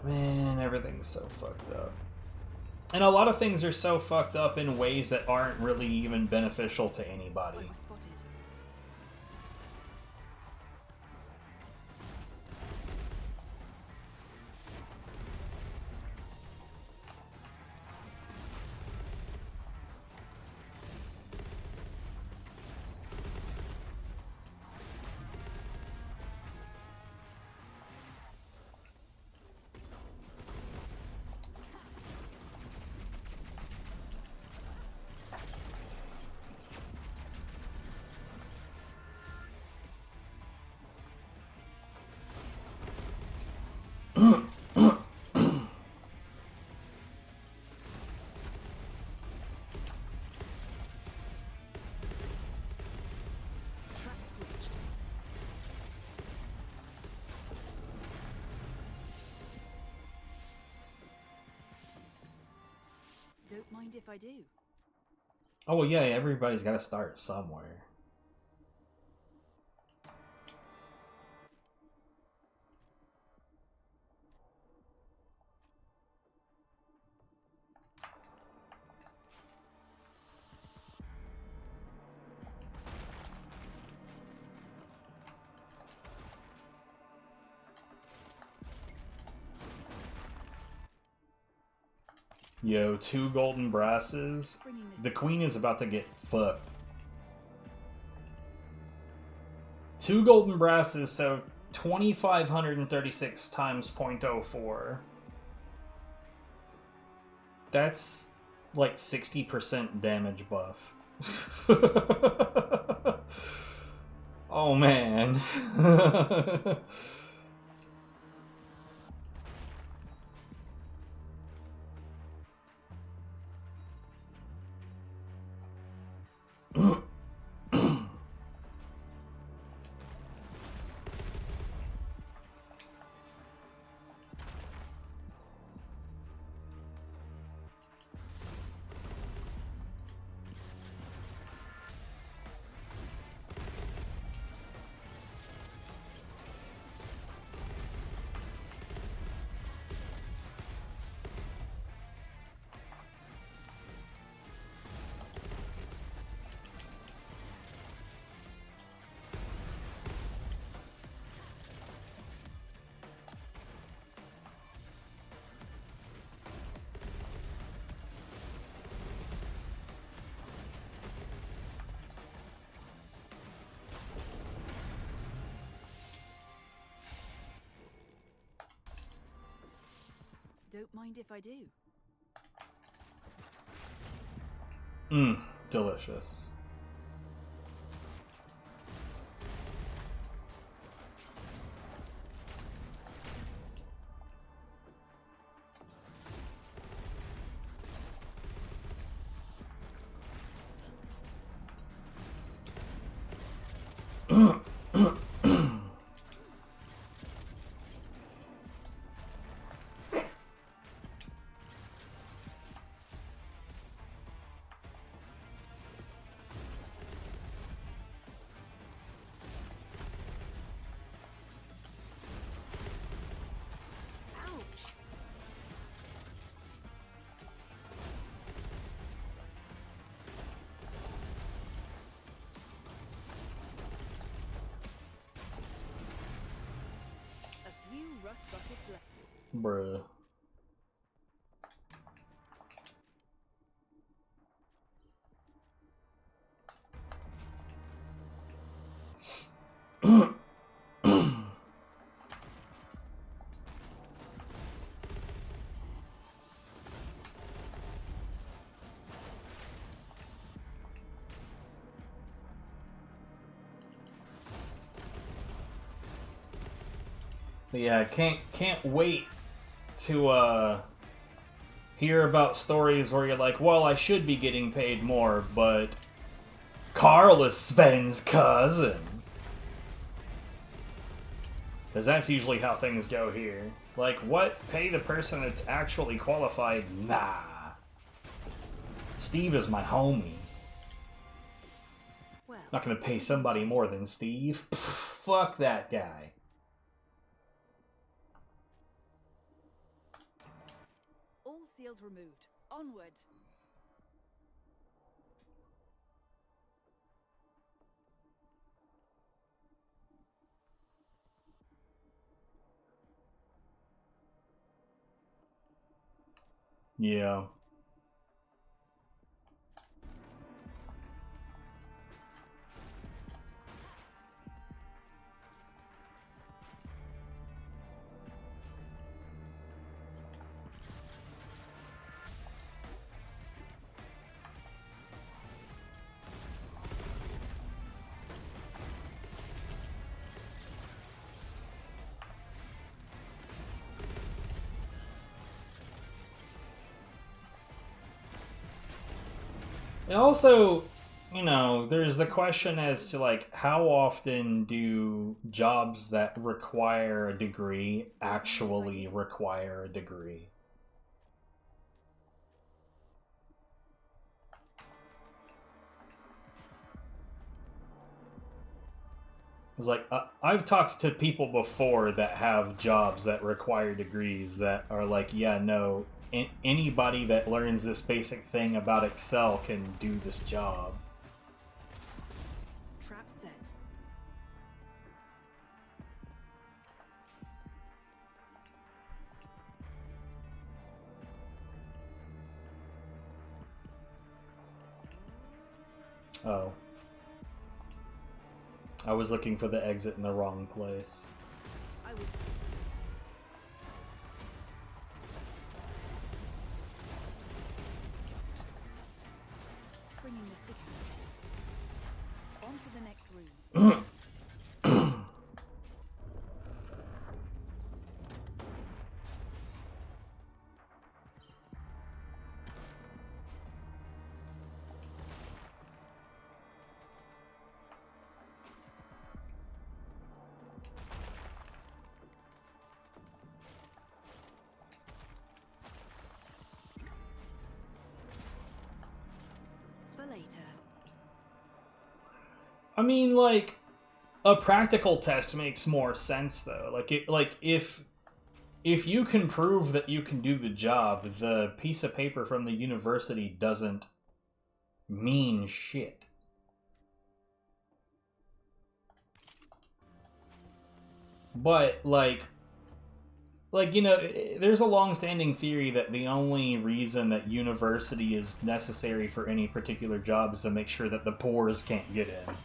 now. Man, everything's so fucked up. And a lot of things are so fucked up in ways that aren't really even beneficial to anybody. I was spotted. Track switched. Don't mind if I do. Oh, well, yeah, everybody's got to start somewhere. Yo, 2 golden brasses. The queen is about to get fucked. 2 golden brasses, so 2,536 times 0.04. That's like 60% damage buff. Oh man. Don't mind if I do. Mmm, delicious. Ouch! A few rust buckets left. Bruh. But yeah, can't wait to hear about stories where you're like, well, I should be getting paid more, but Carl is Sven's cousin. Because that's usually how things go here. Like, what? Pay the person that's actually qualified? Nah. Steve is my homie. Well, Not gonna pay somebody more than Steve. Pfft, fuck that guy. all seals removed. Onward. Yeah. And also, you know, there's the question as to, like, how often do jobs that require a degree actually require a degree? It's like, I've talked to people before that have jobs that require degrees that are like, yeah, no, anybody that learns this basic thing about Excel can do this job. Trap set. Oh. I was looking for the exit in the wrong place. I was. Bringing the stick out. On to the next room. For later. I mean, like, a practical test makes more sense, though. Like, if you can prove that you can do the job, the piece of paper from the university doesn't mean shit. But, like, you know, there's a long-standing theory that the only reason that university is necessary for any particular job is to make sure that the poors can't get in.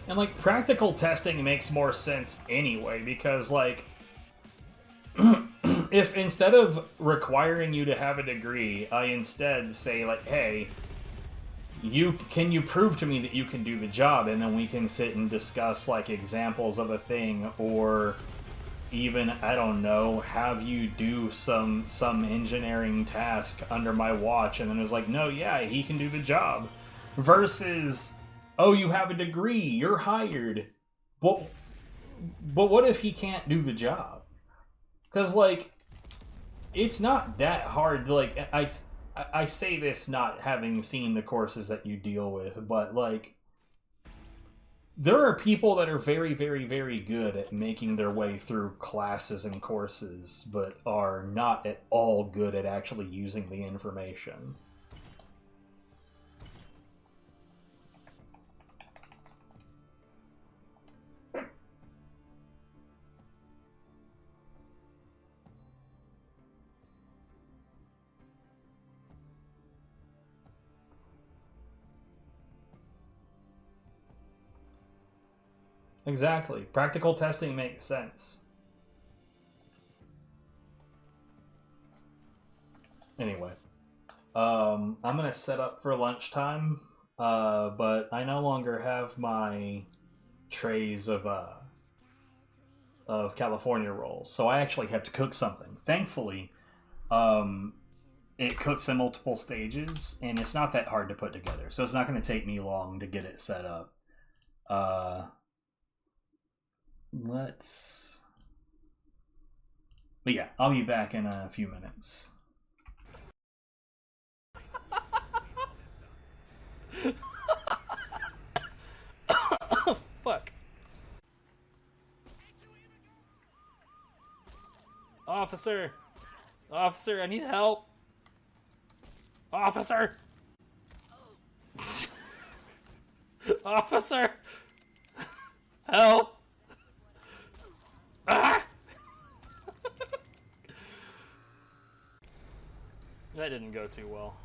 And, like, practical testing makes more sense anyway, because, like, if instead of requiring you to have a degree, I instead say, like, hey, can you prove to me that you can do the job, and then we can sit and discuss, like, examples of a thing, or even, I don't know, have you do some engineering task under my watch, and then it's like, no, yeah, he can do the job, versus, oh, you have a degree, you're hired. But what if he can't do the job? Because, like, it's not that hard. Like, I say this not having seen the courses that you deal with, but like, there are people that are very, very, very good at making their way through classes and courses, but are not at all good at actually using the information. Exactly. Practical testing makes sense. Anyway, I'm gonna set up for lunchtime, but I no longer have my trays of California rolls, so I actually have to cook something. Thankfully, it cooks in multiple stages, and it's not that hard to put together, so it's not going to take me long to get it set up. But yeah, I'll be back in a few minutes. Oh, fuck. Officer! Officer, I need help! Officer! Officer! Help! Ah! That didn't go too well.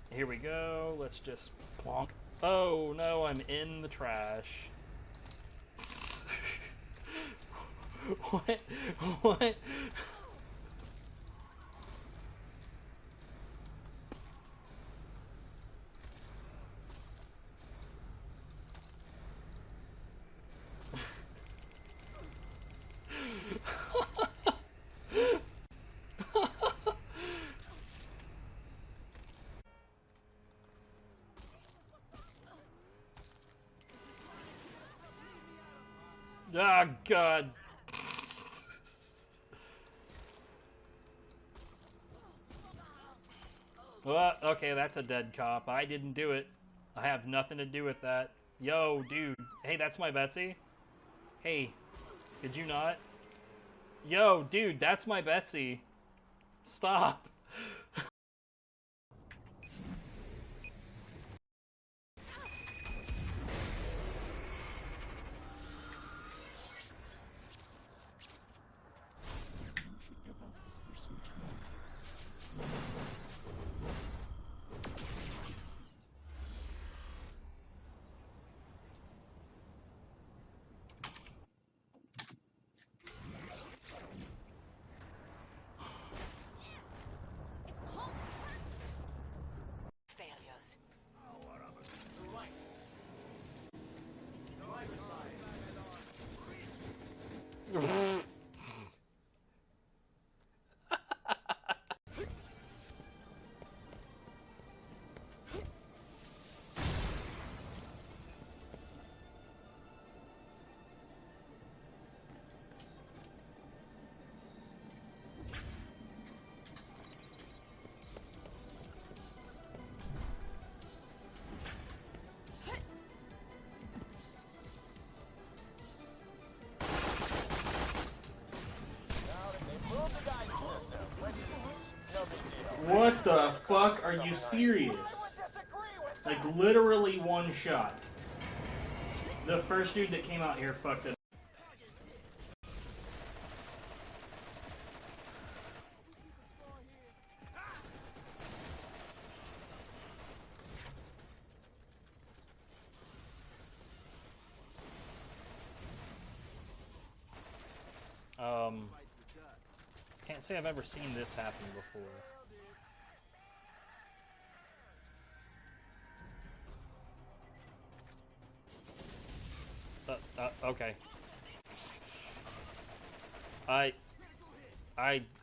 Here we go. Let's just plonk. Oh no, I'm in the trash. What? What? Oh, God. Well, okay, that's a dead cop. I didn't do it. I have nothing to do with that. Yo, dude. Hey, that's my Betsy. Hey, did you not? Yo, dude, that's my Betsy. Stop. What the fuck? Are you serious? Like, literally one shot. The first dude that came out here fucked it. Can't say I've ever seen this happen before. Okay.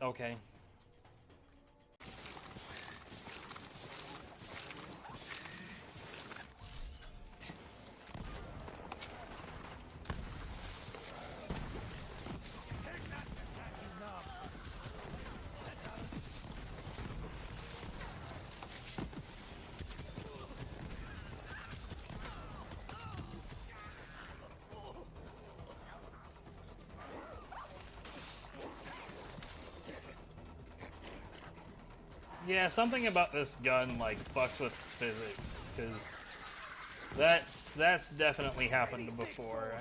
Okay. Yeah, something about this gun like fucks with physics, because that's definitely happened before.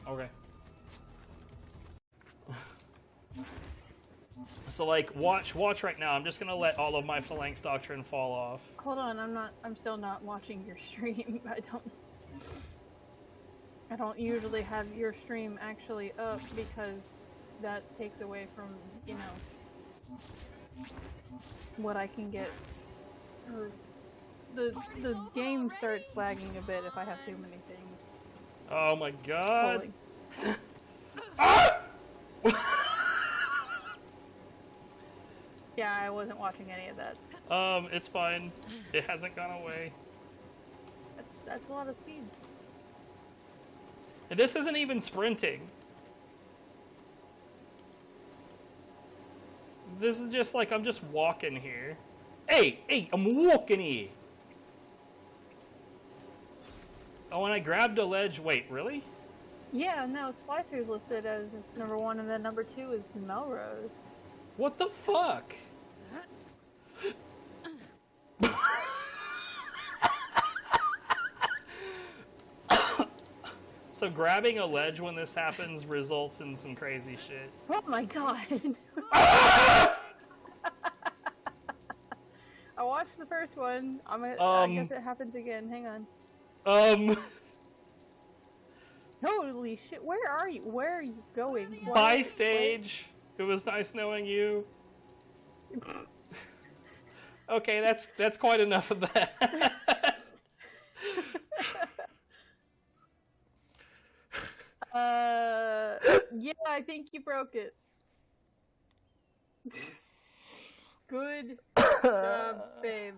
Okay. So like, watch right now. I'm just gonna let all of my phalanx doctrine fall off. Hold on, I'm still not watching your stream. I don't usually have your stream actually up because that takes away from, you know, what I can get. Or the game starts lagging a bit if I have too many things. Oh my god. Yeah, I wasn't watching any of that. It's fine. It hasn't gone away. That's a lot of speed. And this isn't even sprinting. This is just like, I'm just walking here. Hey, I'm walking here. Oh, and I grabbed a ledge. Wait, really? Yeah, no, Splicer's listed as #1 and then #2 is Melrose. What the fuck? So grabbing a ledge when this happens results in some crazy shit. Oh my god. I watched the first one. I guess it happens again. Hang on. Holy shit, where are you? Where are you going? Bye, stage. It was nice knowing you. Okay, that's quite enough of that. Yeah, I think you broke it. Good job, babe.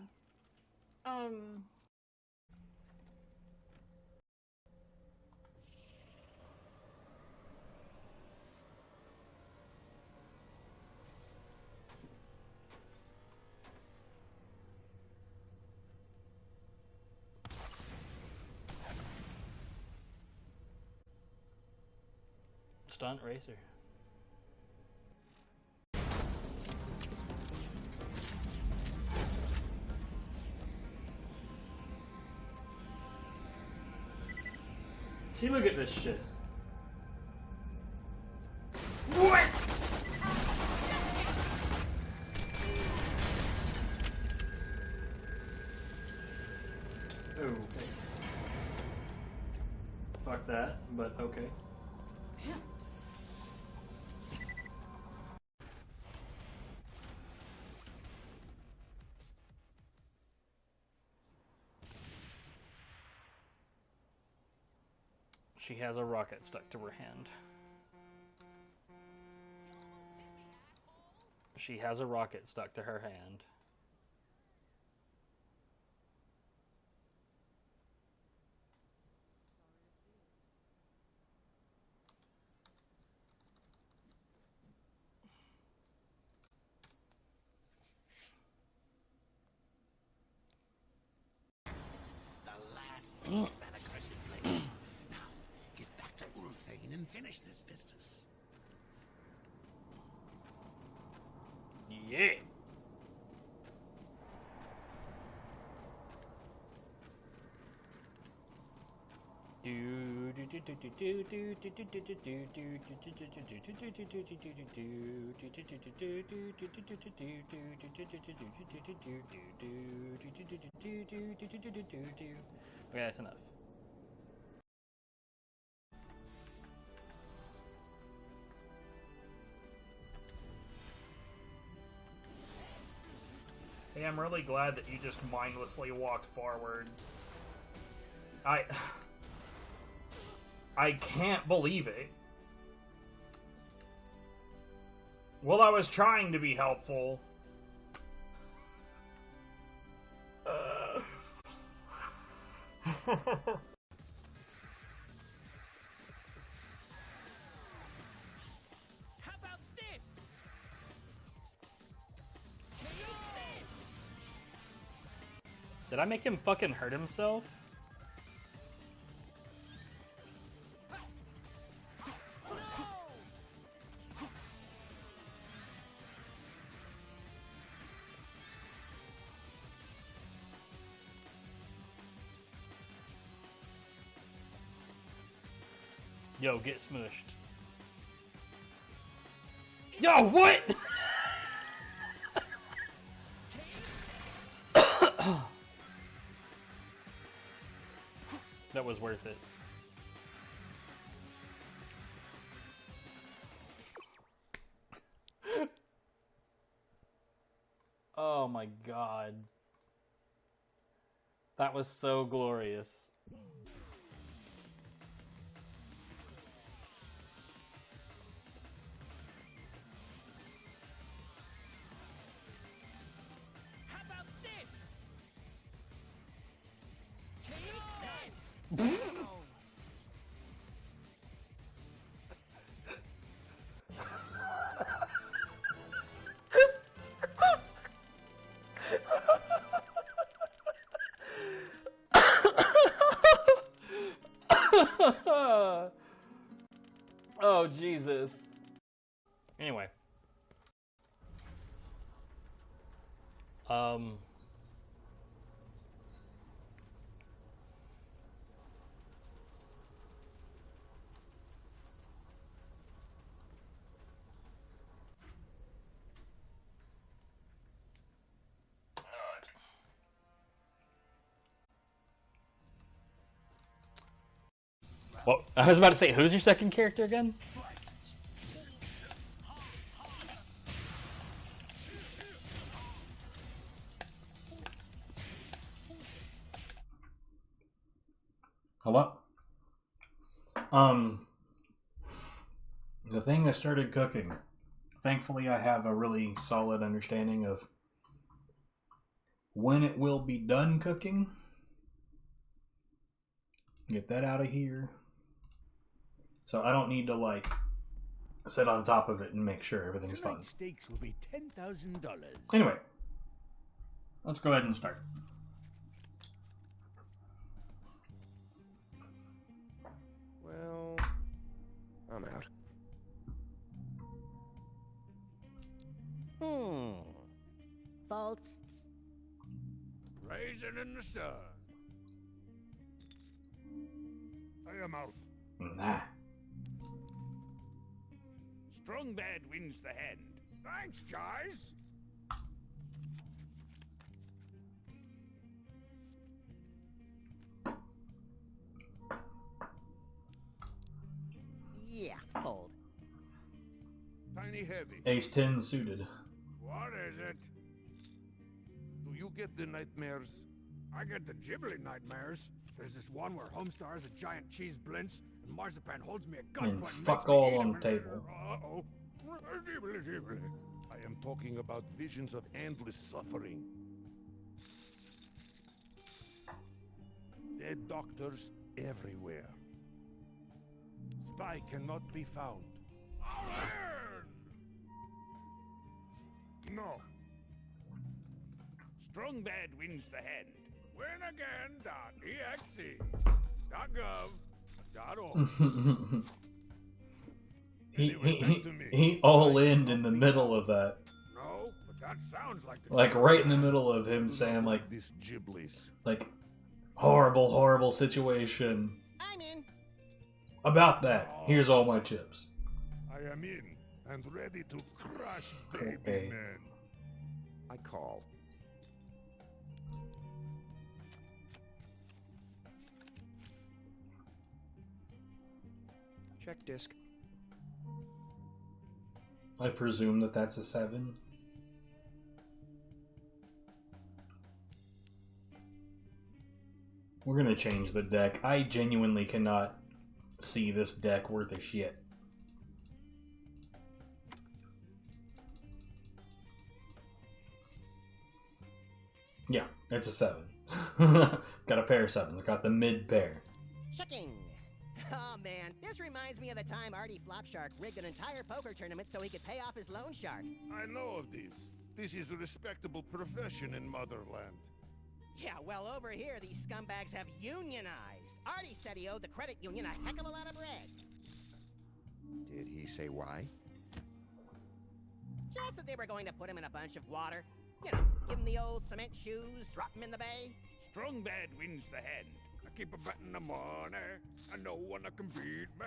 Stunt racer. See, look at this shit. What? Okay. Fuck that, but okay. She has a rocket stuck to her hand. She has a rocket stuck to her hand. The last piece of that accursed blade. Now, get back to Ulthane and finish this business. Yeah. Okay, that's enough. Hey, I'm really glad that you just mindlessly walked forward. I can't believe it. Well, I was trying to be helpful. How about this? Did I make him fucking hurt himself? Yo, get smushed. Yo, what? That was worth it. Oh my god. That was so glorious. How about this? Take this! Oh, Jesus. Anyway. Well, I was about to say, who's your second character again? Hello? The thing that started cooking. Thankfully, I have a really solid understanding of when it will be done cooking. Get that out of here. So I don't need to, like, sit on top of it and make sure everything's fine. Steaks will be $10,000. Anyway, let's go ahead and start. Well, I'm out. Fault. Raisin in the sun. I am out. Nah. Strong bad wins the hand. Thanks, guys. Yeah, hold. Tiny heavy. Ace 10 suited. What is it? Do you get the nightmares? I get the Ghibli nightmares. There's this one where Homestar is a giant cheese blintz, and Marzipan holds me at gunpoint. And fuck all on the table. Uh-oh. Ghibli, Ghibli. I am talking about visions of endless suffering. Dead doctors everywhere. Spy cannot be found. No. Strong bad wins the hand. Winagain.exe. .gov.org. He all in the middle of that. No, but that sounds like the Like right in the middle of him saying like horrible situation. I'm in. About that, here's all my chips. I am in and ready to crush baby Okay. men. I call. Check disc. I presume that that's a 7. We're gonna change the deck. I genuinely cannot see this deck worth a shit. Yeah, it's a 7. Got a pair of 7s. Got the mid pair. Checking. Oh man, this reminds me of the time Artie Flopshark rigged an entire poker tournament so he could pay off his loan shark. I know of this. This is a respectable profession in Motherland. Yeah, well, over here, these scumbags have unionized. Artie said he owed the credit union a heck of a lot of bread. Did he say why? Just that they were going to put him in a bunch of water. You know, give him the old cement shoes, drop him in the bay. Strong bad wins the hand. I keep a bet in the money, and no one can beat me.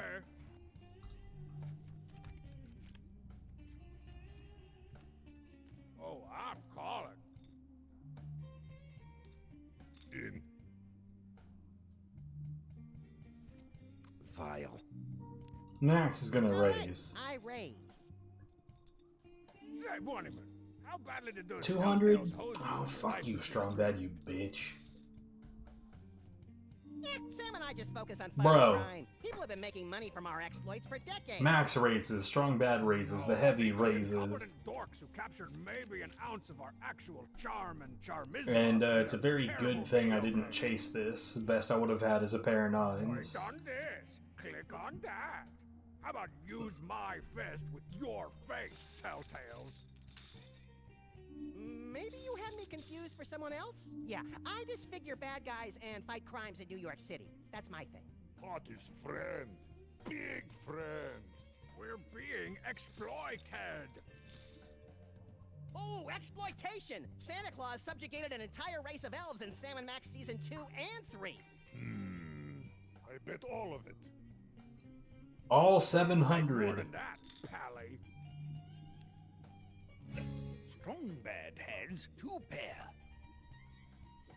Max is gonna Alright, raise. I raise. Say, Bonnyman, how badly did those 200? telltales hose you Oh, when your fuck you, license Strong Bad, you bitch. Yeah, Sam and I just focus on Bro. fighting crime. People have been making money from our exploits for decades. Max raises, Strong Bad raises, the heavy raises. incompetent dorks who captured maybe an ounce of our actual charm and charmism. And it's a very good thing I didn't chase this. The best I would have had is a pair of nines. Click on this. Click on that. How about use my fist with your face, Telltales? Maybe you had me confused for someone else? Yeah, I disfigure bad guys and fight crimes in New York City. That's my thing. Hottest friend. Big friend. We're being exploited. Oh, exploitation! Santa Claus subjugated an entire race of elves in Sam & Max Season 2 and 3. I bet all of it. All More 700. than that, Pally. Strong Bad has 2 pair.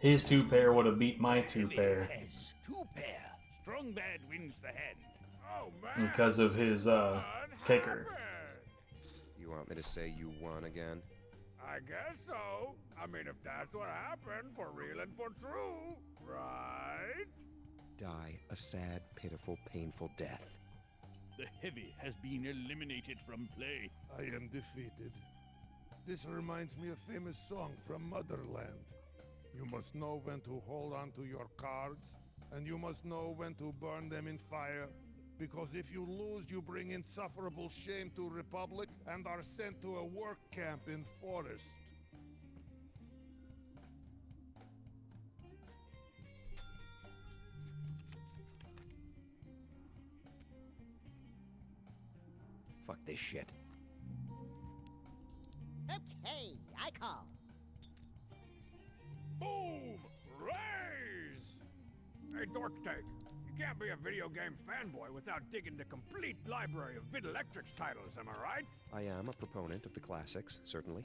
His 2 pair would have beat my 2 Heavy pair. has 2 pair. Strong Bad wins the hand. Oh, man. Because of his, What kicker. happened? You want me to say you won again? I guess so. I mean, if that's what happened, for real and for true, right? Die a sad, pitiful, painful death. The Heavy has been eliminated from play. I am defeated. This reminds me of a famous song from Motherland. You must know when to hold on to your cards, and you must know when to burn them in fire. Because if you lose, you bring insufferable shame to Republic and are sent to a work camp in Forest. Fuck this shit. Okay, I call. Boom! Raise! Hey, Dork Take, you can't be a video game fanboy without digging the complete library of Vidalectrix titles, am I right? I am a proponent of the classics, certainly.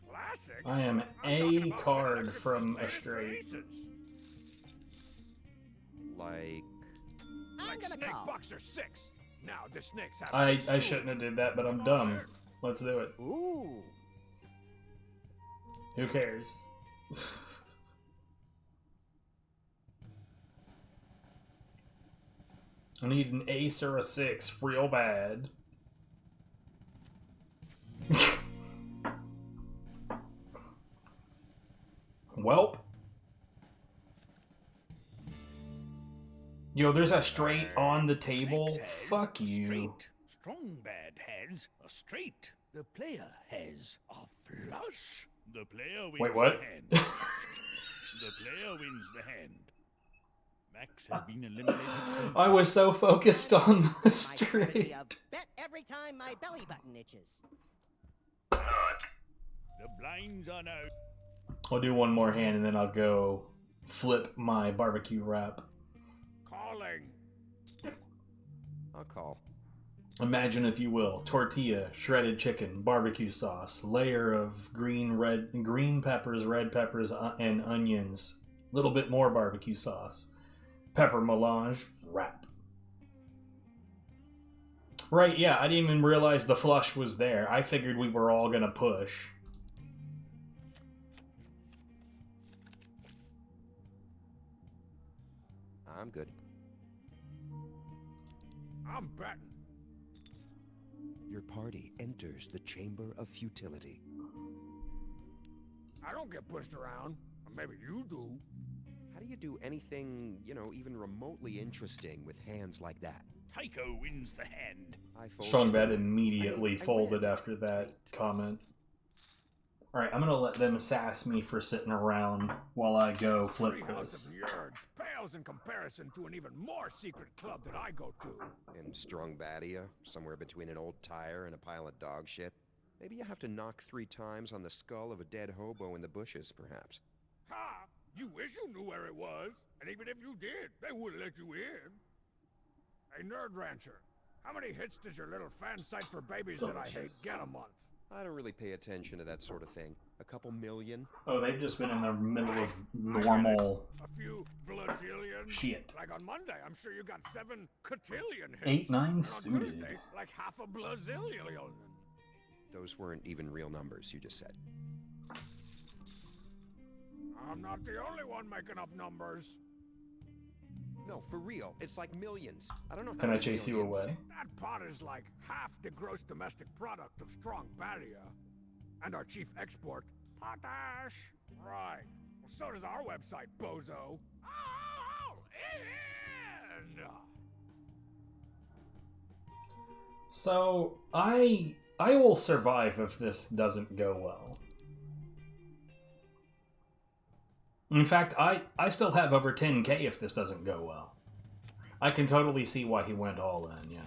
Classic? I am I'm talking a about card Vidalectrix's from latest Astray. releases. Like... I'm Like gonna Snake call. Boxer 6. Now, the snakes have I school. shouldn't have did that, but I'm dumb. Let's do it. Ooh. Who cares? I need an ace or a 6 real bad. Welp. Yo, there's a straight on the table. Max has Fuck a you. Straight. Strong Bad has a straight. The player has a flush. The player wins Wait, what? the hand. The player wins the hand. Max has been eliminated from I was so focused on the My straight. strategy of bet every time my belly button itches. the blinds are now. I'll do one more hand and then I'll go flip my barbecue wrap. Calling. I'll call. Imagine, if you will, tortilla, shredded chicken, barbecue sauce, layer of green peppers, red peppers, and onions. A little bit more barbecue sauce. Pepper melange, wrap. Right, yeah, I didn't even realize the flush was there. I figured we were all gonna push. I'm good. I'm betting. Your party enters the Chamber of Futility. I don't get pushed around. Or maybe you do. How do you do anything, you know, even remotely interesting with hands like that? Tycho wins the hand. I fold Strong too. Bad immediately I folded win. after that Tight. comment. Alright, I'm gonna let them sass me for sitting around while I go flip Treehouse this. of nerds pales in comparison to an even more secret club that I go to. And Strong Badia, somewhere between an old tire and a pile of dog shit. Maybe you have to knock 3 times on the skull of a dead hobo in the bushes, perhaps. Ha! You wish you knew where it was. And even if you did, they wouldn't let you in. Hey, Nerd Rancher, how many hits does your little fan site for babies that I hate get a month? I don't really pay attention to that sort of thing. A couple million? Oh, they've just been in the middle of normal A few blajillion. shit. Like on Monday, I'm sure you got 7 cotillion hits. 8, 9 And on suited. Thursday, like half a blazillion. Those weren't even real numbers you just said. I'm not the only one making up numbers. No, for real. It's like millions. I don't know how Can I many chase you millions. away? That pot is like half the gross domestic product of strong barrier. And our chief export, potash. Right. Well, so does our website, bozo. All in! So, I will survive if this doesn't go well. In fact, I still have over 10k if this doesn't go well. I can totally see why he went all in, yeah.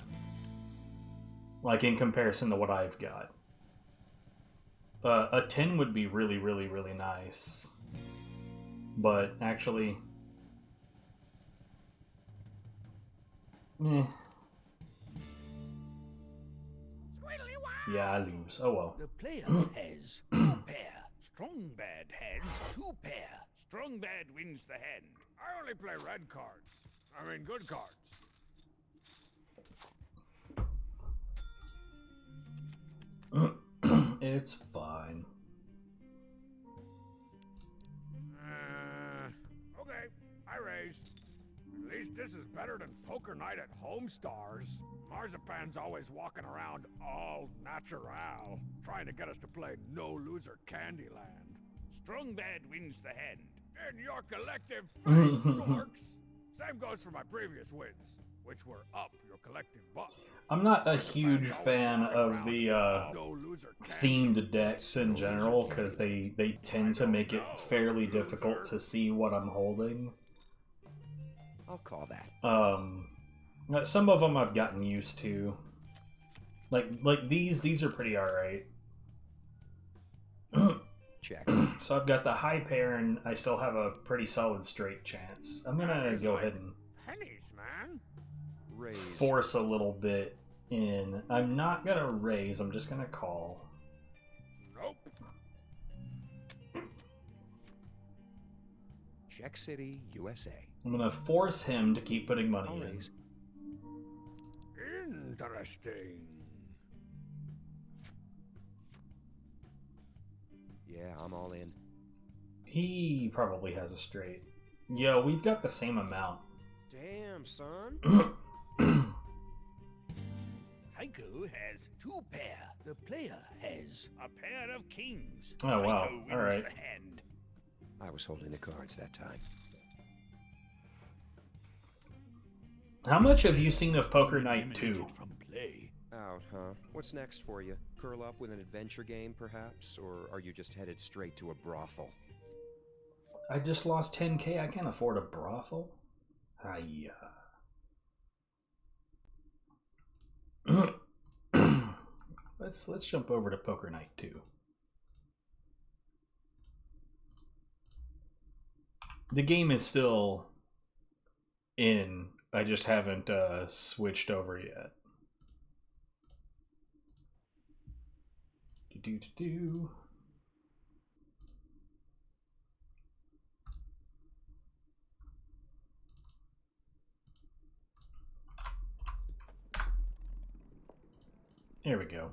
Like, in comparison to what I've got. A 10 would be really, really, really nice. But, actually... Eh. Yeah, I lose. Oh well. The player has 2 pair. Strong bad has 2 pair. Strong bad wins the hand. I only play red cards. I mean, good cards. It's fine. Okay, I raise. At least this is better than poker night at Home Stars. Marzipan's always walking around all natural, trying to get us to play No Loser Candyland. Strong bad wins the hand. In your collective face, dorks. Same goes for my previous wins, which were up your collective butt. I'm not a huge fan of the themed decks in general, because they tend to make it fairly difficult to see what I'm holding. I'll call that. Some of them I've gotten used to. Like these are pretty alright. Check. So I've got the high pair, and I still have a pretty solid straight chance. I'm gonna go ahead and pennies, man. Raise. Force a little bit in. I'm not gonna raise, I'm just gonna call. Nope. Check City, USA. I'm gonna force him to keep putting money I'll in. raise. Interesting. Yeah, I'm all in. He probably has a straight. Yo, we've got the same amount. Damn, son. Tycho has 2 pair. The player has a pair of kings. Oh, wow. Tycho wins Alright. the hand. I was holding the cards that time. How much have you seen of Poker Night 2? From play. Out, huh? What's next for you? Curl up with an adventure game, perhaps? Or are you just headed straight to a brothel? I just lost 10k, I can't afford a brothel? Hiya. Let's jump over to Poker Night 2. The game is still in. I just haven't switched over yet. Do. There we go.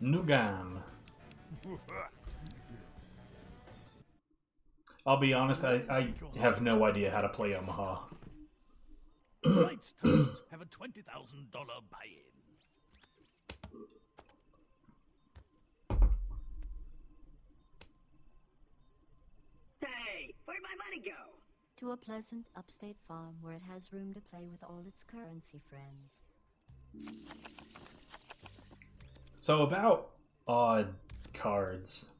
Nugan. I'll be honest, I have no idea how to play Omaha. Tonight's toads have a $20,000 buy-in. Hey, where'd my money go? To a pleasant upstate farm where it has room to play with all its currency friends. So about odd cards.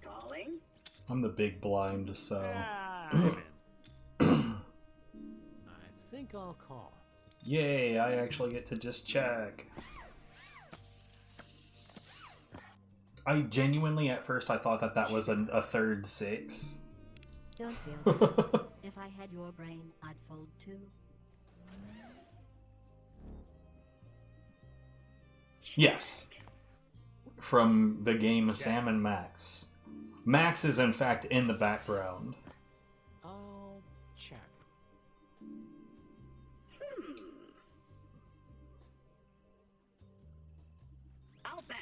Calling? I'm the big blind, so... I think I'll call. Yay, I actually get to just check. I genuinely, at first, I thought that was a third 6. Don't feel bad. If I had your brain, I'd fold too. Yes. From the game Sam and Max. Max is, in fact, in the background. I'll check. I'll bet.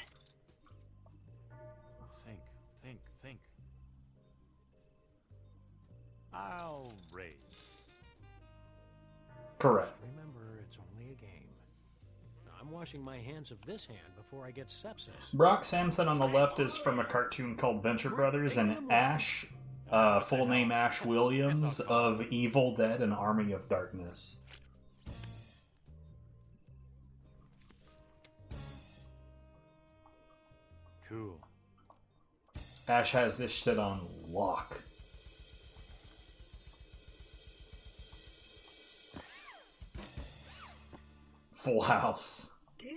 Think. I'll raise. Correct. Remember, it's only a game. I'm washing my hands of this hand before I get sepsis. Brock Samson on the left is from a cartoon called Venture Brothers, and Ash, full name Ash Williams, of Evil Dead and Army of Darkness. Cool. Ash has this shit on lock. Full house. Dude.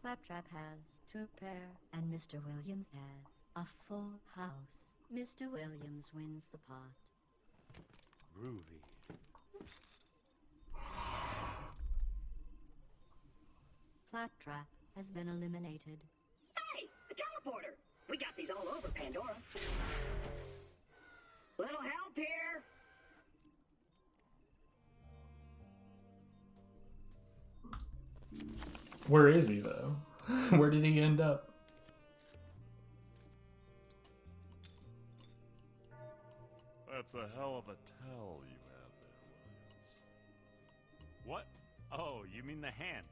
Claptrap has 2 pair, and Mr. Williams has a full house. Mr. Williams wins the pot. Groovy. Claptrap has been eliminated. Hey, the teleporter. We got these all over Pandora. Little help here. Where is he, though? Where did he end up? That's a hell of a tell you have there, Williams. What? Oh, you mean the hand.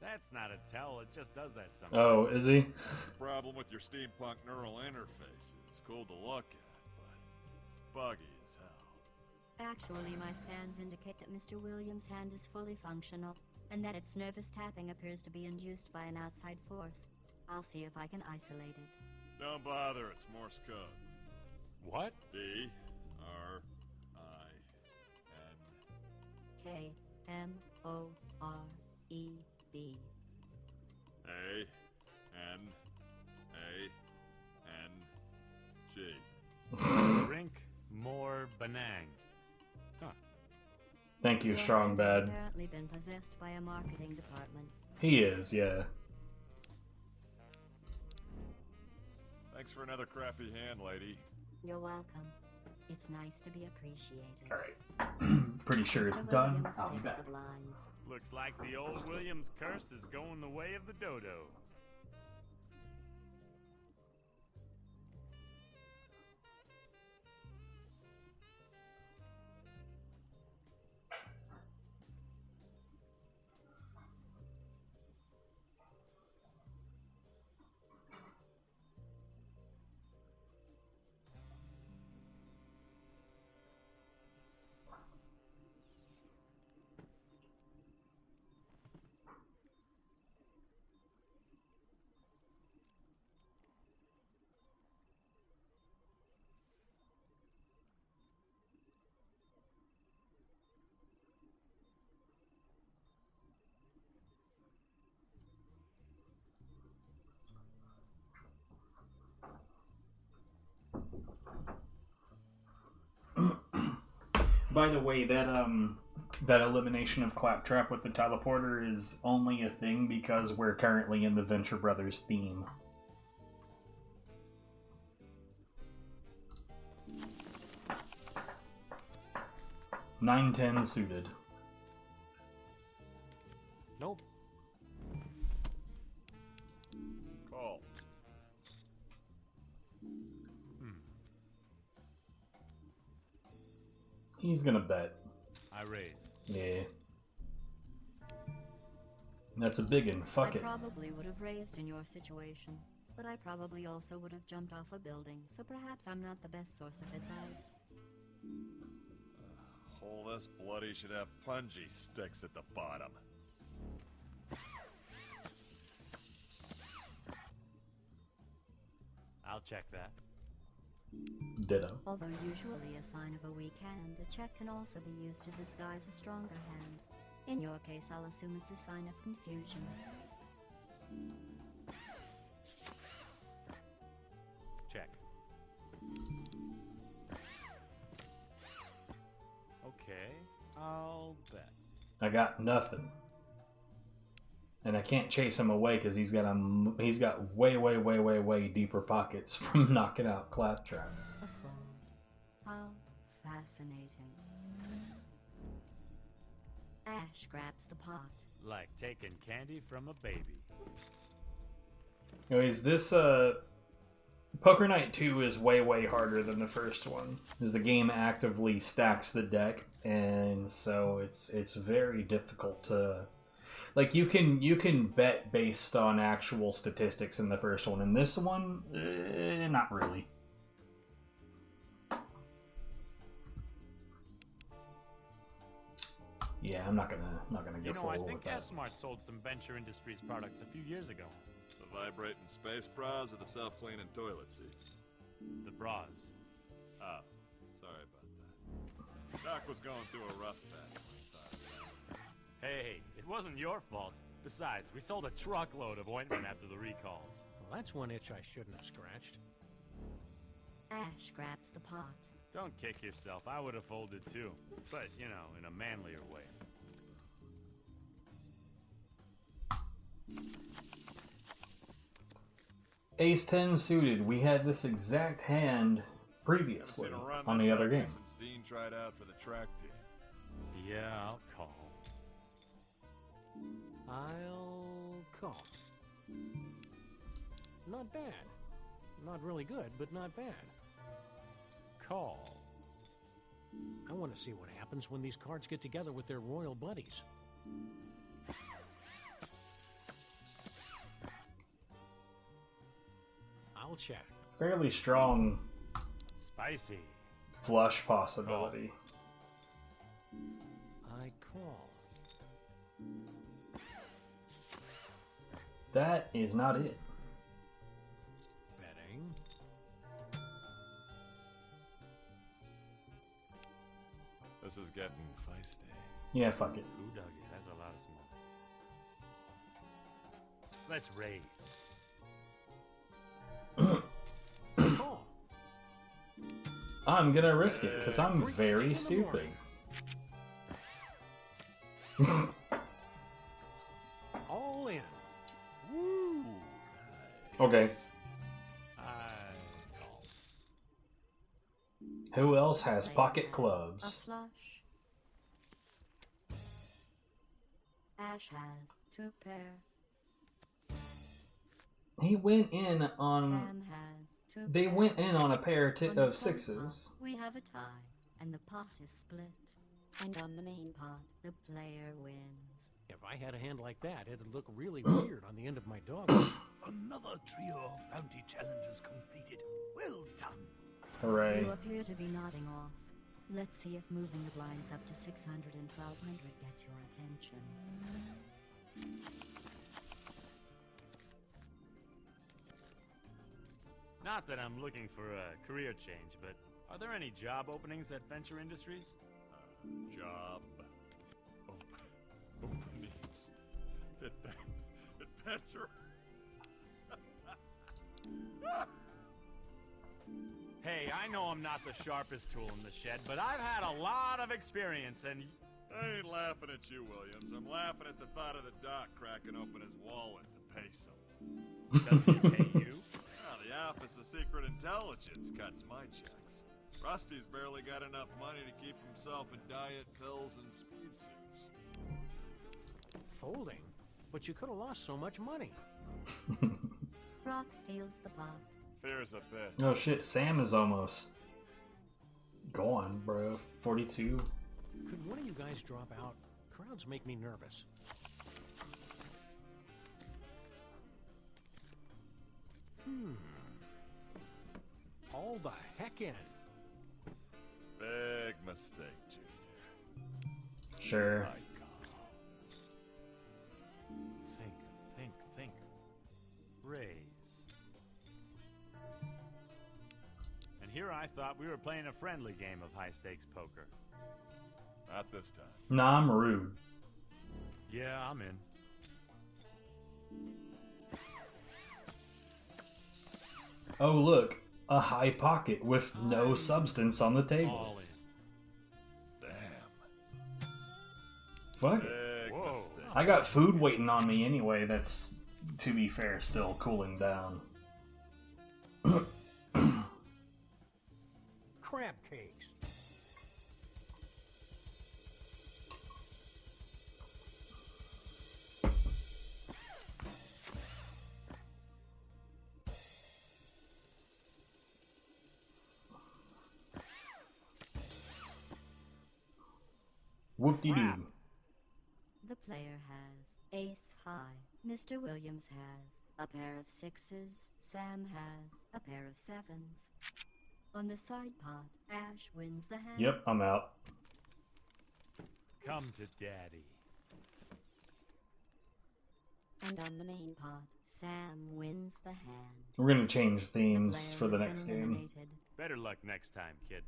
That's not a tell, it just does that sometimes. Oh, is he? The problem with your steampunk neural interface is cool to look at, but buggy as hell. Actually, my scans indicate that Mr. Williams' hand is fully functional, and that its nervous tapping appears to be induced by an outside force. I'll see if I can isolate it. Don't bother, it's Morse code. What? D-R-I-N. K-M-O-R-E-B. A-N-A-N-G. Drink more Benang. Huh. Thank you, Your Strong hand Bad. has apparently been possessed by a marketing department. He is, yeah. Thanks for another crappy hand, lady. You're welcome. It's nice to be appreciated. Alright. Pretty sure it's Mr. done. Williams I'll be takes back. the blinds. Looks like the old Williams curse is going the way of the dodo. By the way, that elimination of Claptrap with the teleporter is only a thing because we're currently in the Venture Brothers theme. $9.10 suited. Nope. Call. He's gonna bet. I raise. Yeah. That's a big one. Fuck I it. probably would have raised in your situation, but I probably also would have jumped off a building, so perhaps I'm not the best source of advice. Hole this bloody should have punji sticks at the bottom. I'll check that. Ditto. Although usually a sign of a weak hand, a check can also be used to disguise a stronger hand. In your case, I'll assume it's a sign of confusion. Check. Okay, I'll bet. I got nothing. And I can't chase him away because he's got way deeper pockets from knocking out Claptrap. How fascinating. Ash grabs the pot. Like taking candy from a baby. Anyways, this Poker Night 2 is way harder than the first one, as the game actively stacks the deck, and so it's very difficult to, like, you can bet based on actual statistics in the first one. In this one, not really. Yeah, I'm not gonna go forward I think with that. S-Mart sold some Venture Industries products a few years ago. The vibrating space bras or the self-cleaning toilet seats? The bras. Oh, sorry about that. Doc was going through a rough patch. Hey, it wasn't your fault. Besides, we sold a truckload of ointment after the recalls. Well, that's one itch I shouldn't have scratched. Ash grabs the pot. Don't kick yourself. I would have folded too. But, you know, in a manlier way. Ace 10 suited. We had this exact hand previously on the other game. Since Dean tried out for the track team. Yeah, I'll call. I'll call. Not bad. Not really good, but not bad. Call. I want to see what happens when these cards get together with their royal buddies. I'll check. Fairly strong Spicy. flush possibility. I call. That is not it. Betting. This is getting feisty. Yeah, fuck it. Ooh, doggy, that's a lot of smoke. Let's raise. Call. I'm gonna risk it because I'm very stupid. All in. Woo. Okay. Call. Who else has pocket A clubs? flush. Ash has 2 pair. He went in on. Sam has 2 They pair. went in on a pair On the of top sixes. pot, we have a tie, and the pot is split. And on the main pot, the player wins. If I had a hand like that, it'd look really weird on the end of my dog. Another trio of bounty challenges completed. Well done. Hooray. You appear to be nodding off. Let's see if moving the blinds up to 600 and 1200 gets your attention. Not that I'm looking for a career change, but are there any job openings at Venture Industries? Job. Openings. Adventure. Hey, I know I'm not the sharpest tool in the shed, but I've had a lot of experience, and I ain't laughing at you, Williams. I'm laughing at the thought of the doc cracking open his wallet to pay someone. does he pay you? Well, the Office of Secret Intelligence cuts my checks. Rusty's barely got enough money to keep himself in diet pills and speed suits. Folding? But you could have lost so much money. Rock steals the pot. Fears a bit. Oh shit, Sam is almost gone, bro. 42. Could one of you guys drop out? Crowds make me nervous. All the heck in. Big mistake, Junior. Sure. My God. Think. Raise. And here I thought we were playing a friendly game of high-stakes poker. Not this time. Nah, I'm rude. Yeah, I'm in. Oh look, a high pocket with no substance on the table. All in. Damn. Fuck it. Big Whoa. mistake. I got food waiting on me anyway that's, to be fair, still cooling down. Crab cakes. Whoop-de-doo. The player has ace high. Mr. Williams has a pair of sixes. Sam has a pair of sevens. On the side pot, Ash wins the hand. Yep, I'm out. Come to daddy. And on the main pot, Sam wins the hand. We're gonna change themes player for the has next been game. eliminated. Better luck next time, kid.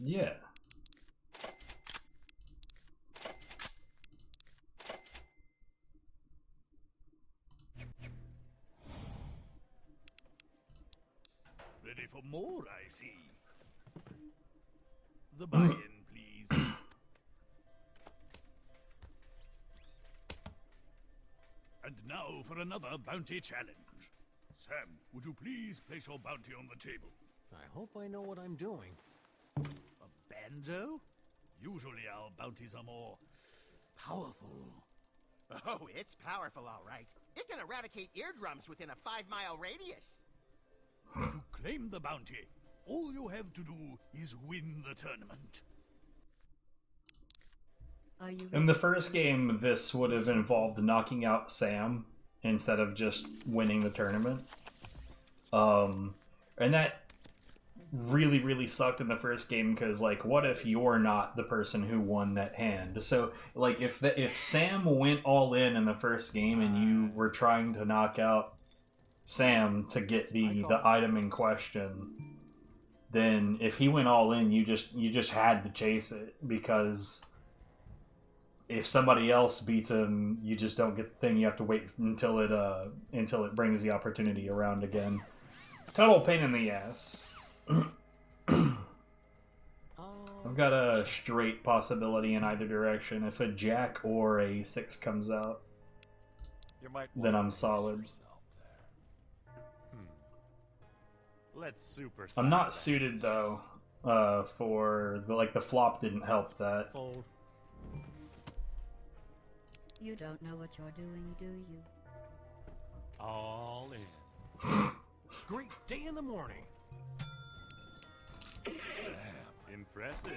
Yeah. Ready for more, I see. The buy-in, please. And now for another bounty challenge. Sam, would you please place your bounty on the table? I hope I know what I'm doing. A banjo? Usually our bounties are more powerful. Oh, it's powerful, all right. It can eradicate eardrums within a 5-mile radius. To claim the bounty, all you have to do is win the tournament. Are you In the first game, this would have involved knocking out Sam instead of just winning the tournament. And that really, really sucked in the first game because, like, what if you're not the person who won that hand? So, like, if Sam went all in the first game and you were trying to knock out Sam to get the item in question, then if he went all in, you just had to chase it, because if somebody else beats him, you just don't get the thing. You have to wait until it brings the opportunity around again. Total pain in the ass. I've got a straight possibility in either direction. If a jack or a 6 comes out, then I'm solid. Let's super. I'm not suited though. For the flop didn't help that. Fold. You don't know what you're doing, do you? All in. Great day in the morning. Damn, impressive.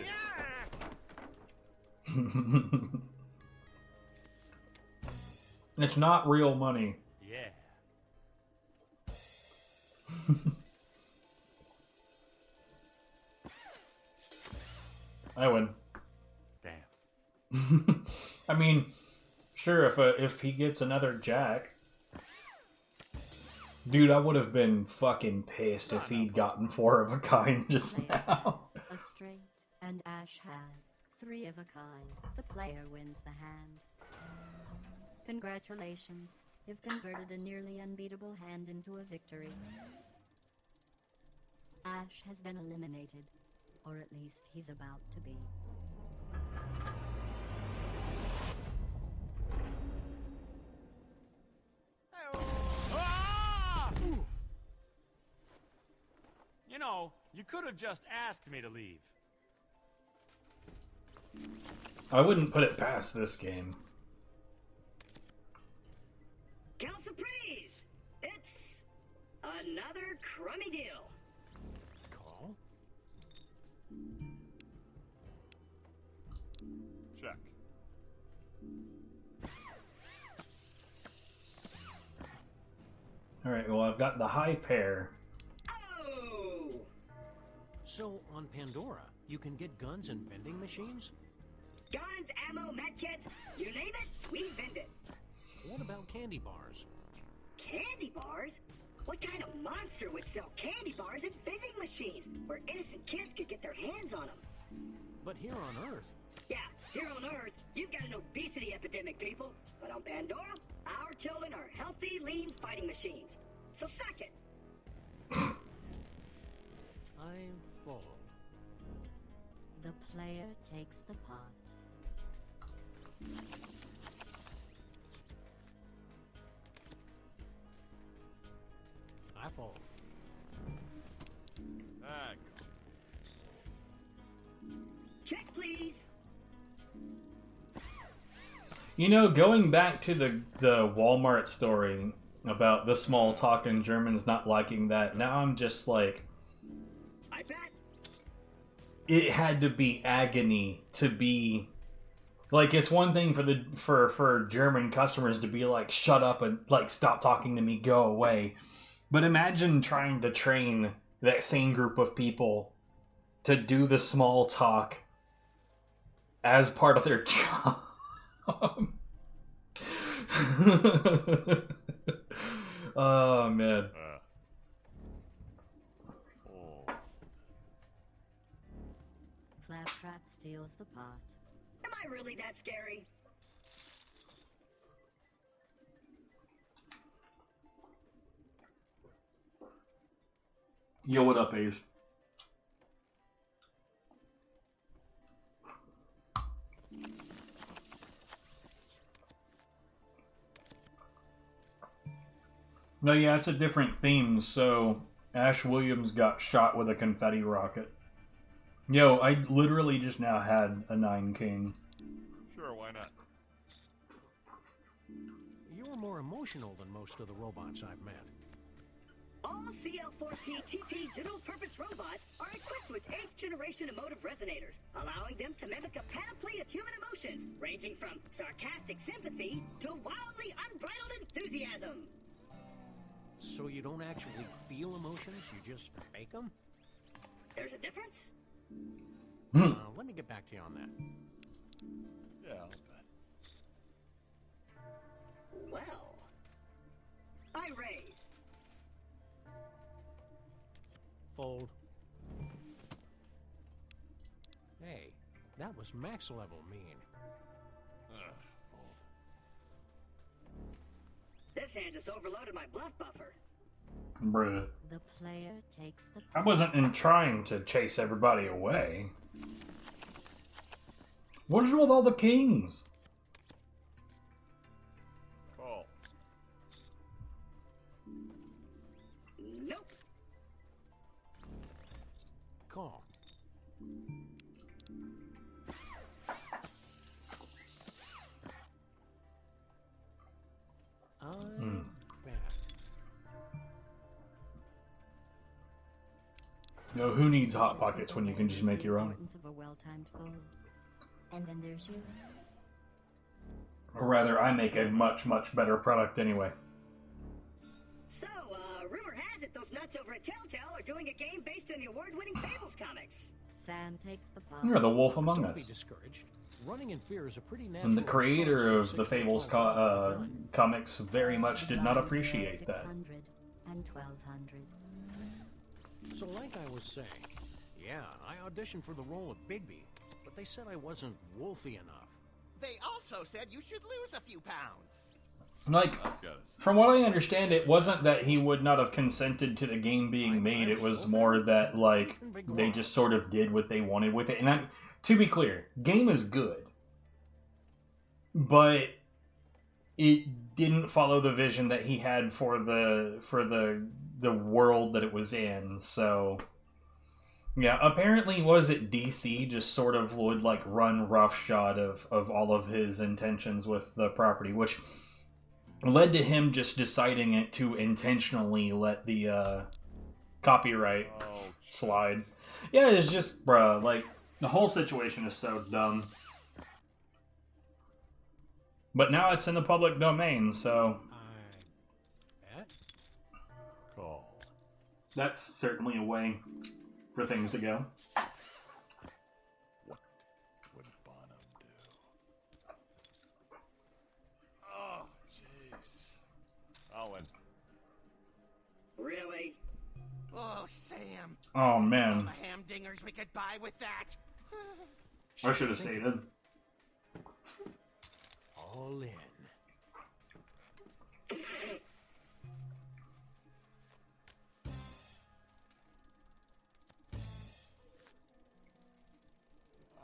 It's not real money. Yeah. I win. Damn. I mean, sure, if he gets another jack, dude, I would have been fucking pissed if he'd gotten 4 of a kind just now. A straight, and Ash has 3 of a kind. The player wins the hand. Congratulations, you've converted a nearly unbeatable hand into a victory. Ash has been eliminated, or at least he's about to be. Ah! You know, you could have just asked me to leave. I wouldn't put it past this game. Cal surprise! It's another crummy deal. Call. Check. Alright, well, I've got the high pair. Oh! So, on Pandora, you can get guns and vending machines? Guns, ammo, medkits, you name it, we vend it. What about candy bars. Candy bars? What kind of monster would sell candy bars and vending machines where innocent kids could get their hands on them? But here on Earth... Yeah, here on Earth, you've got an obesity epidemic, people. But on Pandora, our children are healthy, lean fighting machines. So suck it. I'm full. The player takes the pot. I fold. Check, please. You know, going back to the Walmart story about the small talk and Germans not liking that, now I'm just like, I bet. It had to be agony to be like, it's one thing for German customers to be like, shut up and like stop talking to me, go away. But imagine trying to train that same group of people to do the small talk as part of their job. Oh man. Claptrap steals the pot. Am I really that scary? Yo, what up, Ace? No, yeah, it's a different theme. So, Ash Williams got shot with a confetti rocket. Yo, I literally just now had a 9 king. Sure, why not? You're more emotional than most of the robots I've met. All CL4P TP general purpose robots are equipped with 8th generation emotive resonators, allowing them to mimic a panoply of human emotions, ranging from sarcastic sympathy to wildly unbridled enthusiasm. So you don't actually feel emotions, you just fake them? There's a difference? Let me get back to you on that. Yeah, I'll bet. Well, I raise. Fold. Hey, that was max level mean. Fold. This hand just overloaded my bluff buffer. Bruh. The player takes the pot. I wasn't trying to chase everybody away. What is with all the kings? Call. Nope. Call. I'm back. No, who needs hot pockets when you can just make your own? Importance of a well-timed fold. And then there's you. Or rather, I make a much, much better product anyway. So, rumor has it those nuts over at Telltale are doing a game based on the award-winning Fables comics. Sam takes the pot. You're the wolf among Don't be us. discouraged. Running in fear is a pretty natural. And the creator response of to the Fables comics very much did not appreciate that. 600 and 1200. So like I was saying, yeah, I auditioned for the role of Bigby, but they said I wasn't wolfy enough. They also said you should lose a few pounds. Like, from what I understand, it wasn't that he would not have consented to the game being made. It was more that, like, they just sort of did what they wanted with it. And to be clear, game is good. But it didn't follow the vision that he had for the world that it was in. So, yeah, apparently was it DC just sort of would, like, run roughshod of all of his intentions with the property, which led to him just deciding it to intentionally let the copyright slide. Yeah, it's just, bruh, like, the whole situation is so dumb. But now it's in the public domain, so Call. that's certainly a way for things to go. What would Bonham do? Oh, jeez. going. Really? Oh, Sam. Oh All man, the hamdingers we could buy with that. I should have stayed in. All in.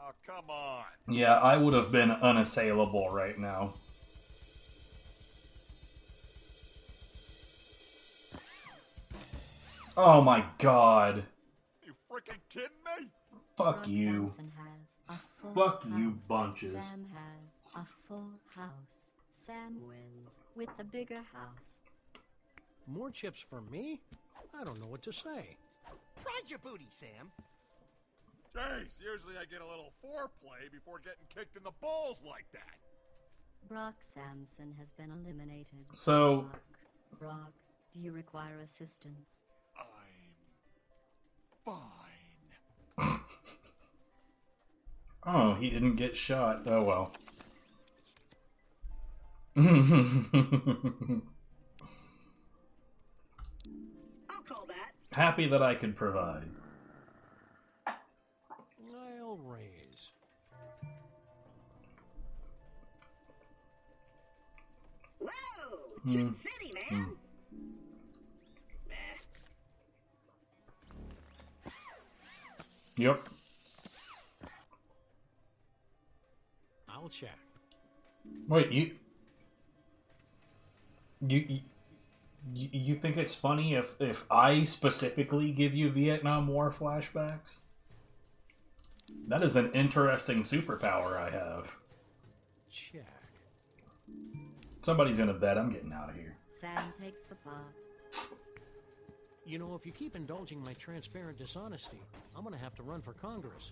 Oh, come on. Yeah, I would have been unassailable right now. Oh my god. You freaking kidding me? Fuck you. Samson has a full Fuck you house. bunches. Sam has a full house. Sam wins with the bigger house. More chips for me? I don't know what to say. Pride your booty, Sam. Jeez, usually I get a little foreplay before getting kicked in the balls like that. Brock Samson has been eliminated. So- Brock, do you require assistance? Fine. Oh, he didn't get shot. Oh well. I'll call that. Happy that I could provide. I'll raise. Whoa! Chip City, man! Yep. I'll check. Wait, you think it's funny if I specifically give you Vietnam War flashbacks? That is an interesting superpower I have. Check. Somebody's gonna bet I'm getting out of here. Sam takes the pot. You know, if you keep indulging my transparent dishonesty, I'm gonna have to run for Congress.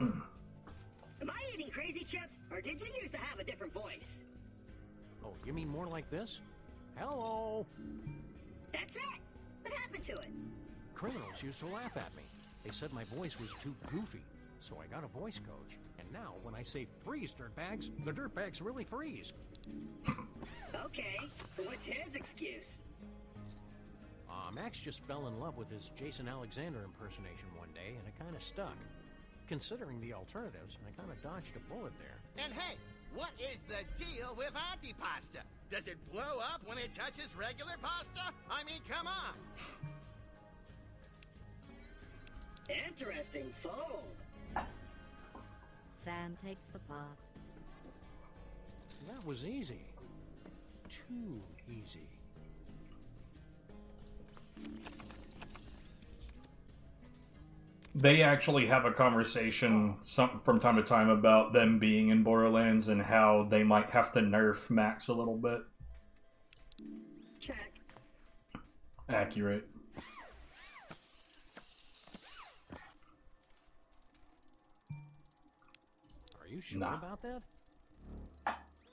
Am I eating crazy chips, or did you used to have a different voice? Oh, you mean more like this? Hello! That's it! What happened to it? Criminals used to laugh at me. They said my voice was too goofy, so I got a voice coach. And now, when I say freeze, dirtbags, the dirtbags really freeze. Okay, but what's his excuse? Max just fell in love with his Jason Alexander impersonation one day, and it kind of stuck. Considering the alternatives, I kind of dodged a bullet there. And hey, what is the deal with antipasta? Does it blow up when it touches regular pasta? I mean, come on! Interesting fold. Sam takes the pot. That was easy. Too easy. They actually have a conversation from time to time about them being in Borderlands and how they might have to nerf Max a little bit. Check. Accurate. Are you sure Nah. about that?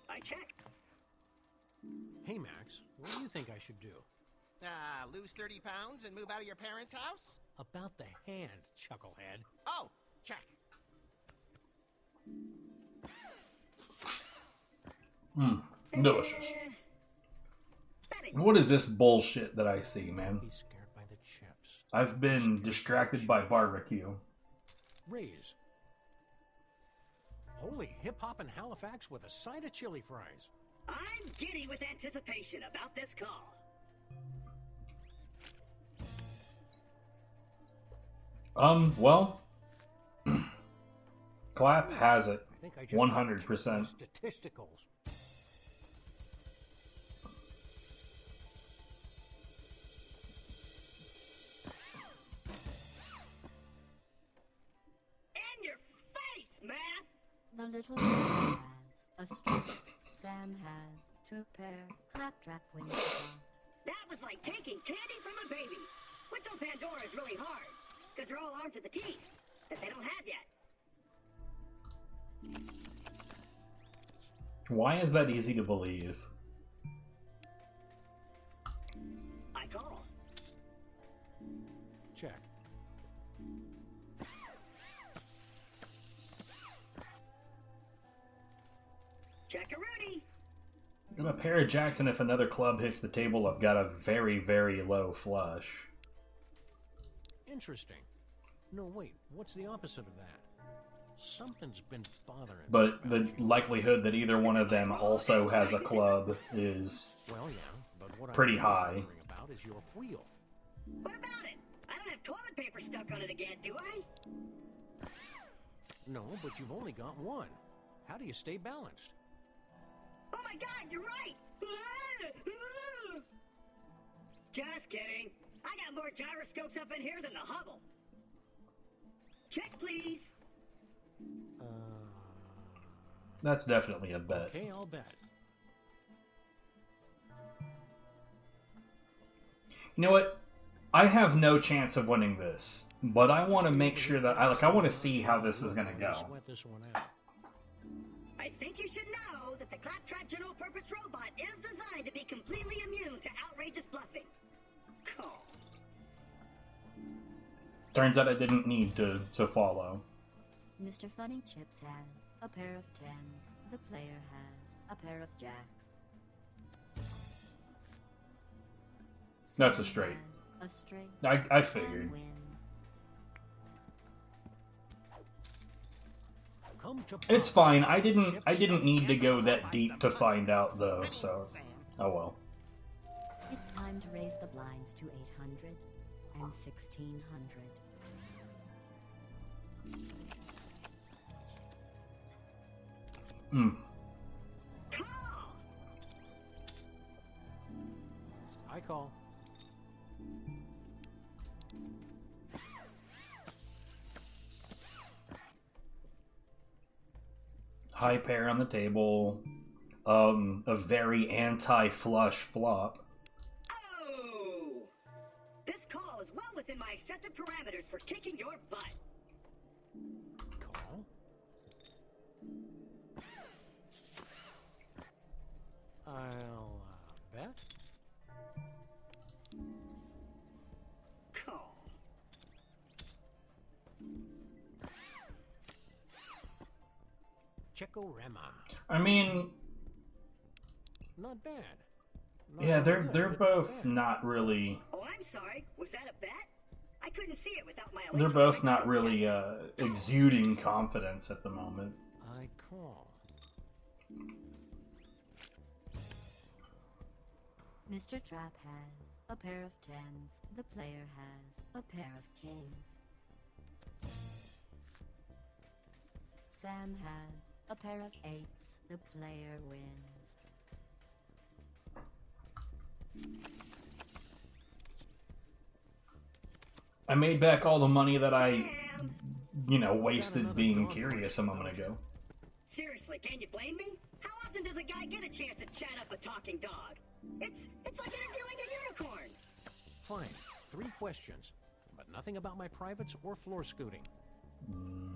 I checked. Hey, Max, what do you think I should do? Lose 30 pounds and move out of your parents' house? About the hand, chucklehead. Oh, check. Delicious. What is this bullshit that I see, man? He's scared by the chips. I've been distracted by barbecue. Raise. Holy hip-hop in Halifax with a side of chili fries. I'm giddy with anticipation about this call. Well, Clap has it. I think I just 100%. Statisticals. In your face, Math! The little girl has a strip. Sam has 2 pair claptrap wings. That was like taking candy from a baby. What's on Pandora is really hard, because they're all armed to the teeth, that they don't have yet. Why is that easy to believe? I call. Check. Jack-a-rooney. I'm a pair of jacks, and if another club hits the table, I've got a very, very low flush. Interesting. No, wait, what's the opposite of that? Something's been bothering me. But the likelihood that either one of them also has a club is pretty high. About is your wheel. What about it? I don't have toilet paper stuck on it again, do I? No, but you've only got one. How do you stay balanced? Oh my god, you're right! Just kidding. I got more gyroscopes up in here than the Hubble. Check, please. That's definitely a bet. Okay, I'll bet. You know what? I have no chance of winning this, but I want to make sure that I want to see how this is gonna go. Sweat this one out. I think you should know that the Claptrap General Purpose Robot is designed to be completely immune to outrageous bluffing. Call. Turns out I didn't need to follow. Mr. Funny Chips has a pair of tens. The player has a pair of jacks. That's a straight. A straight. I figured. It's fine. I didn't need to go that deep to find out though, so oh well. It's time to raise the blinds to 800 and 1600. I call. High pair on the table. A very anti-flush flop. Oh! This call is well within my accepted parameters for kicking your butt. Call? I'll bet. Call. Checorama. I mean, Not bad. yeah, they're both not really. Oh, I'm sorry. Was that a bet? I couldn't see it without my They're both not really exuding confidence at the moment. I call. Mr. Trap has a pair of tens. The player has a pair of kings. Sam has a pair of eights. The player wins. I made back all the money that I, wasted being curious a moment ago. Seriously, can you blame me? How often does a guy get a chance to chat up a talking dog? It's like interviewing a unicorn. Fine. 3 questions, but nothing about my privates or floor scooting.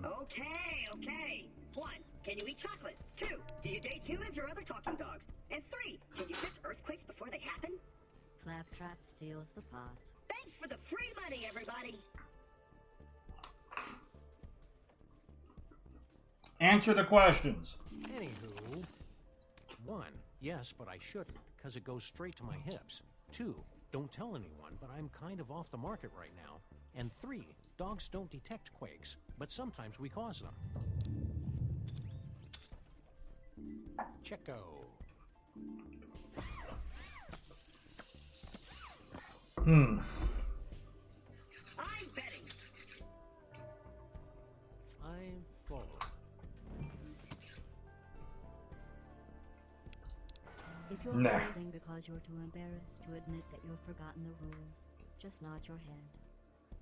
Okay. 1, can you eat chocolate? 2, do you date humans or other talking dogs? And 3, can you fix earthquakes before they happen? Claptrap steals the pot. Thanks for the free money, everybody! Answer the questions. Anywho, 1, yes, but I shouldn't, because it goes straight to my hips. 2, don't tell anyone, but I'm kind of off the market right now. And 3, dogs don't detect quakes, but sometimes we cause them. Checo. I'm betting. I fold. If you're Nah. folding because you're too embarrassed to admit that you've forgotten the rules, just nod your head.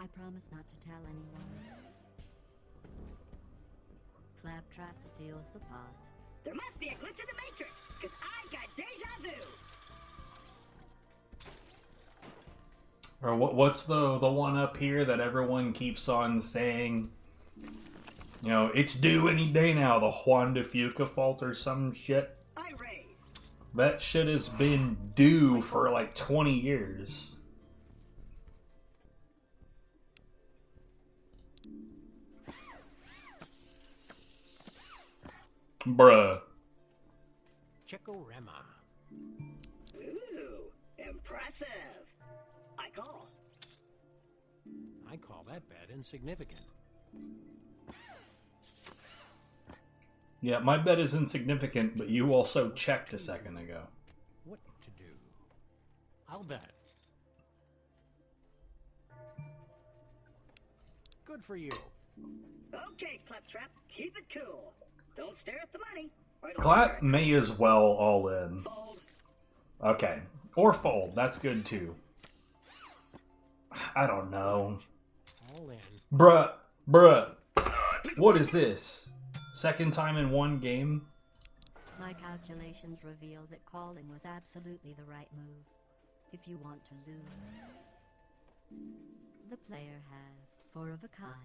I promise not to tell anyone. Claptrap steals the pot. There must be a glitch in the Matrix, because I got deja vu! Or what's the one up here that everyone keeps on saying? It's due any day now, the Juan de Fuca fault or some shit. I raise. That shit has been due for like 20 years. Bruh. Pecorema. Ooh, impressive. I call. I call that bet insignificant. Yeah, my bet is insignificant, but you also checked a second ago. What to do? I'll bet. Good for you. Okay, Claptrap, keep it cool. Don't stare at the money. Or it'll Clap hurt. may as well all in. Fold. Okay. Or fold. That's good too. I don't know. All in. Bruh. What is this? Second time in one game? My calculations reveal that calling was absolutely the right move. If you want to lose. The player has four of a kind.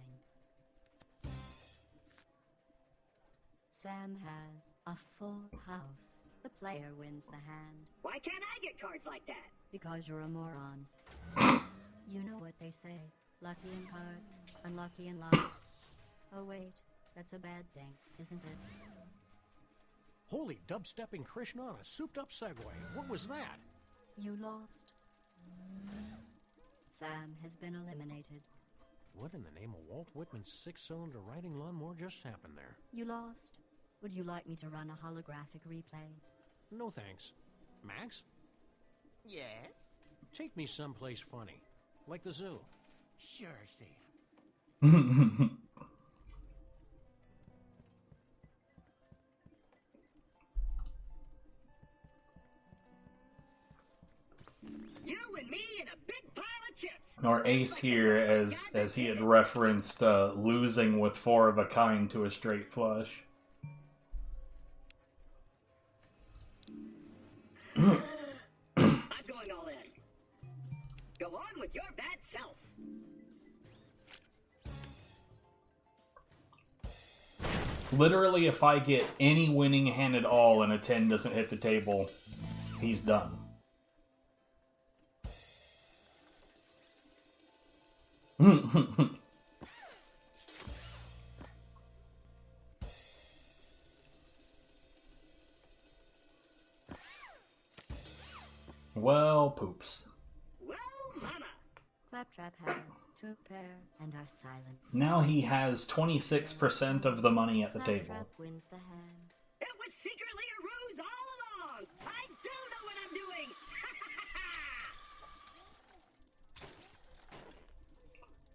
Sam has a full house. The player wins the hand. Why can't I get cards like that? Because you're a moron. You know what they say. Lucky in cards, unlucky in life. Oh wait, that's a bad thing, isn't it? Holy dubstepping Krishna on a souped-up Segway. What was that? You lost. Sam has been eliminated. What in the name of Walt Whitman's six-cylinder riding lawnmower just happened there? You lost. Would you like me to run a holographic replay? No thanks. Max? Yes? Take me someplace funny. Like the zoo. Sure, Sam. You and me and a big pile of chips. Or Ace here, as he had referenced losing with four of a kind to a straight flush. I'm going all in. Go on with your bad self. Literally, if I get any winning hand at all and a 10 doesn't hit the table, he's done. Well, poops. Well, mama. Claptrap has two pair and are silent. Now he has 26% of the money at the table. Claptrap wins the hand. It was secretly a ruse all along. I do know what I'm doing.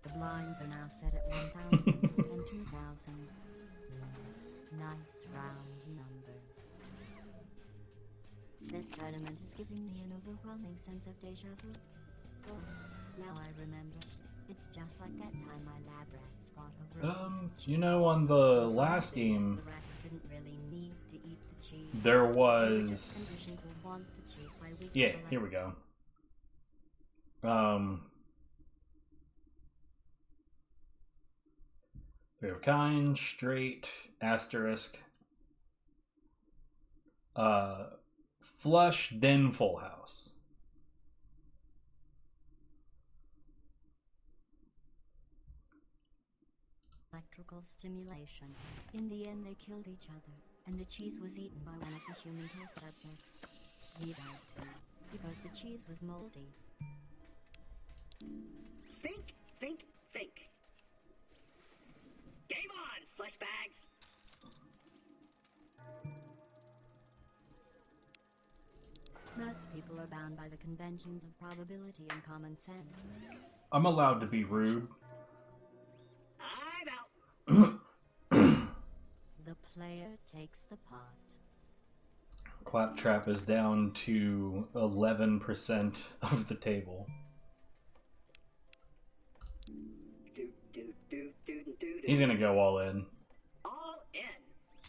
The blinds are now set at 1,000 and 2,000. Nice round numbers. This tournament is giving me an overwhelming sense of deja vu. Oh, now I remember. It's just like that time my lab rats fought over You know, on the last game, the rats didn't really need to eat the cheese. there They were was... just conditioned to want the cheese by weeks Yeah, ago, here like- we go. Three of a kind, straight, asterisk, flush, then full house. Electrical stimulation. In the end, they killed each other, and the cheese was eaten by one of the human test subjects. He died too, because the cheese was moldy. Think, think, think. Game on, flesh bags. Most people are bound by the conventions of probability and common sense. I'm allowed to be rude. I'm out. The player takes the pot. Claptrap is down to 11% of the table. He's gonna go all in. All in.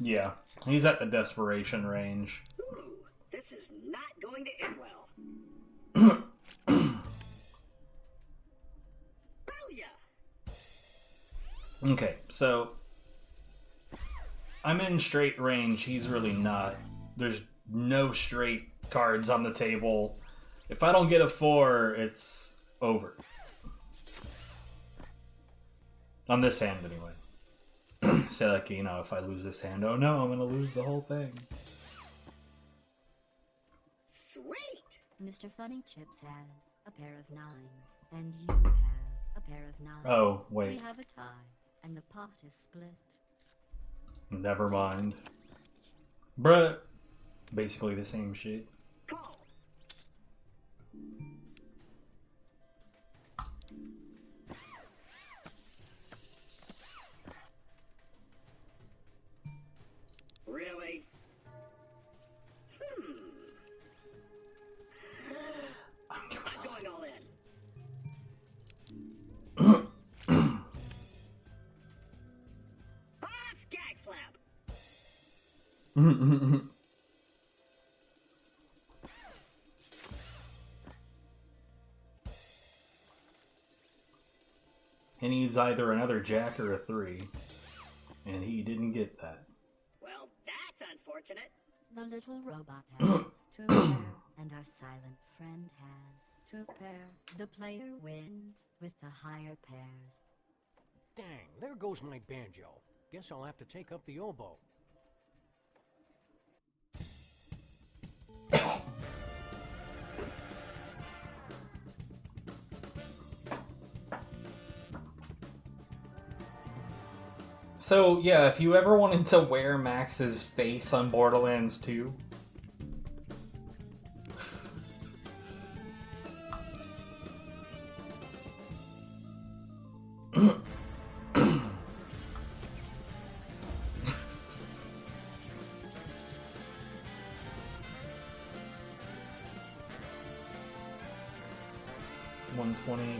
Yeah, he's at the desperation range. Ooh, this is not going to end well. Booyah! Okay, so I'm in straight range. He's really not. There's no straight cards on the table. If I don't get a 4, it's over. On this hand, anyway. Say, like, you know, if I lose this hand, oh no, I'm gonna lose the whole thing. Mr. Funny Chips has a pair of 9s, and you have a pair of 9s. Oh, wait. We have a tie, and the pot is split. Never mind. Bruh. Basically the same shit. Really? I'm going all in. Skag flap! He needs either another jack or a 3. And he didn't get that. Well, that's unfortunate. The little robot has 2 pair, and our silent friend has 2 pair. The player wins with the higher pairs. Dang, there goes my banjo. Guess I'll have to take up the oboe. So, yeah, if you ever wanted to wear Max's face on Borderlands 2...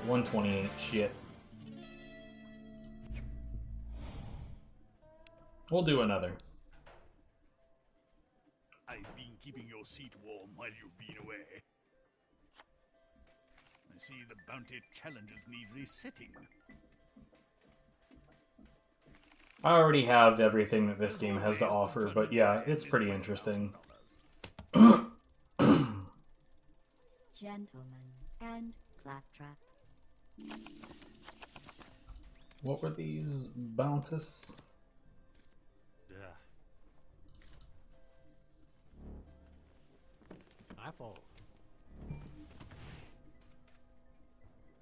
$128, shit. We'll do another. I've been keeping your seat warm while you've been away. I see the bounty challenges need resetting. I already have everything that this game has to offer, but yeah, it's pretty interesting. Gentlemen and Claptrap. What were these? Bountis? I follow.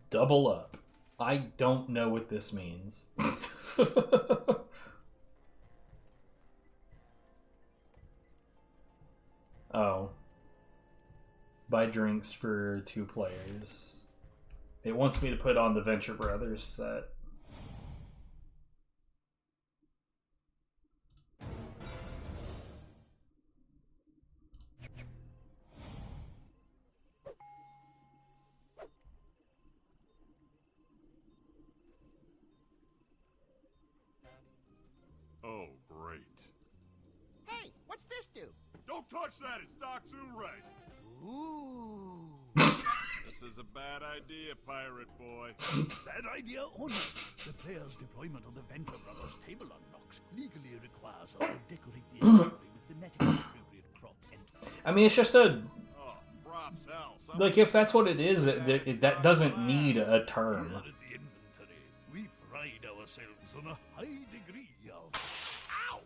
Double up. I don't know what this means. Oh. Buy drinks for 2 players. It wants me to put on the Venture Brothers set. Oh, great. Hey, what's this do? Don't touch that, it's Doc Zoolray. Ooh. This is a bad idea, pirate boy. Bad idea only. The player's deployment of the Venture Brothers table unlocks legally requires us to decorate the inventory with thematically appropriate props and... I mean, it's just a... Oh, props, hell. Like, if that's what it is, that doesn't need a term. Here at the inventory, we pride ourselves on a high degree of... Ow!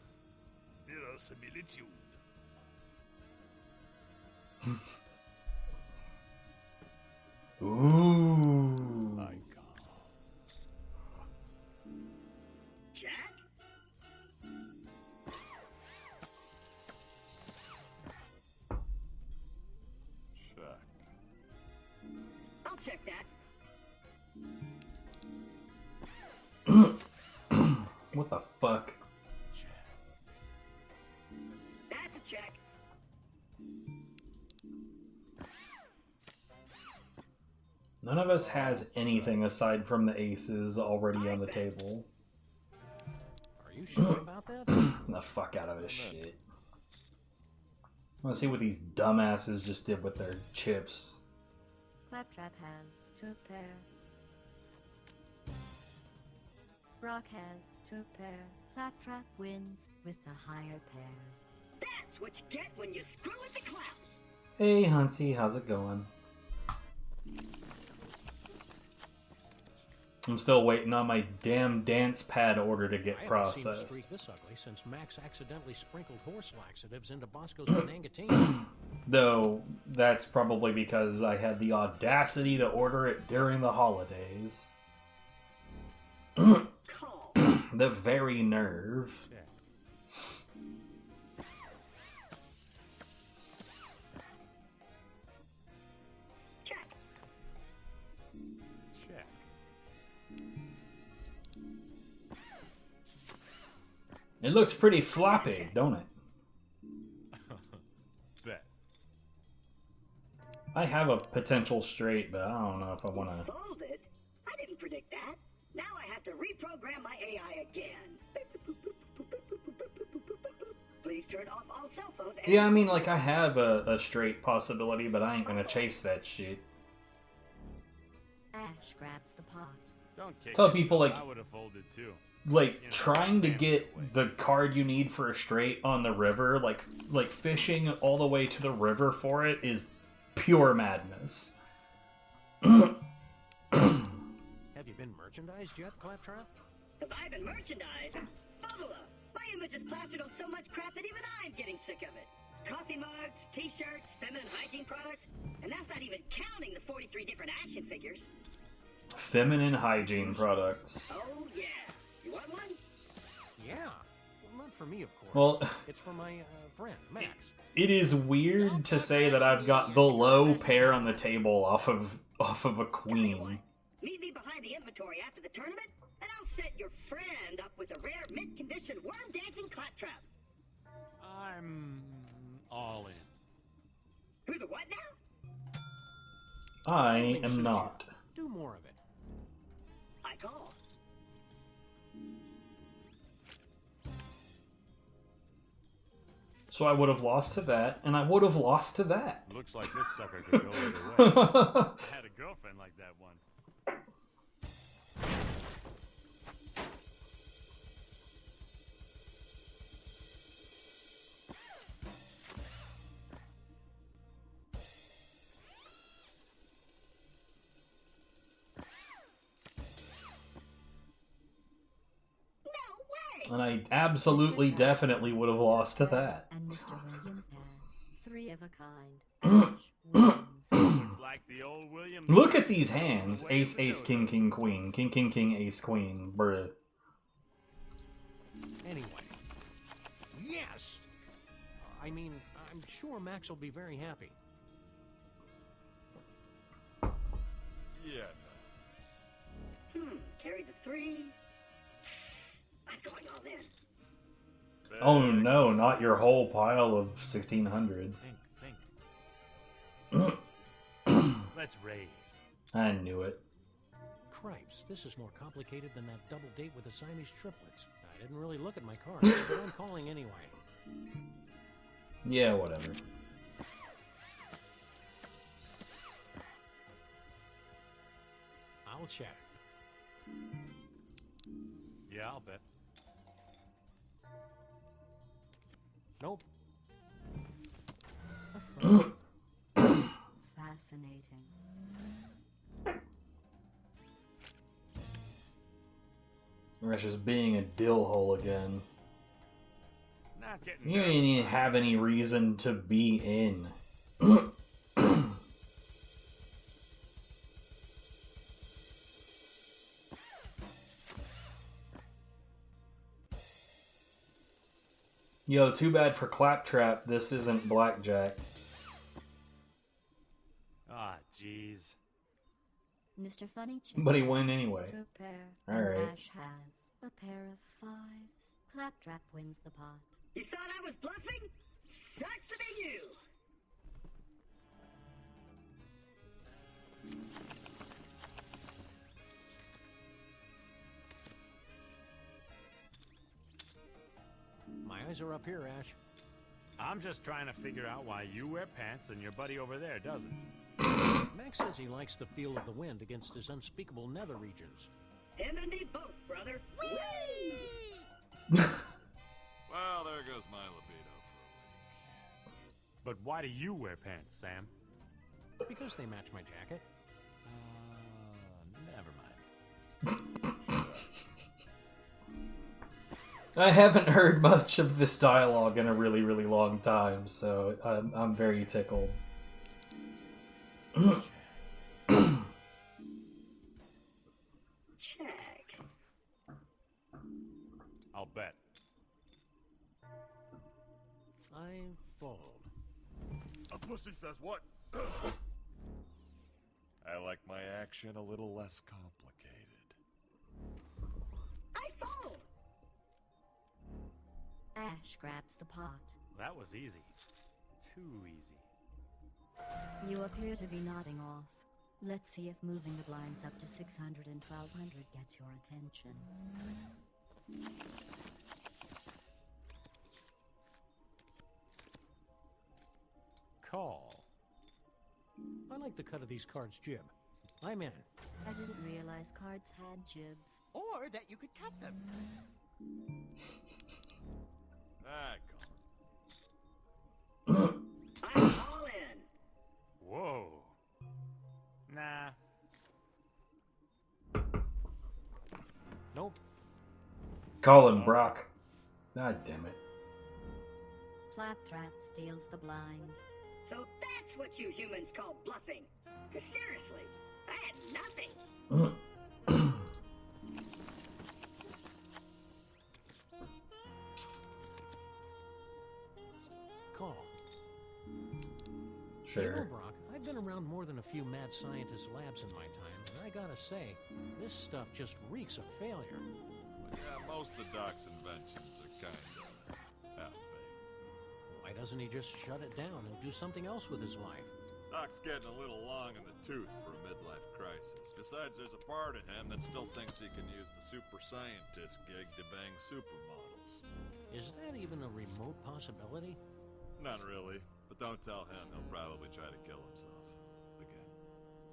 Verisimilitude. Ooh. My Jack? Check. I'll check that. What the fuck? That's a check. None of us has anything aside from the aces already on the table. Are you sure about that? The fuck out of this shit. I want to see what these dumbasses just did with their chips. Claptrap has 2 pair. Brock has 2 pair. Claptrap wins with the higher pairs. That's what you get when you screw with the clap. Hey, Huntsy, how's it going? I'm still waiting on my damn dance pad order to get I haven't seen a processed. streak this ugly since Max accidentally sprinkled horse laxatives into Bosco's Manangatine. Though, that's probably because I had the audacity to order it during the holidays. The very nerve. Check. Check. It looks pretty floppy, don't it? Bet. I have a potential straight, but I don't know if I want to... Folded? I didn't predict that. Now I have to reprogram my AI again. Please turn off all cell phones. And Yeah, I mean, like, I have a straight possibility, but I ain't gonna chase that shit. Ash grabs the pot. Don't kick Tell yourself. people, like- I would have folded too. Like, trying to get the card you need for a straight on the river, like fishing all the way to the river for it is pure madness. Have you been merchandised yet, Claptrap? Have I been merchandised? Bubble up. My image is plastered on so much crap that even I'm getting sick of it. Coffee mugs, t-shirts, feminine hygiene products, and that's not even counting the 43 different action figures. Feminine hygiene products. Oh yeah. You want one? Yeah. Well, not for me, of course. Well, it's for my friend, Max. it is weird to say that I've got the low pair on the table off of a queen. Meet me behind the inventory after the tournament, and I'll set your friend up with a rare mint-condition worm-dancing claptrap. I'm all in. Who the what now? I am not. Do more of it. I call. So I would have lost to that, and I would have lost to that. Looks like this sucker could go either way. I had a girlfriend like that once. And I absolutely, definitely would have lost to that. And Mr. Williams has three of a kind. It's like the old Williams. Look at these hands. Ace, ace, king, king, queen. King, king, king, ace, queen. Bruh. Anyway. Yes! I mean, I'm sure Max will be very happy. Yeah. Carried the 3. I'm going all in. Oh no, not your whole pile of 1600. Think. Let's raise. I knew it. Cripes, this is more complicated than that double date with the Siamese triplets. I didn't really look at my cards, but I'm calling anyway. Yeah, whatever. I'll check. Yeah, I'll bet. Nope. Fascinating. Rush is being a dill hole again. Not getting You didn't even have any reason to be in. Yo, too bad for Claptrap, this isn't blackjack. Ah, jeez. Mr. Funny Chick But he won anyway. drew a pair, All and right. Ash has a pair of 5s. Claptrap wins the pot. You thought I was bluffing? Sucks to be you. My eyes are up here, Ash. I'm just trying to figure out why you wear pants and your buddy over there doesn't. Max says he likes the feel of the wind against his unspeakable nether regions. Him and me both, brother. Well, there goes my libido for a week. But why do you wear pants, Sam? Because they match my jacket. Never mind. I haven't heard much of this dialogue in a really, really long time, so I'm very tickled. Check. I'll bet. I fold. A pussy says what? I like my action a little less complicated. I fold. Ash grabs the pot. That was easy. Too easy. You appear to be nodding off. Let's see if moving the blinds up to 600 and 1200 gets your attention. Call. I like the cut of these cards, Jib. I'm in. I didn't realize cards had jibs. Or that you could cut them. I'm all in. Whoa. Nah. Nope. Colin Brock. God damn it. Claptrap steals the blinds. So that's what you humans call bluffing. 'Cause seriously, I had nothing. Call. Sure. You know, Brock, I've been around more than a few mad scientist labs in my time, and I gotta say, this stuff just reeks of failure. Well, yeah, most of Doc's inventions are kind of half-baked. Why doesn't he just shut it down and do something else with his life? Doc's getting a little long in the tooth for a midlife crisis. Besides, there's a part of him that still thinks he can use the super scientist gig to bang supermodels. Is that even a remote possibility? Not really, but don't tell him. He'll probably try to kill himself. Again.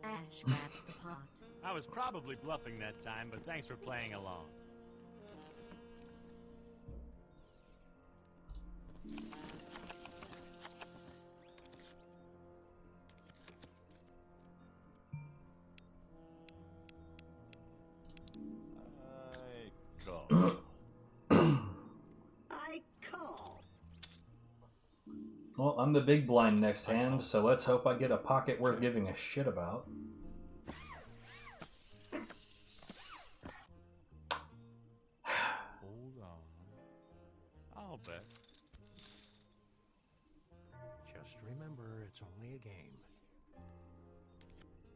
Ash grabs the pot. I was probably bluffing that time, but thanks for playing along. I call. Well, I'm the big blind next hand, so let's hope I get a pocket worth giving a shit about. Hold on. I'll bet. Just remember, it's only a game.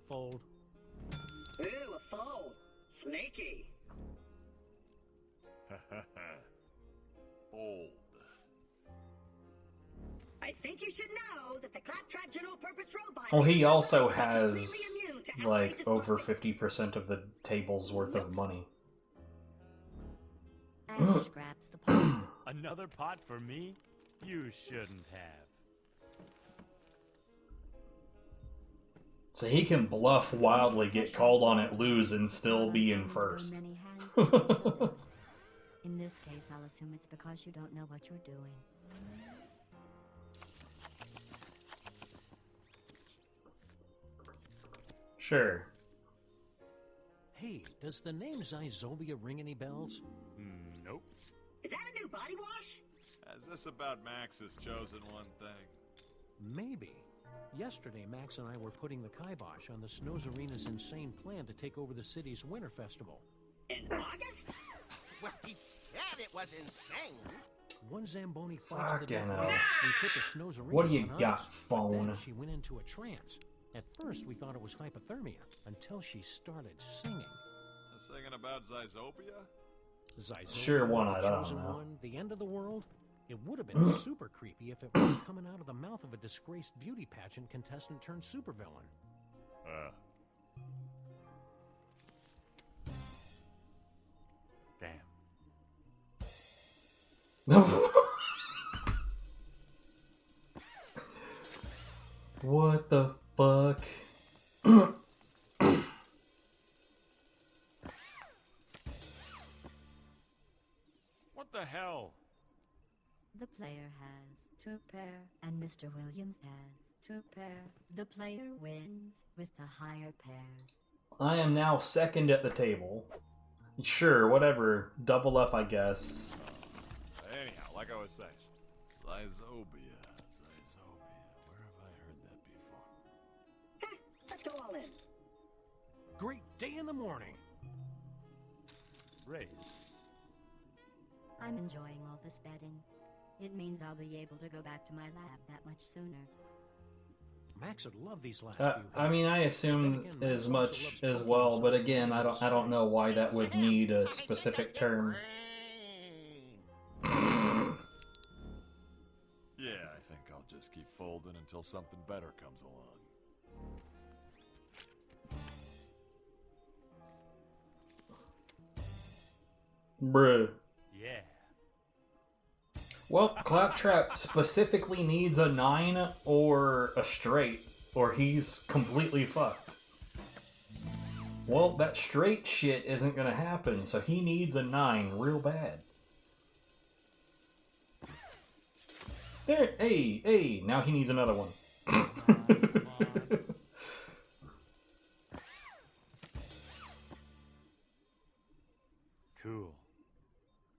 Fold. Ooh, a fold. Sneaky. Old. I think you should know that the Claptrap general purpose robot. Well, he also has, like, over 50% of the table's worth of money. Ash grabs the pot. Another pot for me? You shouldn't have. So he can bluff wildly, get called on it, lose, and still be in first. In this case, I'll assume it's because you don't know what you're doing. Sure. Hey, does the name Zyzobia ring any bells? Nope. Is that a new body wash? Is this about Max's chosen one thing? Maybe. Yesterday, Max and I were putting the kibosh on the Snows Arena's insane plan to take over the city's winter festival. In August? Well, he said it was insane. One Zamboni fight to the Fucking death. hell. We put the Snows Arena What do you on got, ice. phone? Then she went into a trance. At first, we thought it was hypothermia, until she started singing. Singing about Zyzobia? Zyzobia, Sure, one, the I don't chosen know. one, the end of the world. It would have been super creepy if it was coming out of the mouth of a disgraced beauty pageant contestant turned supervillain. Damn. What the fuck? What the hell? The player has two pair, and Mr. Williams has two pair. The player wins with the higher pairs. I am now second at the table. Sure, whatever. Double up, I guess. Anyhow, like I was saying, Zizobia. Where have I heard that before? Let's go all in. Great day in the morning. Raise. I'm enjoying all this betting. It means I'll be able to go back to my lab that much sooner. Max would love these last few. I mean, I assume as much as well, but again, I don't know why that would need a specific term. Yeah, I think I'll just keep folding until something better comes along. Bruh. Yeah. Well, Claptrap specifically needs a 9 or a straight, or he's completely fucked. Well, that straight shit isn't gonna happen, so he needs a 9 real bad. There, hey, now he needs another one. Cool.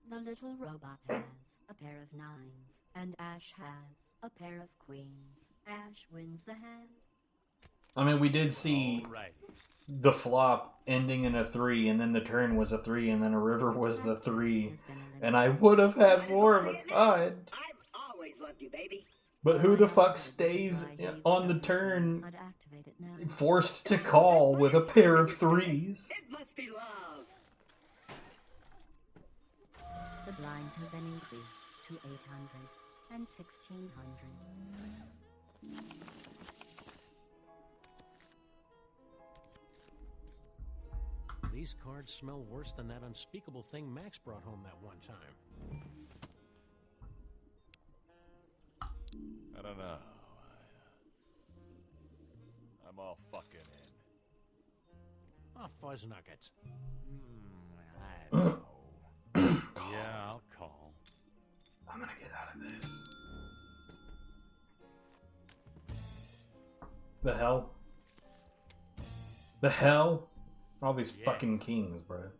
The little robot has a pair of 9s, and Ash has a pair of queens. Ash wins the hand. I mean, we did see the flop ending in a 3, and then the turn was a 3, and then a river was the 3, and I would have had more of a card. I've always loved you, baby. But who the fuck stays on the turn forced to call with a pair of 3s? It must be love. The blinds have been increased to 800 and 1600. These cards smell worse than that unspeakable thing Max brought home that one time. I don't know. I'm all fucking in. Oh, fuzz nuggets. I don't know. Yeah, I'll call. I'm gonna get out of this. The hell? The hell? All these fucking kings, bro.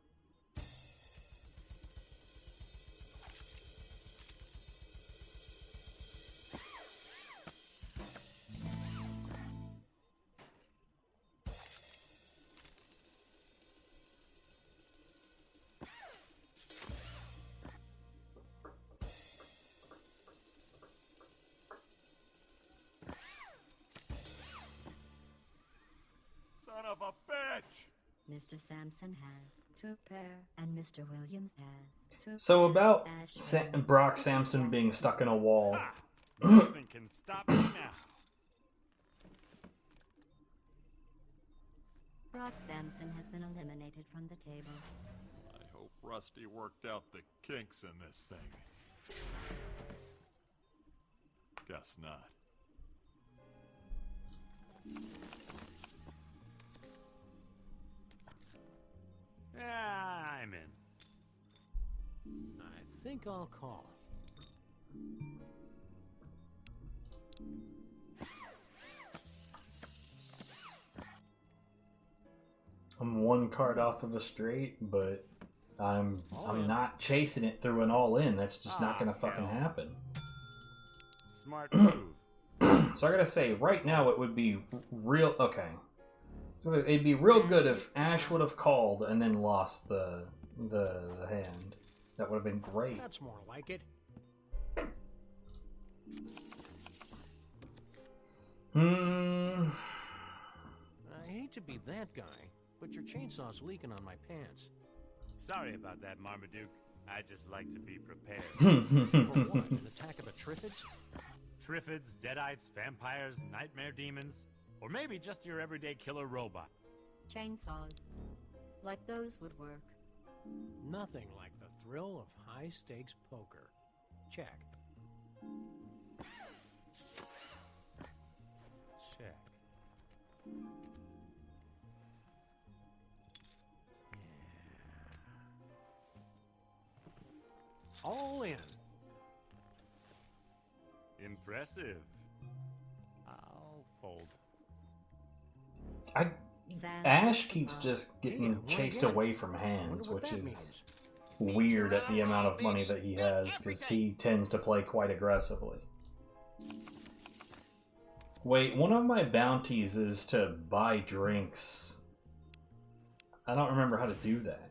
Son of a bitch! Mr. Sampson has 2 pair, and Mr. Williams has 2 So pair. about Ash Brock Sampson being stuck in a wall. Nothing can stop me now. Brock Sampson has been eliminated from the table. I hope Rusty worked out the kinks in this thing. Guess not. Yeah, I'm in. I think I'll call. I'm 1 card off of a straight, but I'm not chasing it through an all-in. That's just not gonna fucking happen. Smart move. So I gotta say, right now it would be real. Okay, so it'd be real good if Ash would have called and then lost the hand. That would have been great. That's more like it. I hate to be that guy, but your chainsaw's leaking on my pants. Sorry about that, Marmaduke. I just like to be prepared. For what? An attack of the Triffids? Triffids, Deadites, vampires, nightmare demons, or maybe just your everyday killer robot. Chainsaws. Like those would work. Nothing like the thrill of high-stakes poker. Check. Check. All in. Impressive. I'll fold. Ash keeps just getting chased away from hands, which is weird at the amount of money that he has, because he tends to play quite aggressively. Wait, one of my bounties is to buy drinks. I don't remember how to do that.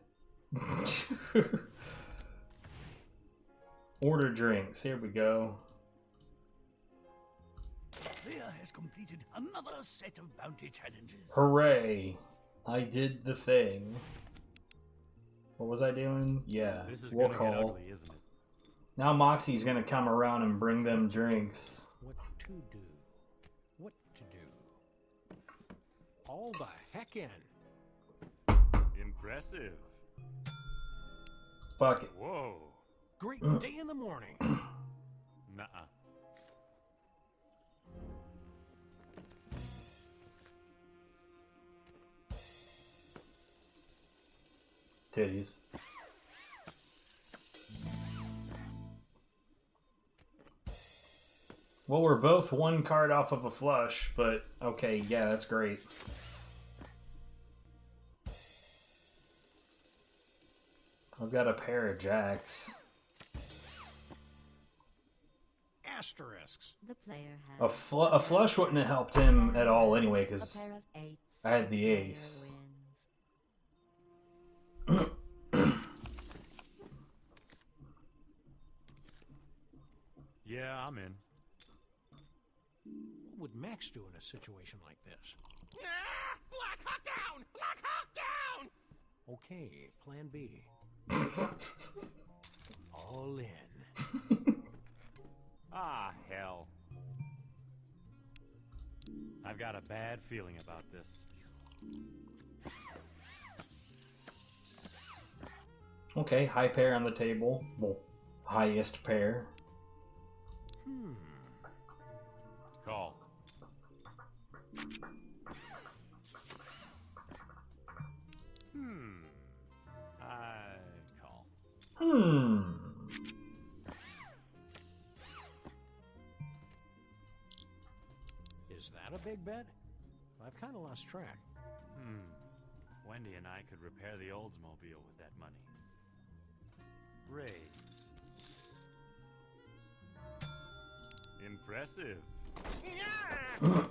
Order drinks. Here we go. Player has completed another set of bounty challenges. Hooray! I did the thing. What was I doing? Yeah, This is we'll gonna call. get ugly, isn't it? Now Moxie's gonna come around and bring them drinks. What to do? What to do? All the heck in. Impressive. Fuck it. Whoa. Great day in the morning. Nuh-uh. Titties. Well, we're both one card off of a flush, but okay, yeah, that's great. I've got a pair of jacks. Asterisks. The player A flush wouldn't have helped him at all anyway, because I had the ace. Yeah, I'm in. What would Max do in a situation like this? Ah! Black Hawk down! Black Hawk down! Okay, plan B. All in. Ah, hell. I've got a bad feeling about this. Okay, high pair on the table. Well, highest pair. Call. I call. Is that a big bet? I've kind of lost track. Wendy and I could repair the Oldsmobile with that money. Raise. Impressive. The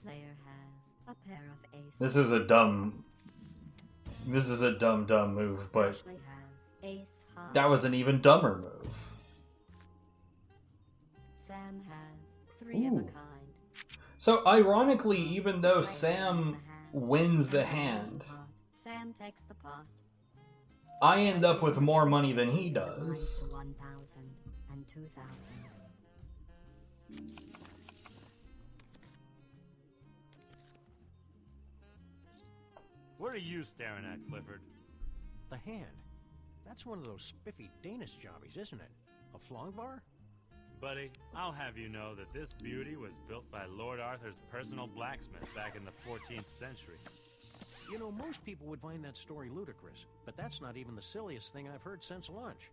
player has a pair of aces. This is a dumb move, but Ashley has ace high. that was an even dumber move. Sam has three of a kind. So ironically, even though Sam wins the hand, Sam takes the pot. I end up with more money than he does. 1,000 and 2,000. What are you staring at, Clifford? The hand. That's one of those spiffy Danish jobbies, isn't it? A flongvar? Buddy, I'll have you know that this beauty was built by Lord Arthur's personal blacksmith back in the 14th century. You know, most people would find that story ludicrous, but that's not even the silliest thing I've heard since lunch.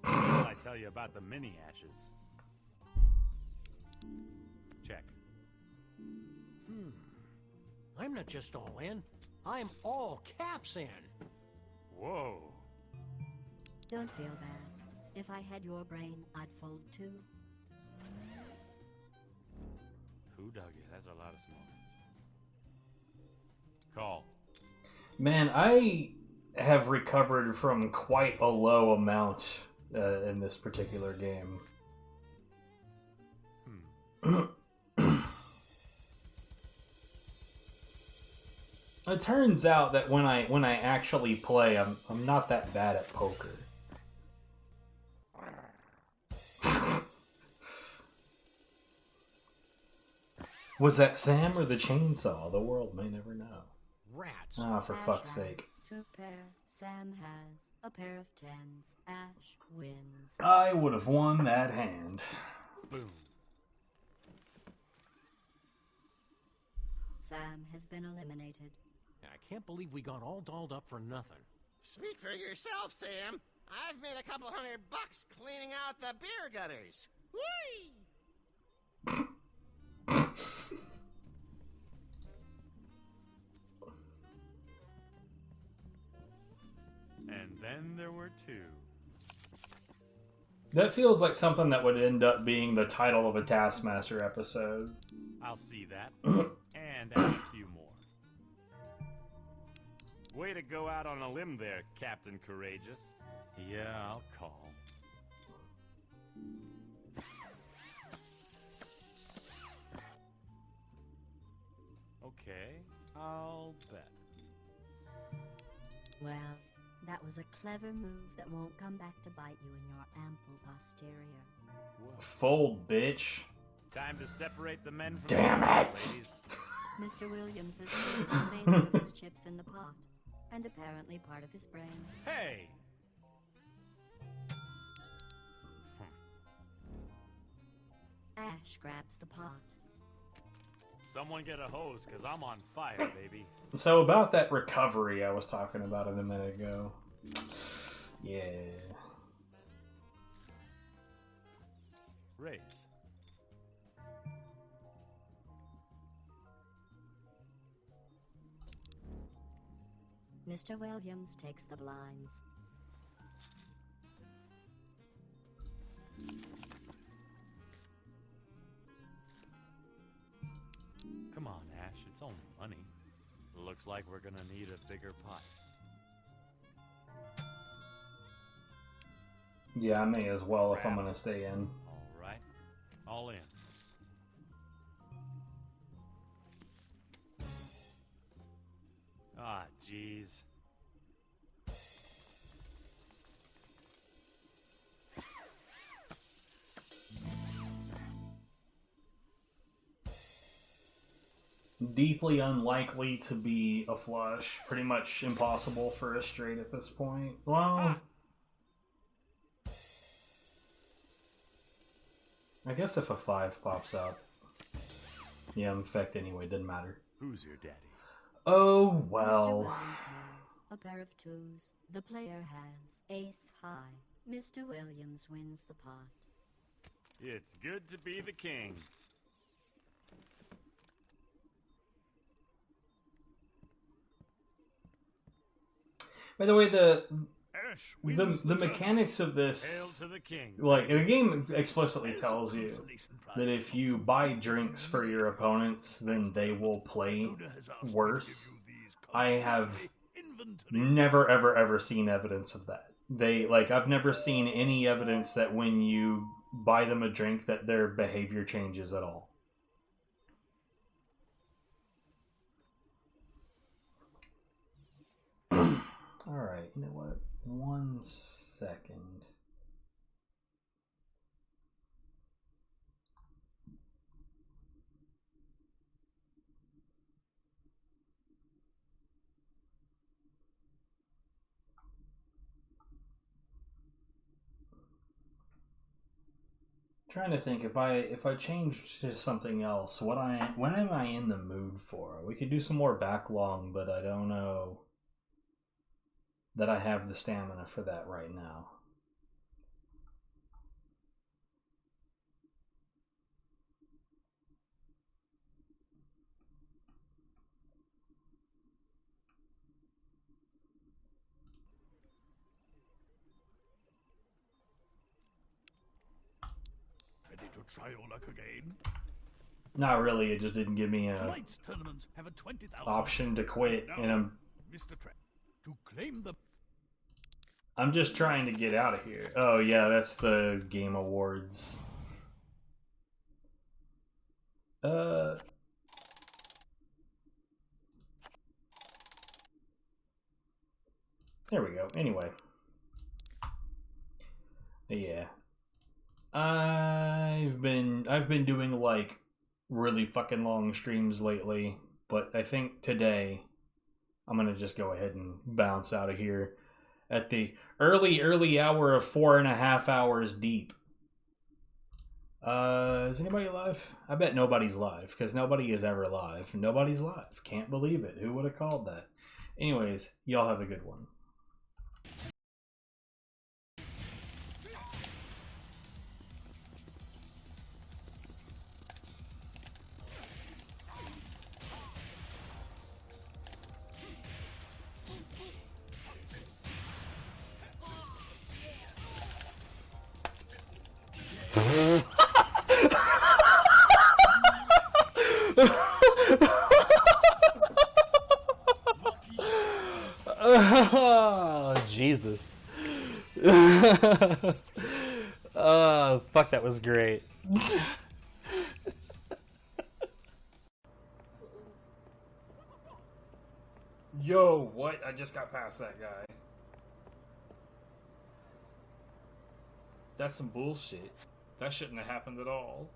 Until I tell you about the mini ashes. Check. I'm not just all in. I'm all caps in. Whoa. Don't feel bad. If I had your brain, I'd fold too. Who dug you? That's a lot of smokers. Call. Man, I have recovered from quite a low amount in this particular game. It turns out that when I actually play, I'm not that bad at poker. Was that Sam or the chainsaw? The world may never know. Rats. Ah, for Ash fuck's has sake. 2 pair. Sam has a pair of 10s. Ash wins. I would have won that hand. Boom. Sam has been eliminated. I can't believe we got all dolled up for nothing. Speak for yourself, Sam. I've made a couple $100 cleaning out the beer gutters. Whee! And Then there were 2. That feels like something that would end up being the title of a Taskmaster episode. I'll see that. And add a few more. Way to go out on a limb there, Captain Courageous. Yeah, I'll call. Okay, I'll bet. Well, that was a clever move that won't come back to bite you in your ample posterior. Fold, bitch. Time to separate the men from Damn the it! ladies. Mr. Williams has saved the remainder of his chips in the pot, and apparently part of his brain. Hey! Ash grabs the pot. Someone get a hose, cause I'm on fire, baby. So about that recovery I was talking about a minute ago. Yeah. Raise. Mr. Williams takes the blinds. Come on, Ash, it's only money. Looks like we're gonna need a bigger pot. Yeah, I may as well if I'm gonna stay in. Alright, all in. Ah, jeez. Deeply unlikely to be a flush. Pretty much impossible for a straight at this point. Well, I guess if a 5 pops up. Yeah, in fact, anyway, doesn't matter. Who's your daddy? Oh, Mr. well. Williams has a pair of 2s. The player has ace high. Mr. Williams wins the pot. It's good to be the king. By the way, the the mechanics of this, Hail to the king. like, the game explicitly tells you that if you buy drinks for your opponents, then they will play worse. I have never, ever, ever seen evidence of that. I've never seen any evidence that when you buy them a drink that their behavior changes at all. Alright, you know what? 1 second. Trying to think if I change to something else, when am I in the mood for? We could do some more backlog, but I don't know that I have the stamina for that right now. Ready to try your luck again? Not really, it just didn't give me a Tonight's tournaments have a 20,000 option to quit, Now, and Mr. Trent, to claim the I'm just trying to get out of here. Oh yeah, that's the Game Awards. There we go. Anyway. Yeah. I've been doing like really fucking long streams lately, but I think today I'm gonna just go ahead and bounce out of here at the early hour of 4.5 hours deep. Is anybody live? I bet nobody's live, because nobody is ever live. Nobody's live. Can't believe it. Who would have called that? Anyways, y'all have a good one. Oh, fuck, that was great. Yo, what? I just got past that guy. That's some bullshit. That shouldn't have happened at all.